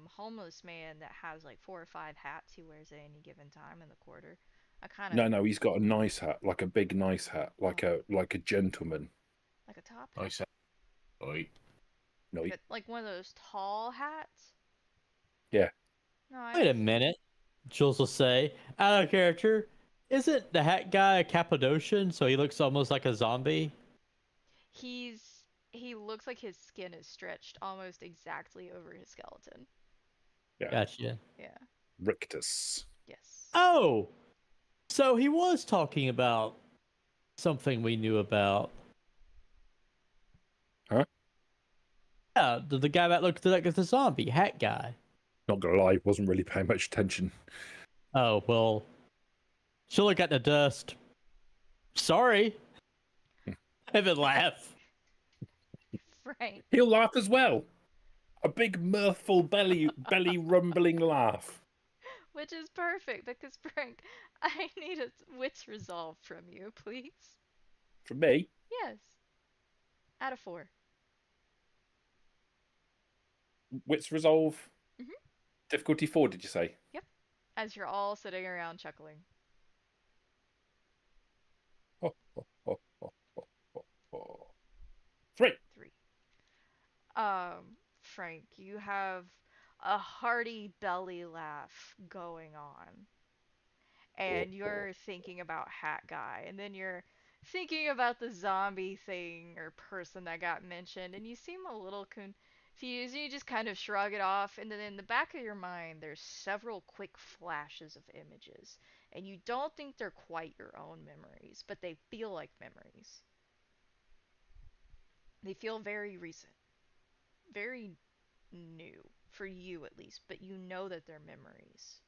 homeless man that has like 4 or 5 hats he wears at any given time in the quarter. I kind of No, he's got a nice hat, like a big nice hat, like a gentleman. like a top hat. Nice hat. Right. No, Like one of those tall hats. Yeah. No, Wait a minute. Jules will say, out of character, isn't the hat guy a Cappadocian, so he looks almost like a zombie? He looks like his skin is stretched almost exactly over his skeleton. Yeah. Gotcha. Yeah. Rictus. Yes. Oh! So he was talking about something we knew about. Huh? Yeah, the guy that looked like the zombie, hat guy. Not gonna lie, wasn't really paying much attention. Oh, well. She'll look at the dust. Sorry. I haven't laughed. Frank. He'll laugh as well. A big mirthful belly rumbling laugh. Which is perfect because Frank, I need a wits resolve from you, please. From me? Yes. Out of 4. Wits resolve. Mhm. Difficulty 4, did you say? Yep. as you're all sitting around chuckling. Three. Frank, you have a hearty belly laugh going on. And you're thinking about Hat Guy, and then you're thinking about the zombie thing or person that got mentioned, and you seem a little confused, and you just kind of shrug it off, and then in the back of your mind, there's several quick flashes of images, and you don't think they're quite your own memories, but they feel like memories. They feel very recent, very new, for you at least, but you know that they're memories.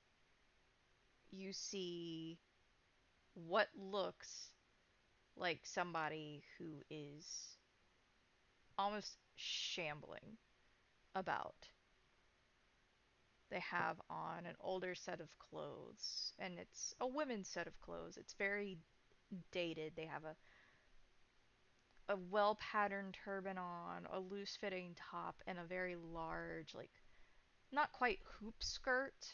You see what looks like somebody who is almost shambling about. They have on an older set of clothes, and it's a women's set of clothes. It's very dated. They have a well patterned turban on, a loose fitting top, and a very large, like, not quite hoop skirt,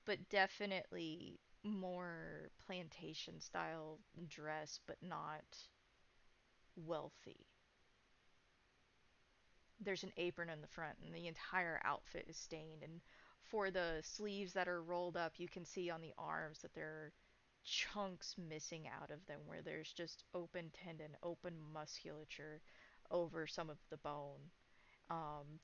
but definitely more plantation style dress, but not wealthy. There's an apron in the front, and the entire outfit is stained. And for the sleeves that are rolled up, you can see on the arms that there are chunks missing out of them, where there's just open tendon, open musculature over some of the bone.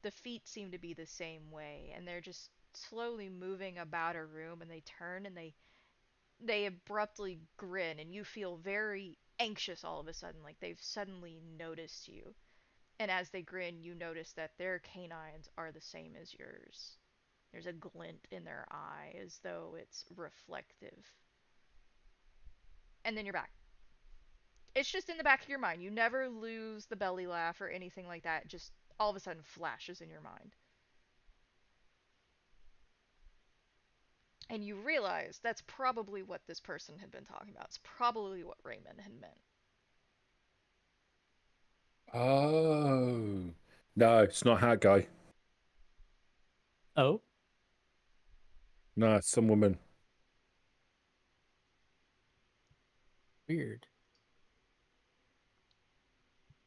The feet seem to be the same way, and they're just slowly moving about a room, and they turn and they abruptly grin, and you feel very anxious all of a sudden, like they've suddenly noticed you. And as they grin, you notice that their canines are the same as yours. There's a glint in their eye as though it's reflective. And then you're back. It's just in the back of your mind. You never lose the belly laugh or anything like that. It just all of a sudden flashes in your mind. And you realize that's probably what this person had been talking about. It's probably what Raymond had meant. Oh. No, it's not Hat Guy. Oh, No, it's some woman. weird.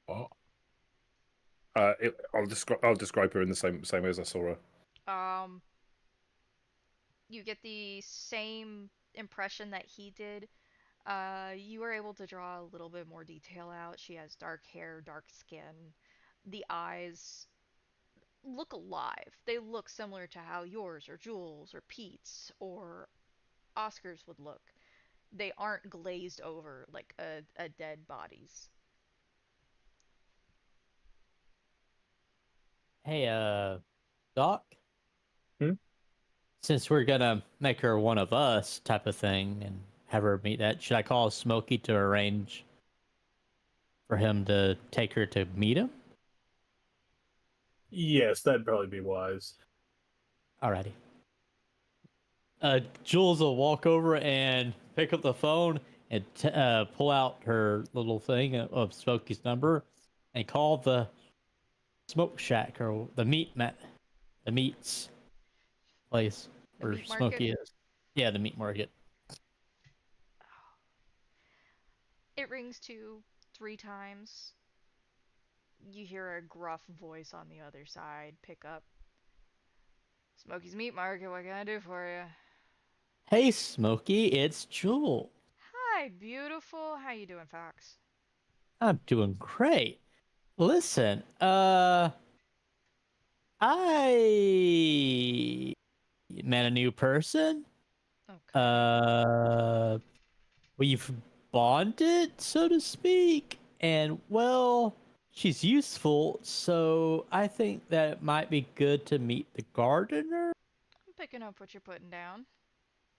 What? I'll describe her in the same way as I saw her. Um, you get the same impression that he did. You were able to draw a little bit more detail out. She has dark hair, dark skin. The eyes look alive. They look similar to how yours or Jules or Pete's or Oscar's would look. They aren't glazed over like a dead body's. Hey, Doc. Hmm? Since we're gonna make her one of us type of thing and have her meet that, should I call Smokey to arrange for him to take her to meet him? Yes, that'd probably be wise. Alrighty. Jules will walk over and pick up the phone and pull out her little thing of Smokey's number and call the smoke shack or the meats place The where meat market. Smokey is. Yeah, the meat market. It rings 3 times. You hear a gruff voice on the other side pick up. Smokey's Meat Market, what can I do for you? Hey, Smokey, it's Jules. Hi, beautiful. How you doing, Fox? I'm doing great. Listen, I met a new person. Okay. We've bonded, so to speak, and well, she's useful, so I think that it might be good to meet the gardener. I'm picking up what you're putting down.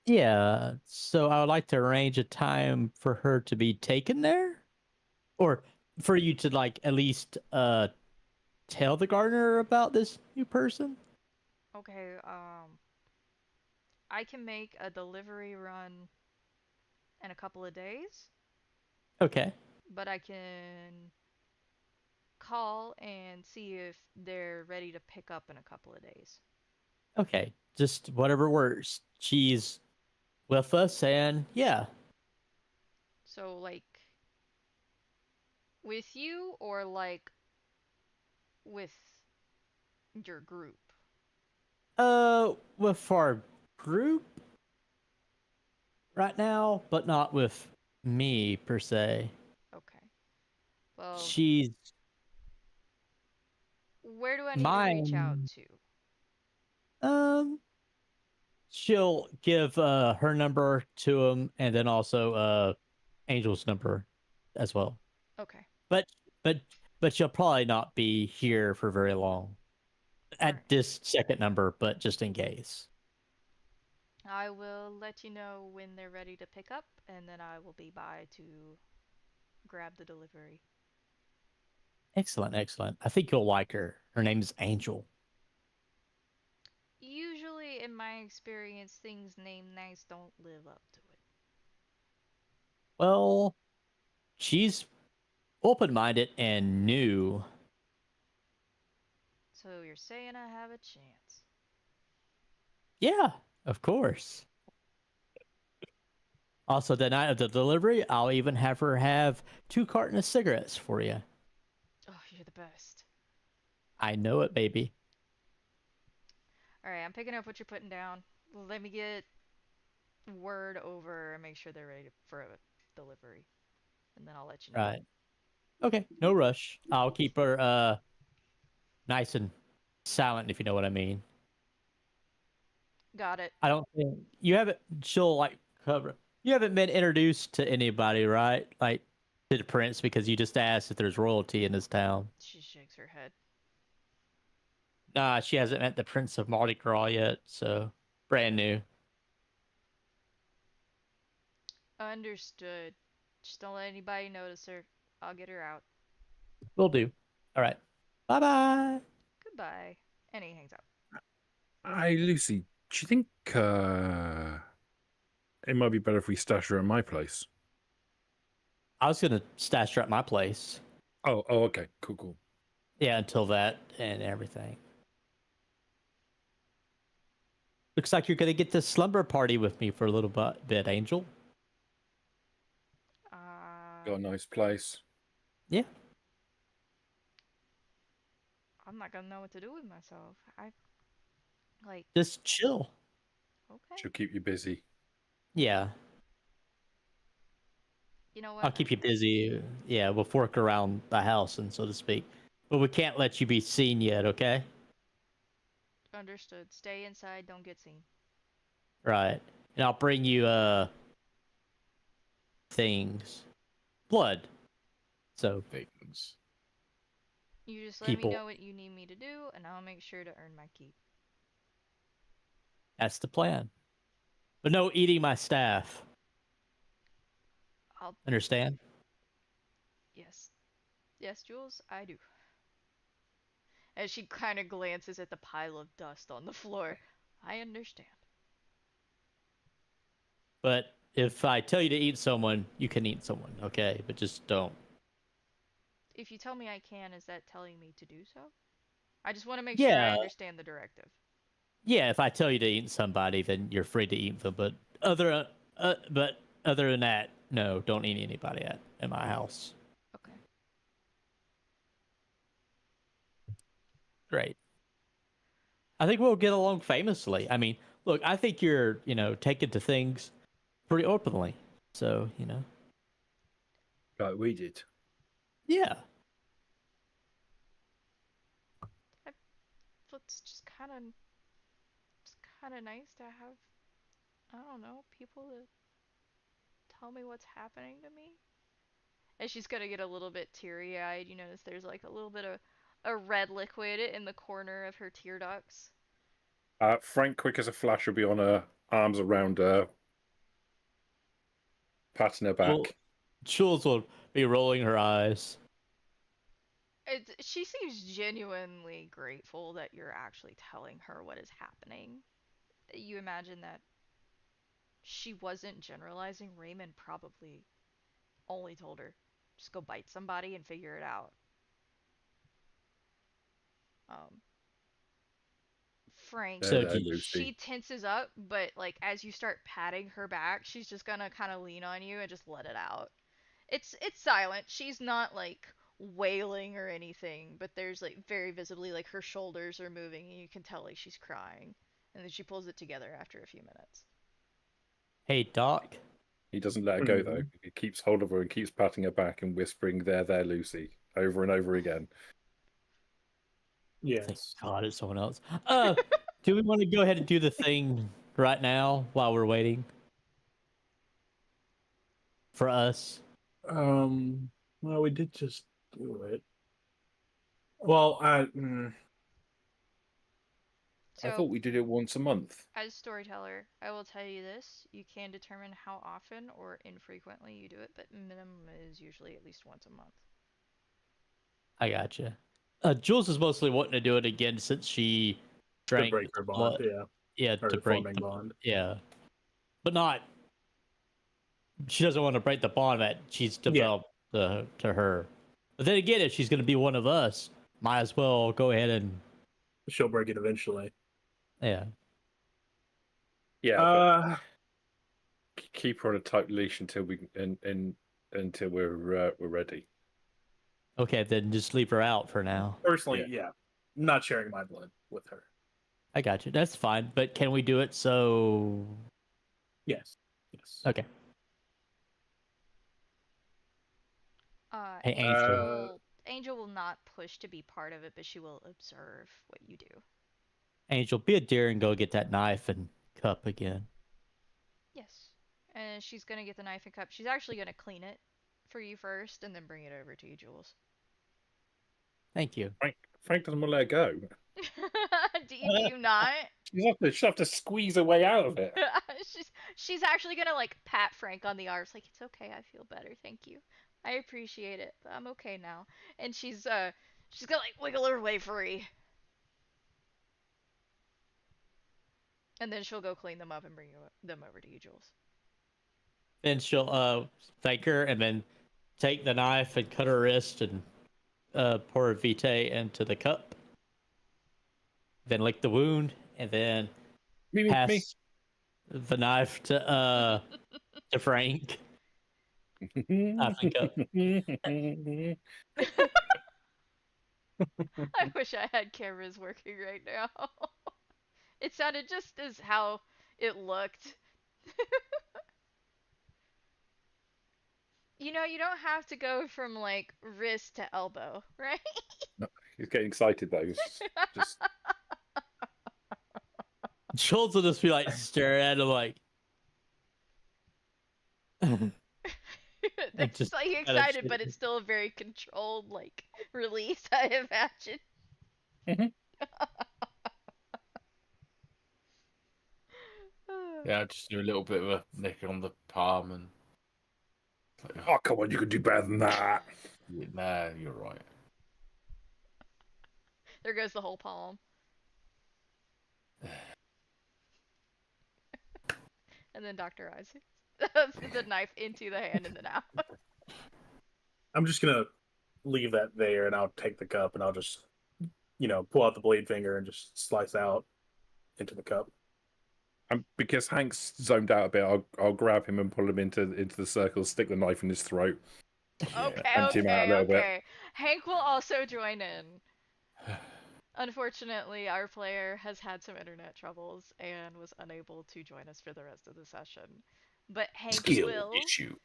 Yeah, so I would like to arrange a time for her to be taken there, or for you to like at least tell the gardener about this new person. Okay, I can make a delivery run in a couple of days, Okay. but I can call and see if they're ready to pick up in a couple of days. Okay, just whatever works. She's with us, and yeah. So, like, with you or, like, with your group? With our group right now, but not with me per se. Okay. Well, She's where do I need to reach out mine. to? She'll give her number to him, and then also Angel's number as well. Okay. But but but she'll probably not be here for very long at Alright. this second number, but just in case. I will let you know when they're ready to pick up, and then I will be by to grab the delivery. Excellent, excellent. I think you'll like her. Her name is Angel. Usually, in my experience, things named nice don't live up to it. Well, she's open-minded and new. So you're saying I have a chance? Yeah, of course. Also, the night of the delivery, I'll even have her have 2 cartons of cigarettes for you. Oh, you're the best. I know it, baby. Alright, I'm picking up what you're putting down. Let me get word over and make sure they're ready for a delivery. And then I'll let you know. Right. Okay, no rush. I'll keep her nice and silent, if you know what I mean. Got it. I don't think you haven't. She'll like cover. You haven't been introduced to anybody, right? Like to the prince, because you just asked if there's royalty in this town. She shakes her head. Nah, she hasn't met the Prince of Mardi Gras yet, so brand new. Understood. Just don't let anybody notice her. I'll get her out. Will do. All right. Bye bye. Goodbye. And he hangs up. Hi, Lucy. Do you think it might be better if we stash her at my place? I was gonna stash her at my place. Oh, okay. Cool. Yeah, until that and everything. Looks like you're gonna get this slumber party with me for a little bit, Angel. Got a nice place. Yeah. I'm not gonna know what to do with myself. Like, Just chill. okay. She'll keep you busy. Yeah. You know what? I'll keep you busy. Yeah, we'll fork around the house, and so to speak. But we can't let you be seen yet, okay? Understood. Stay inside, don't get seen. Right. And I'll bring you things. Blood. So Things. You just let me people. know what you need me to do, and I'll make sure to earn my keep. That's the plan. But no eating my staff. I'll. Understand? Yes. Yes, Jules, I do. As she kind of glances at the pile of dust on the floor. I understand. But if I tell you to eat someone, you can eat someone, okay? But just don't. If you tell me I can, is that telling me to do so? I just want to make sure I Yeah. understand the directive. Yeah, if I tell you to eat somebody, then you're free to eat them. But other than that, no, don't eat anybody at my house. Okay. Great. I think we'll get along famously. I mean, look, I think you're, taken to things pretty openly. So, Like we did. yeah. It's just kind of nice to have, I don't know, people to tell me what's happening to me. And she's gonna get a little bit teary-eyed. You notice there's like a little bit of a red liquid in the corner of her tear ducts. Frank, quick as a flash, will be on her arms around her, patting her back. Jules will be rolling her eyes. She seems genuinely grateful that you're actually telling her what is happening. You imagine that she wasn't generalizing. Raymond probably only told her, just go bite somebody and figure it out. Frank, So Hello, Lucy. she tenses up, but like as you start patting her back, she's just gonna kind of lean on you and just let it out. It's silent. She's not like wailing or anything, but there's like very visibly like her shoulders are moving and you can tell like she's crying. And then she pulls it together after a few minutes. Hey, Doc. He doesn't let her go though. He keeps hold of her and keeps patting her back and whispering, there, Lucy," over and over again. Thank Yes. God it's someone else. Do we want to go ahead and do the thing right now while we're waiting? For us? Well, we did just do it. Well, So, I thought we did it once a month. as storyteller, I will tell you this: you can determine how often or infrequently you do it, but minimum is usually at least once a month. I gotcha. Jules is mostly wanting to do it again since she to drank break her bond, blood. yeah. Yeah, Or to break forming the bond. Yeah, but not. She doesn't want to break the bond that she's developed to her. But then again, if she's going to be one of us, might as well go ahead and She'll break it eventually. yeah. Yeah, but keep her on a tight leash until until we're ready. Okay, then just leave her out for now. Personally, yeah. Not sharing my blood with her. I got you. That's fine. But can we do it so? Yes. Okay. Hey, Angel, Angel will not push to be part of it, but she will observe what you do. Angel, be a dear and go get that knife and cup again. Yes. And she's gonna get the knife and cup. She's actually gonna clean it for you first, and then bring it over to you, Jules. Thank you. Frank doesn't want to let her go. do you not? She'll have to squeeze her way out of it. she's actually gonna like pat Frank on the arms, like, it's okay, I feel better, thank you. I appreciate it, but I'm okay now. And she's gonna like wiggle her way free. And then she'll go clean them up and bring them over to you, Jules. Then she'll thank her and then take the knife and cut her wrist and pour Vitae into the cup. Then lick the wound and then pass the knife to Frank. I think I wish I had cameras working right now. It sounded just as how it looked. You know, you don't have to go from like wrist to elbow, right? No, he's getting excited though. Just... Schultz will just be like staring at him like. They're just like excited, but it's still a very controlled like release, I imagine. Yeah, just do a little bit of a nick on the palm and. Oh, come on, you can do better than that. Yeah, nah, you're right. There goes the whole palm. And then Dr. Isaac. The knife into the hand and then out. I'm just gonna leave that there, and I'll take the cup, and I'll just, pull out the blade finger and just slice out into the cup. Because Hank's zoned out a bit, I'll grab him and pull him into the circle, stick the knife in his throat. Okay. Hank will also join in. Unfortunately, our player has had some internet troubles and was unable to join us for the rest of the session. But Hank will. Issue.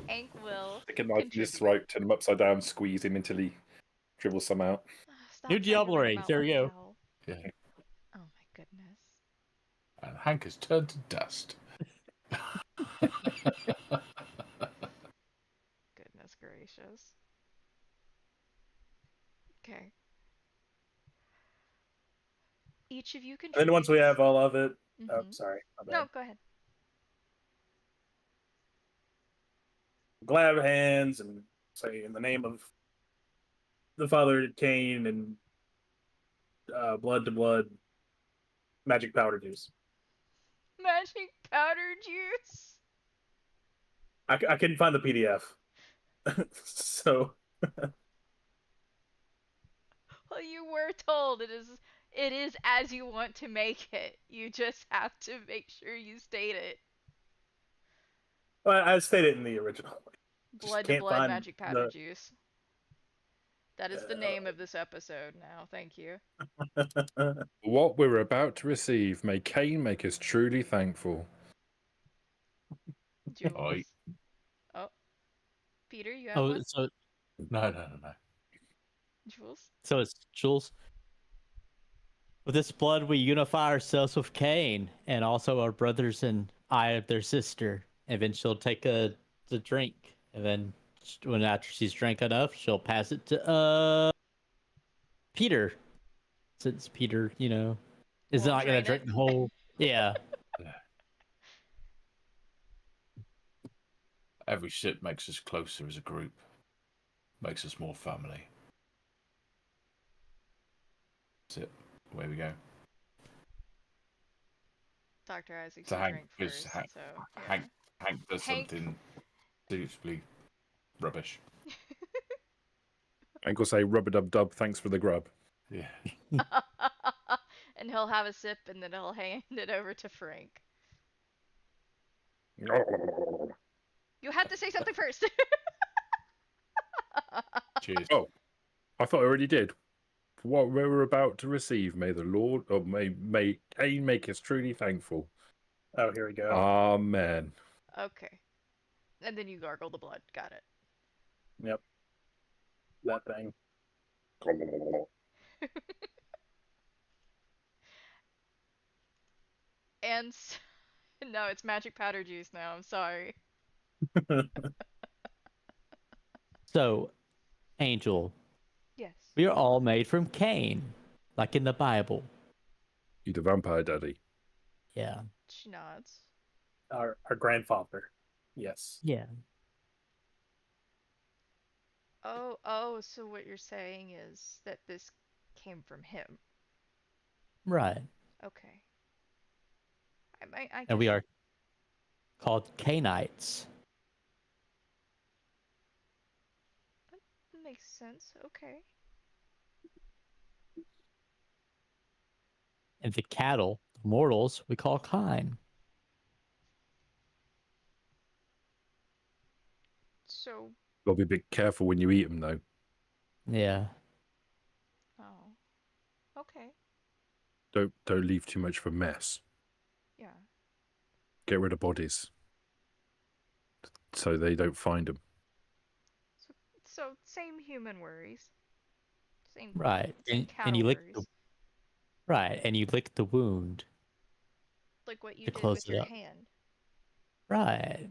Hank will. Stick a knife in his throat, turn him upside down, squeeze him until he dribbles some out. New Diablo rage. There we go. Yeah. Oh my goodness. And Hank has turned to dust. Goodness gracious. Okay. Each of you can. And then once we have all of it, oh, sorry. No, go ahead. Glad hands and say in the name of the Father Cain and blood to blood, magic powder juice. Magic powder juice. I couldn't find the PDF, so. Well, you were told it It is as you want to make it. You just have to make sure you state it. Well, I stated it in the original. Just Blood to can't blood find magic powder the. juice. That is the name of this episode now. Thank you. What we're about to receive, may Cain make us truly thankful. Jules. Oi. Oh. Peter, you have Oh, one? So no. Jules? So it's Jules. With this blood, we unify ourselves with Cain and also our brothers and I of their sister. And then she'll take the drink. And then after she's drank enough, she'll pass it to Peter. Since Peter, is Won't not going to drain drink it? the whole. Yeah. Every sip makes us closer as a group. Makes us more family. That's it. Away we go. Dr. Isaacs, So you Hank drink is first. Hank, So, yeah. Hank does Hank- something seriously rubbish. And go say rub-a-dub-dub, thanks for the grub. Yeah. And he'll have a sip and then he'll hand it over to Frank. You had to say something first. Cheers. Oh, I thought I already did. For what we're about to receive, may the Lord, or may Cain make us truly thankful. Oh, here we go. Amen. Okay. And then you gargle the blood. Got it. Yep. That thing. And no, it's magic powder juice now. I'm sorry. So, Angel, Yes. we are all made from Cain, like in the Bible. You the vampire daddy. Yeah. She nods. Our grandfather. Yes. Yeah. Oh, so what you're saying is that this came from him. Right. Okay. I And we can- are called Cainites. That makes sense. Okay. And the cattle, the mortals, we call kine. So, Gotta be a bit careful when you eat them, though. Yeah. oh. Okay. Don't leave too much of a mess. Yeah. Get rid of bodies, so they don't find them. So same human worries. Same Right. same And you cattle lick worries. and you lick the wound. Like what you to did close with it your up. hand. Right.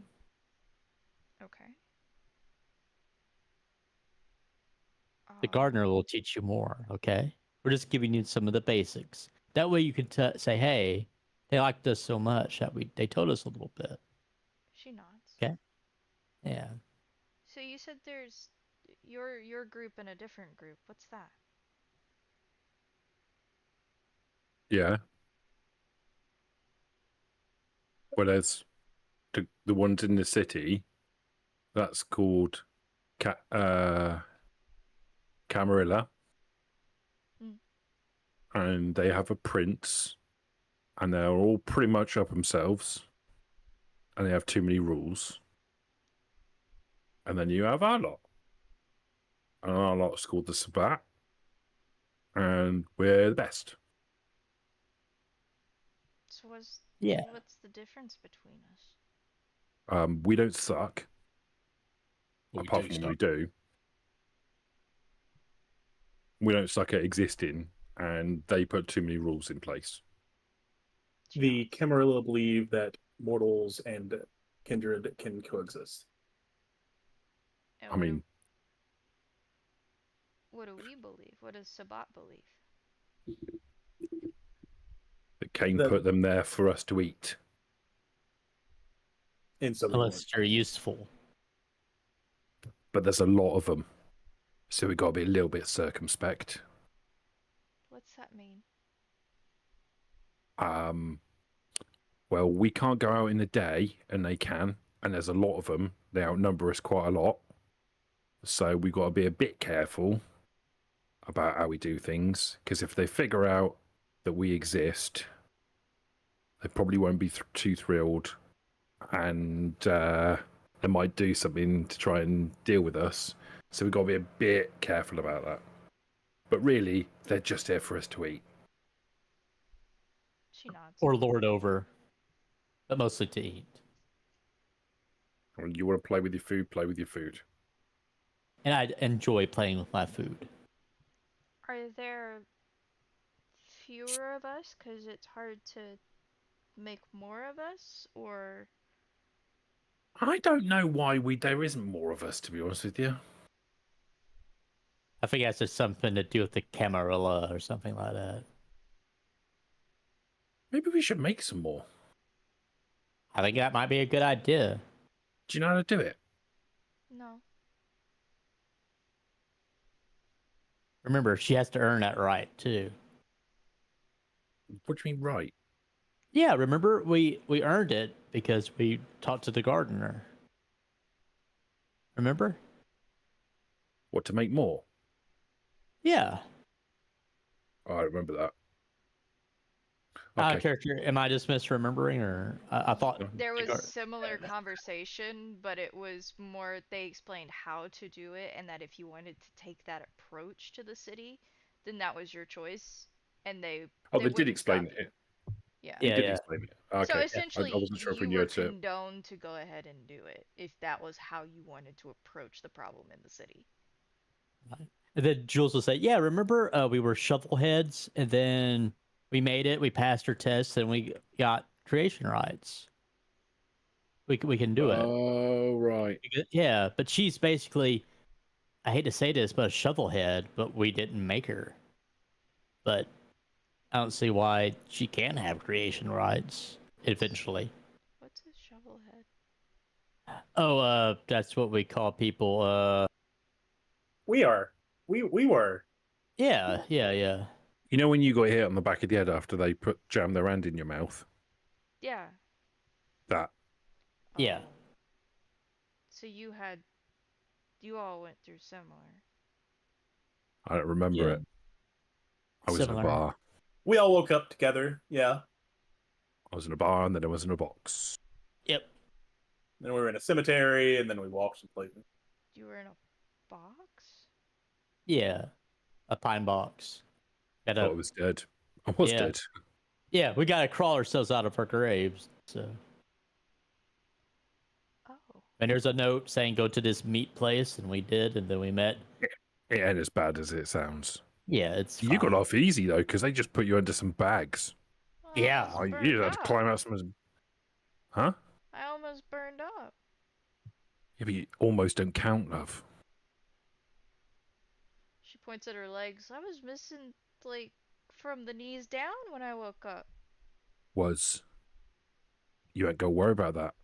Okay. The gardener will teach you more, okay? We're just giving you some of the basics. That way you can say, hey, they liked us so much that they told us a little bit. She nods. Okay. Yeah. So you said there's your group and a different group. What's that? Yeah. Well, there's the ones in the city. That's called Camarilla. Mm. And they have a prince. And they're all pretty much up themselves. And they have too many rules. And then you have our lot. And our lot's called the Sabbat. And we're the best. So what's the difference between us? We don't suck. Well, we apart do from stuff. we do. We don't suck at existing, and they put too many rules in place. The Camarilla believe that mortals and kindred can coexist. And I mean, what do we believe? What does Sabbat believe? that Cain The- put them there for us to eat. In some Unless you're useful. But there's a lot of them, so we got to be a little bit circumspect. What's that mean? Well, we can't go out in the day, and they can, and there's a lot of them. They outnumber us quite a lot, so we got to be a bit careful about how we do things. Because if they figure out that we exist. They probably won't be too thrilled, and they might do something to try and deal with us. So we've got to be a bit careful about that. But really, they're just here for us to eat. She nods. Or lord over, but mostly to eat. When you want to play with your food, play with your food. And I enjoy playing with my food. Are there fewer of us? Because it's hard to make more of us? Or... I don't know why there isn't more of us, to be honest with you. I think that's just something to do with the Camarilla or something like that. Maybe we should make some more. I think that might be a good idea. Do you know how to do it? No. Remember, she has to earn that right, too. What do you mean, right? Yeah, remember, we earned it because we talked to the gardener. Remember? What, to make more? Yeah. Oh, I remember that. Out Okay. of character, am I just misremembering, or I thought There was similar conversation, but it was more they explained how to do it, and that if you wanted to take that approach to the city, then that was your choice, and they They did wouldn't explain stop it. you. Yeah. They Yeah, did yeah. explain it. Okay. So essentially, I wasn't sure if we you knew were it. condoned to go ahead and do it if that was how you wanted to approach the problem in the city. And then Jules will say, "Yeah, remember we were shovelheads, and then we made it. We passed our tests, and we got creation rights. We can do it. Oh, right. Yeah, but she's basically, I hate to say this, but a shovelhead. But we didn't make her. But I don't see why she can't have creation rights eventually. What's a shovelhead? Oh, that's what we call people. We are. We were. Yeah. You know when you got hit on the back of the head after they jam their hand in your mouth? Yeah. That. Yeah. Oh. So you all went through similar. I don't remember Yeah. it. I was in Similar. a bar. We all woke up together. Yeah. I was in a bar, and then I was in a box. Yep. Then we were in a cemetery, and then we walked some places. You were in a box? Yeah. A pine box. I thought I was dead. I was dead. Yeah, we gotta crawl ourselves out of our graves. So. Oh. And there's a note saying go to this meat place, and we did, and then we met. It ain't as bad as it sounds. Yeah, it's You got fine. off easy, though, because they just put you under some bags. Yeah. I almost You burned had to up. climb out some... Huh? I almost burned up. Yeah, but you almost don't count, love. She points at her legs. I was missing, like, from the knees down when I woke up. You ain't got to worry about that.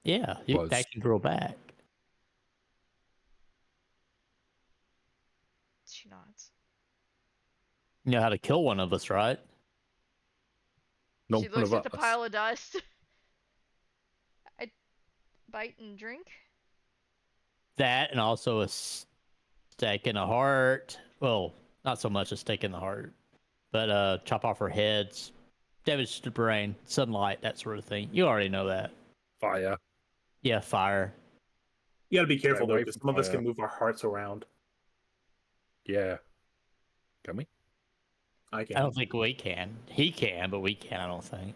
Yeah, that can grow back. She nods. You know how to kill one of us, right? No, She none looks of at the us. pile of dust. I bite and drink. That, and also a stake in the heart. Well, not so much a stake in the heart, but chop off her heads, damage to the brain, sunlight, that sort of thing. You already know that. Fire. Yeah, fire. You got to be careful, though, away because from some of us fire. can move our hearts around. Yeah. Can we? I I can. don't think we can. He can, but we can't, I don't think.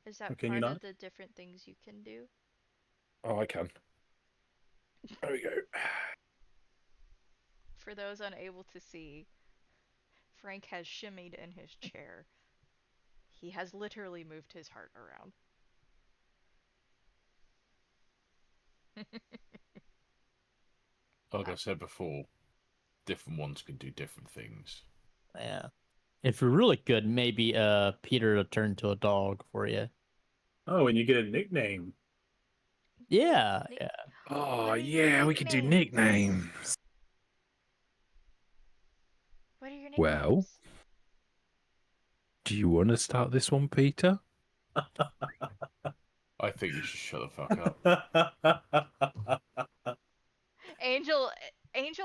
Is that Can you part not? of the different things you can do? Oh, I can. There we go. For those unable to see, Frank has shimmied in his chair. He has literally moved his heart around. Like I said before, different ones can do different things. Yeah. If you're really good, maybe Peter will turn to a dog for you. Oh, and you get a nickname. Yeah. Oh, What are your yeah, we could do nicknames? nicknames. What are your nicknames? Well, do you want to start this one, Peter? I think you should shut the fuck up. Angel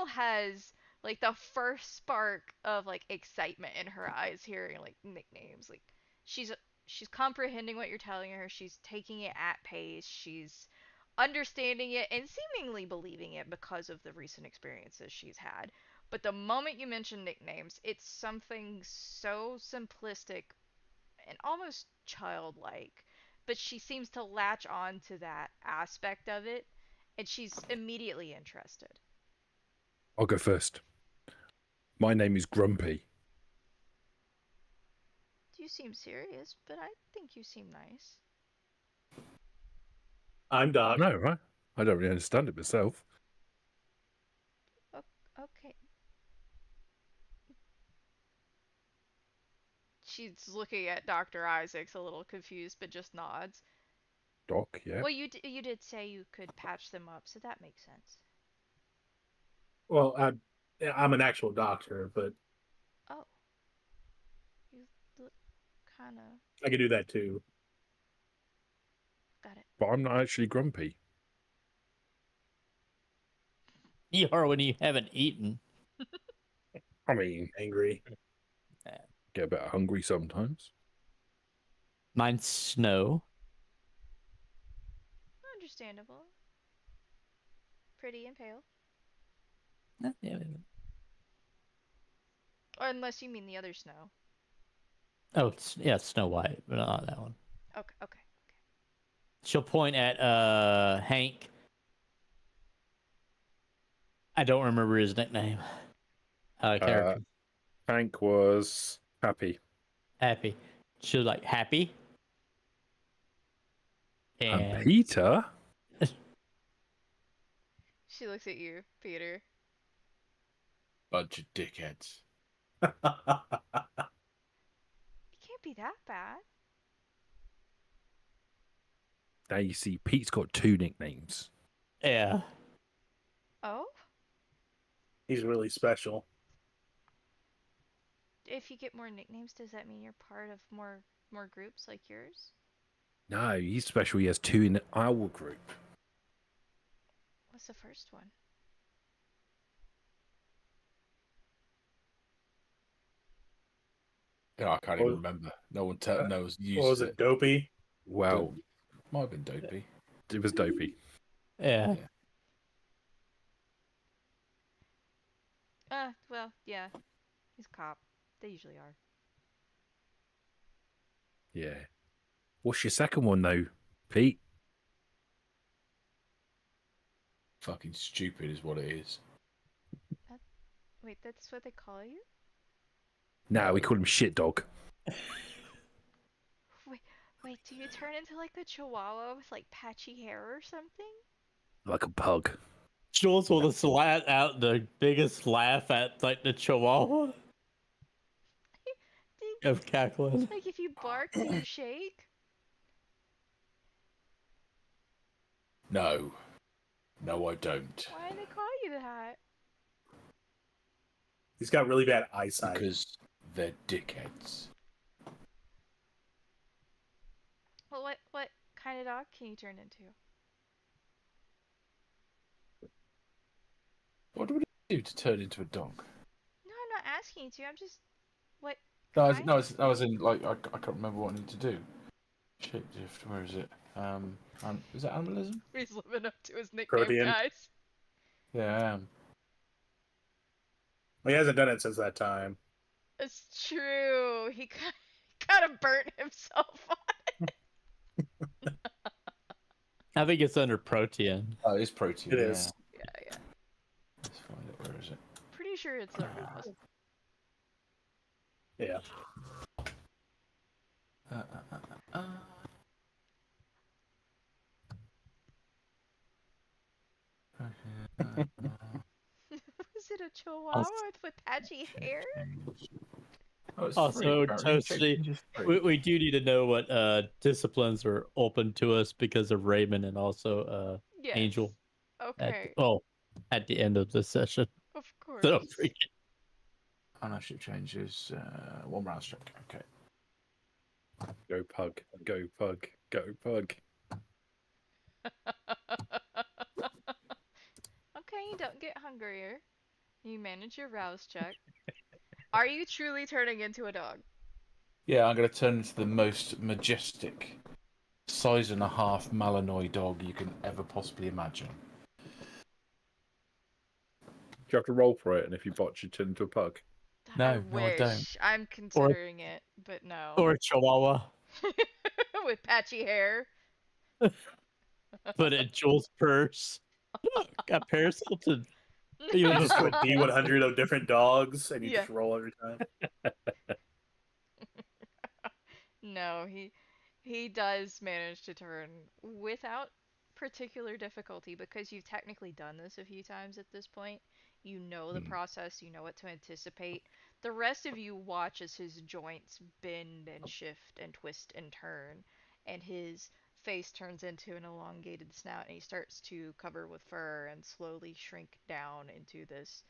has Like the first spark of like excitement in her eyes hearing like nicknames. Like she's she's comprehending what you're telling her. She's taking it at pace. She's understanding it and seemingly believing it because of the recent experiences she's had. But the moment you mention nicknames, it's something so simplistic and almost childlike. But she seems to latch on to that aspect of it, and she's immediately interested. I'll go first. My name is Grumpy. You seem serious, but I think you seem nice. I'm Doc. No, right? I don't really understand it myself. Okay. She's looking at Dr. Isaacs a little confused, but just nods. Doc, yeah. Well, you did say you could patch them up, so that makes sense. Well, I'm an actual doctor, but Oh. You look kind of... I can do that too. Got it. But I'm not actually grumpy. You are when you haven't eaten. I mean, Angry. get a bit hungry sometimes. Mine's Snow. Understandable. Pretty and pale. Yeah. Or unless you mean the other Snow. Oh, it's Snow White, but not that one. Okay. She'll point at Hank. I don't remember his nickname. Character. Hank was happy. Happy. She'll like happy. And Peter? She looks at you, Peter. Bunch of dickheads. It can't be that bad. Now you see, Pete's got 2 nicknames. Yeah. Oh? He's really special. If you get more nicknames, does that mean you're part of more groups like yours? No, he's special. He has 2 in our group. What's the first one? Yeah, I can't even remember. No one knows. What was it, Dopey? Well, Might have been Dopey. it was Dopey. Yeah. Well, yeah. He's a cop. They usually are. Yeah. What's your second one, though, Pete? Fucking stupid is what it is. Wait, that's what they call you? No, we call him Shit Dog. Wait, do you turn into like the Chihuahua with like patchy hair or something? Like a pug. Jules will just let out the biggest laugh at like the Chihuahua of cackling. Like if you bark, do you shake? No, I don't. Why do they call you that? He's got really bad eyesight. Because they're dickheads. Well, what kind of dog can you turn into? What do we do to turn into a dog? No, I'm not asking you to. I'm just what? No, kind? I was in like I can't remember what I need to do. Shapeshift. Where is it? Is it animalism? He's living up to his nickname, Protean. guys. Yeah, I am. Well, he hasn't done it since that time. It's true. He kind of burnt himself on it. I think it's under Protean. Oh, it's protein. It is. Yeah. Let's find it. Where is it? Pretty sure it's a Rufus. Yeah. Was it a Chihuahua with patchy hair? Oh, it's Also, free, apparently. Toasty, It's free. we do need to know what disciplines are open to us because of Raymond and also Yes. Angel. Okay. At the end of the session. Of course. So don't forget. Ownership changes. 1 round check. Okay. Go pug. Go pug. Go pug. Okay, you don't get hungrier. You manage your rouse check. Are you truly turning into a dog? Yeah, I'm going to turn into the most majestic, size and a half Malinois dog you can ever possibly imagine. Do you have to roll for it? And if you botch, you turn into a pug. I No, I don't. wish. I'm considering it, but no. Or a chihuahua. With patchy hair. Put it in Jules' purse. Look, got Paris Hilton. You You just just put D100 of different dogs, and you Yeah. just roll every time. No, he does manage to turn without particular difficulty because you've technically done this a few times at this point. You know the process, you know what to anticipate. The rest of you watch as his joints bend and shift and twist and turn, and his face turns into an elongated snout, and he starts to cover with fur and slowly shrink down into this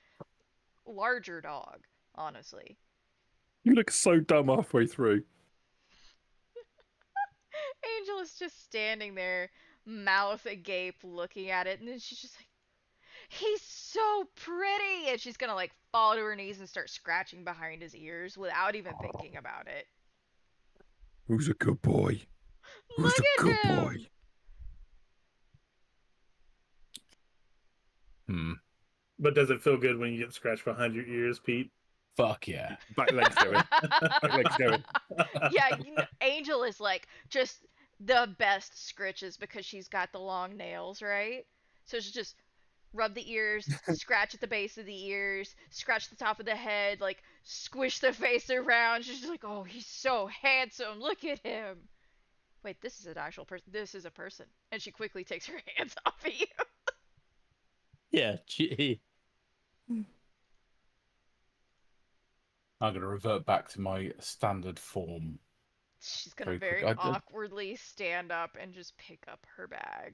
larger dog, honestly. You look so dumb halfway through. Angel is just standing there, mouth agape, looking at it, and then she's just like, "He's so pretty!" And she's gonna like fall to her knees and start scratching behind his ears without even thinking about it. Who's a good boy? Who's Look a good at him! boy? Hmm. But does it feel good when you get scratched behind your ears, Pete? Fuck yeah. Back legs going. Back legs going. Yeah, Angel is like just the best scritches because she's got the long nails, right? So she just rub the ears, scratch at the base of the ears, scratch the top of the head, like squish the face around. She's just like, "Oh, he's so handsome. Look at him." Wait, this is an actual person. This is a person. And she quickly takes her hands off of you. Yeah, gee. I'm going to revert back to my standard form. She's gonna Very very quick. awkwardly stand up and just pick up her bag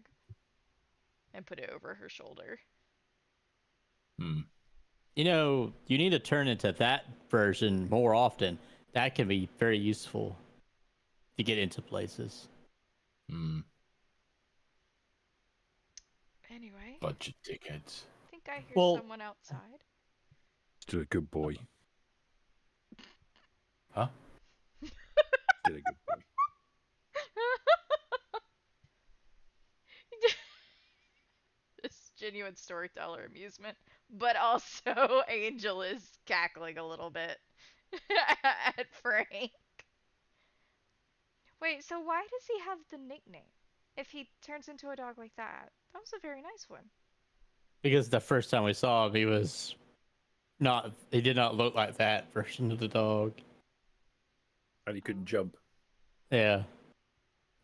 and put it over her shoulder. Hmm. You know, you need to turn into that version more often. That can be very useful to get into places. Hmm. Anyway, Bunch of dickheads. I think I hear Well- someone outside. Still a good boy. Huh? Still a good boy. This genuine storyteller amusement, but also Angel is cackling a little bit at Frank. Wait, so why does he have the nickname if he turns into a dog like that? That was a very nice one. Because the first time we saw him, he was not. He did not look like that version of the dog. And he couldn't jump. Yeah.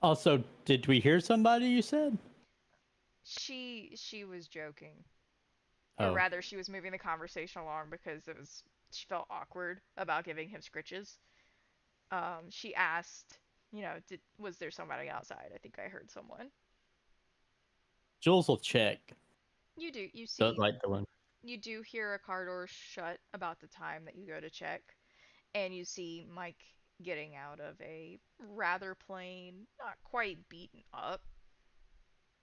Also, did we hear somebody? You said. She was joking. Or Oh. rather, she was moving the conversation along because she felt awkward about giving him scritches. She asked, was there somebody outside? I think I heard someone. Jules will check. You see, Don't like the one. you do hear a car door shut about the time that you go to check, and you see Mike getting out of a rather plain, not quite beaten up,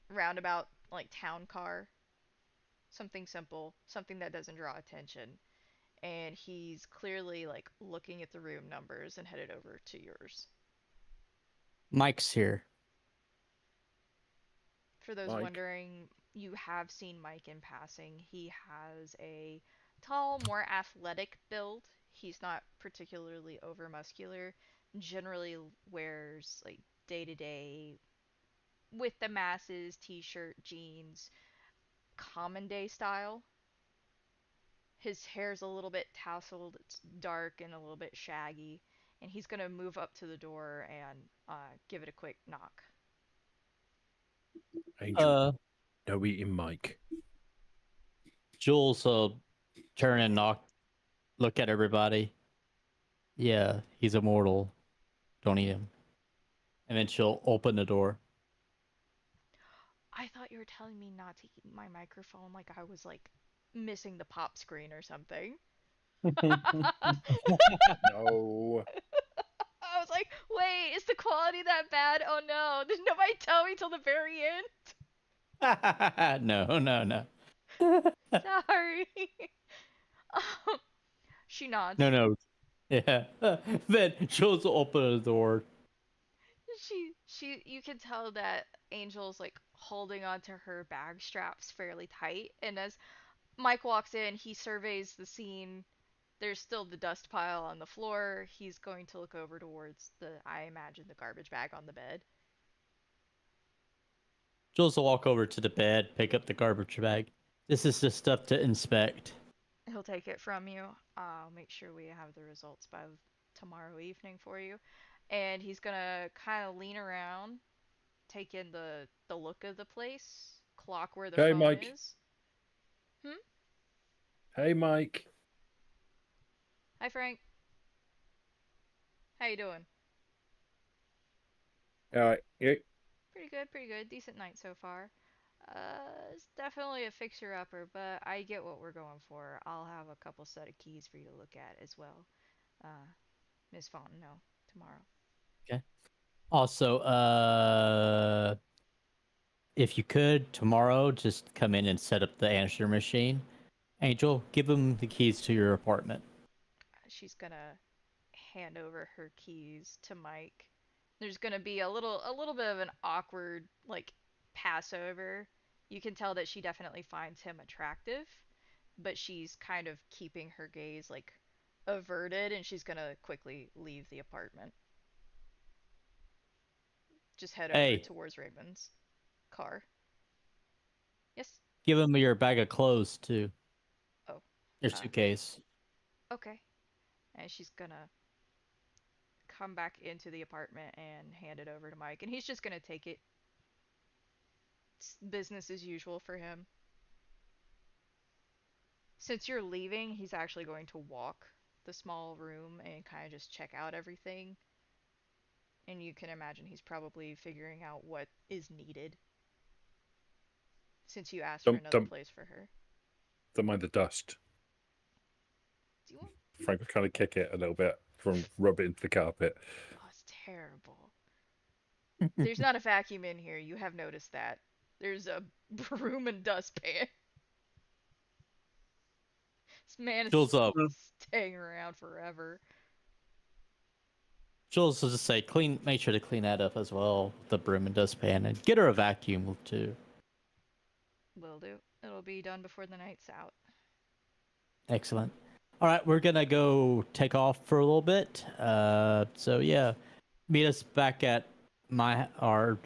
roundabout like town car. Something simple, something that doesn't draw attention. And he's clearly like looking at the room numbers and headed over to yours. Mike's here. For those Mike. wondering, you have seen Mike in passing. He has a tall, more athletic build. He's not particularly over muscular. Generally wears like day to day with the masses, t-shirt, jeans, common day style. His hair's a little bit tousled, it's dark and a little bit shaggy, and he's gonna move up to the door and give it a quick knock. Angel. No eating Mike. Jules will turn and knock. Look at everybody. Yeah, he's immortal. Don't eat him. And then she'll open the door. I thought you were telling me not to eat my microphone like I was like missing the pop screen or something. No. I was like, wait, is the quality that bad? Oh no, did nobody tell me till the very end? No. Sorry. She nods. No, no. Yeah. Then Jules will open the door. You can tell that Angel's like holding onto her bag straps fairly tight, and as Mike walks in, he surveys the scene. There's still the dust pile on the floor. He's going to look over towards I imagine, the garbage bag on the bed. Jules will walk over to the bed, pick up the garbage bag. This is the stuff to inspect. He'll take it from you. I'll make sure we have the results by tomorrow evening for you. And he's gonna kind of lean around, take in the look of the place, clock where the Hey, phone Mike. is. Hmm? Hey, Mike. Hi, Frank. How you doing? All right. Yeah. Pretty good, pretty good. Decent night so far. It's definitely a fixer-upper, but I get what we're going for. I'll have a couple set of keys for you to look at as well. Miss Fontenot, tomorrow. Okay. Also, if you could tomorrow, just come in and set up the answer machine. Angel, give him the keys to your apartment. She's gonna hand over her keys to Mike. There's gonna be a little bit of an awkward like passover. You can tell that she definitely finds him attractive, but she's kind of keeping her gaze like averted, and she's gonna quickly leave the apartment. Just head over Hey, towards Raymond's car. Yes. give him your bag of clothes too. Oh. Your Uh, suitcase. okay. And she's gonna come back into the apartment and hand it over to Mike, and he's just gonna take it. It's business as usual for him. Since you're leaving, he's actually going to walk the small room and kind of just check out everything. And you can imagine he's probably figuring out what is needed since you asked for Don't, another don't, place for her. don't mind the dust. Do you want? Frank will kind of kick it a little bit from rub it into the carpet. Oh, it's terrible. There's not a vacuum in here. You have noticed that. There's a broom and dustpan. This man is Jules up. staying around forever. Jules will just say, make sure to clean that up as well, the broom and dustpan, and get her a vacuum too. Will do. It'll be done before the night's out. Excellent. All right, we're gonna go take off for a little bit. So yeah, meet us back at our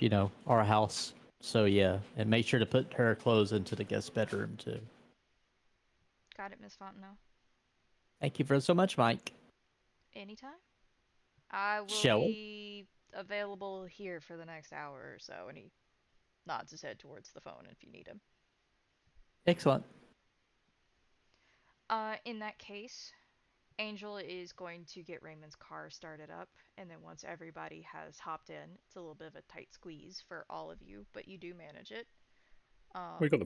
house. So yeah, and make sure to put her clothes into the guest bedroom too. Got it, Miss Fontenot. Thank you for so much, Mike. Anytime. I will Shall we? be available here for the next hour or so, and he nods his head towards the phone if you need him. Excellent. In that case, Angel is going to get Raymond's car started up, and then once everybody has hopped in, it's a little bit of a tight squeeze for all of you, but you do manage it. We got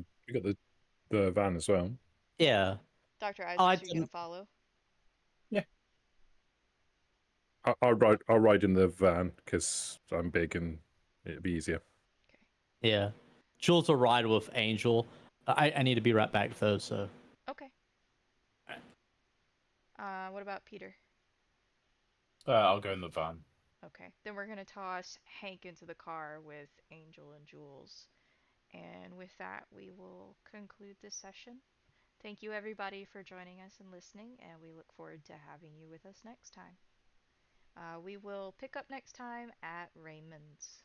the van as well. Yeah. Dr. I Isaacs, are you gonna follow? Yeah. I'll ride in the van because I'm big and it'll be easier. Okay. Yeah. Jules will ride with Angel. I need to be right back though, so. Okay. What about Peter? I'll go in the van. Okay. Then we're gonna toss Hank into the car with Angel and Jules. And with that, we will conclude this session. Thank you, everybody, for joining us and listening, and we look forward to having you with us next time. We will pick up next time at Raymond's.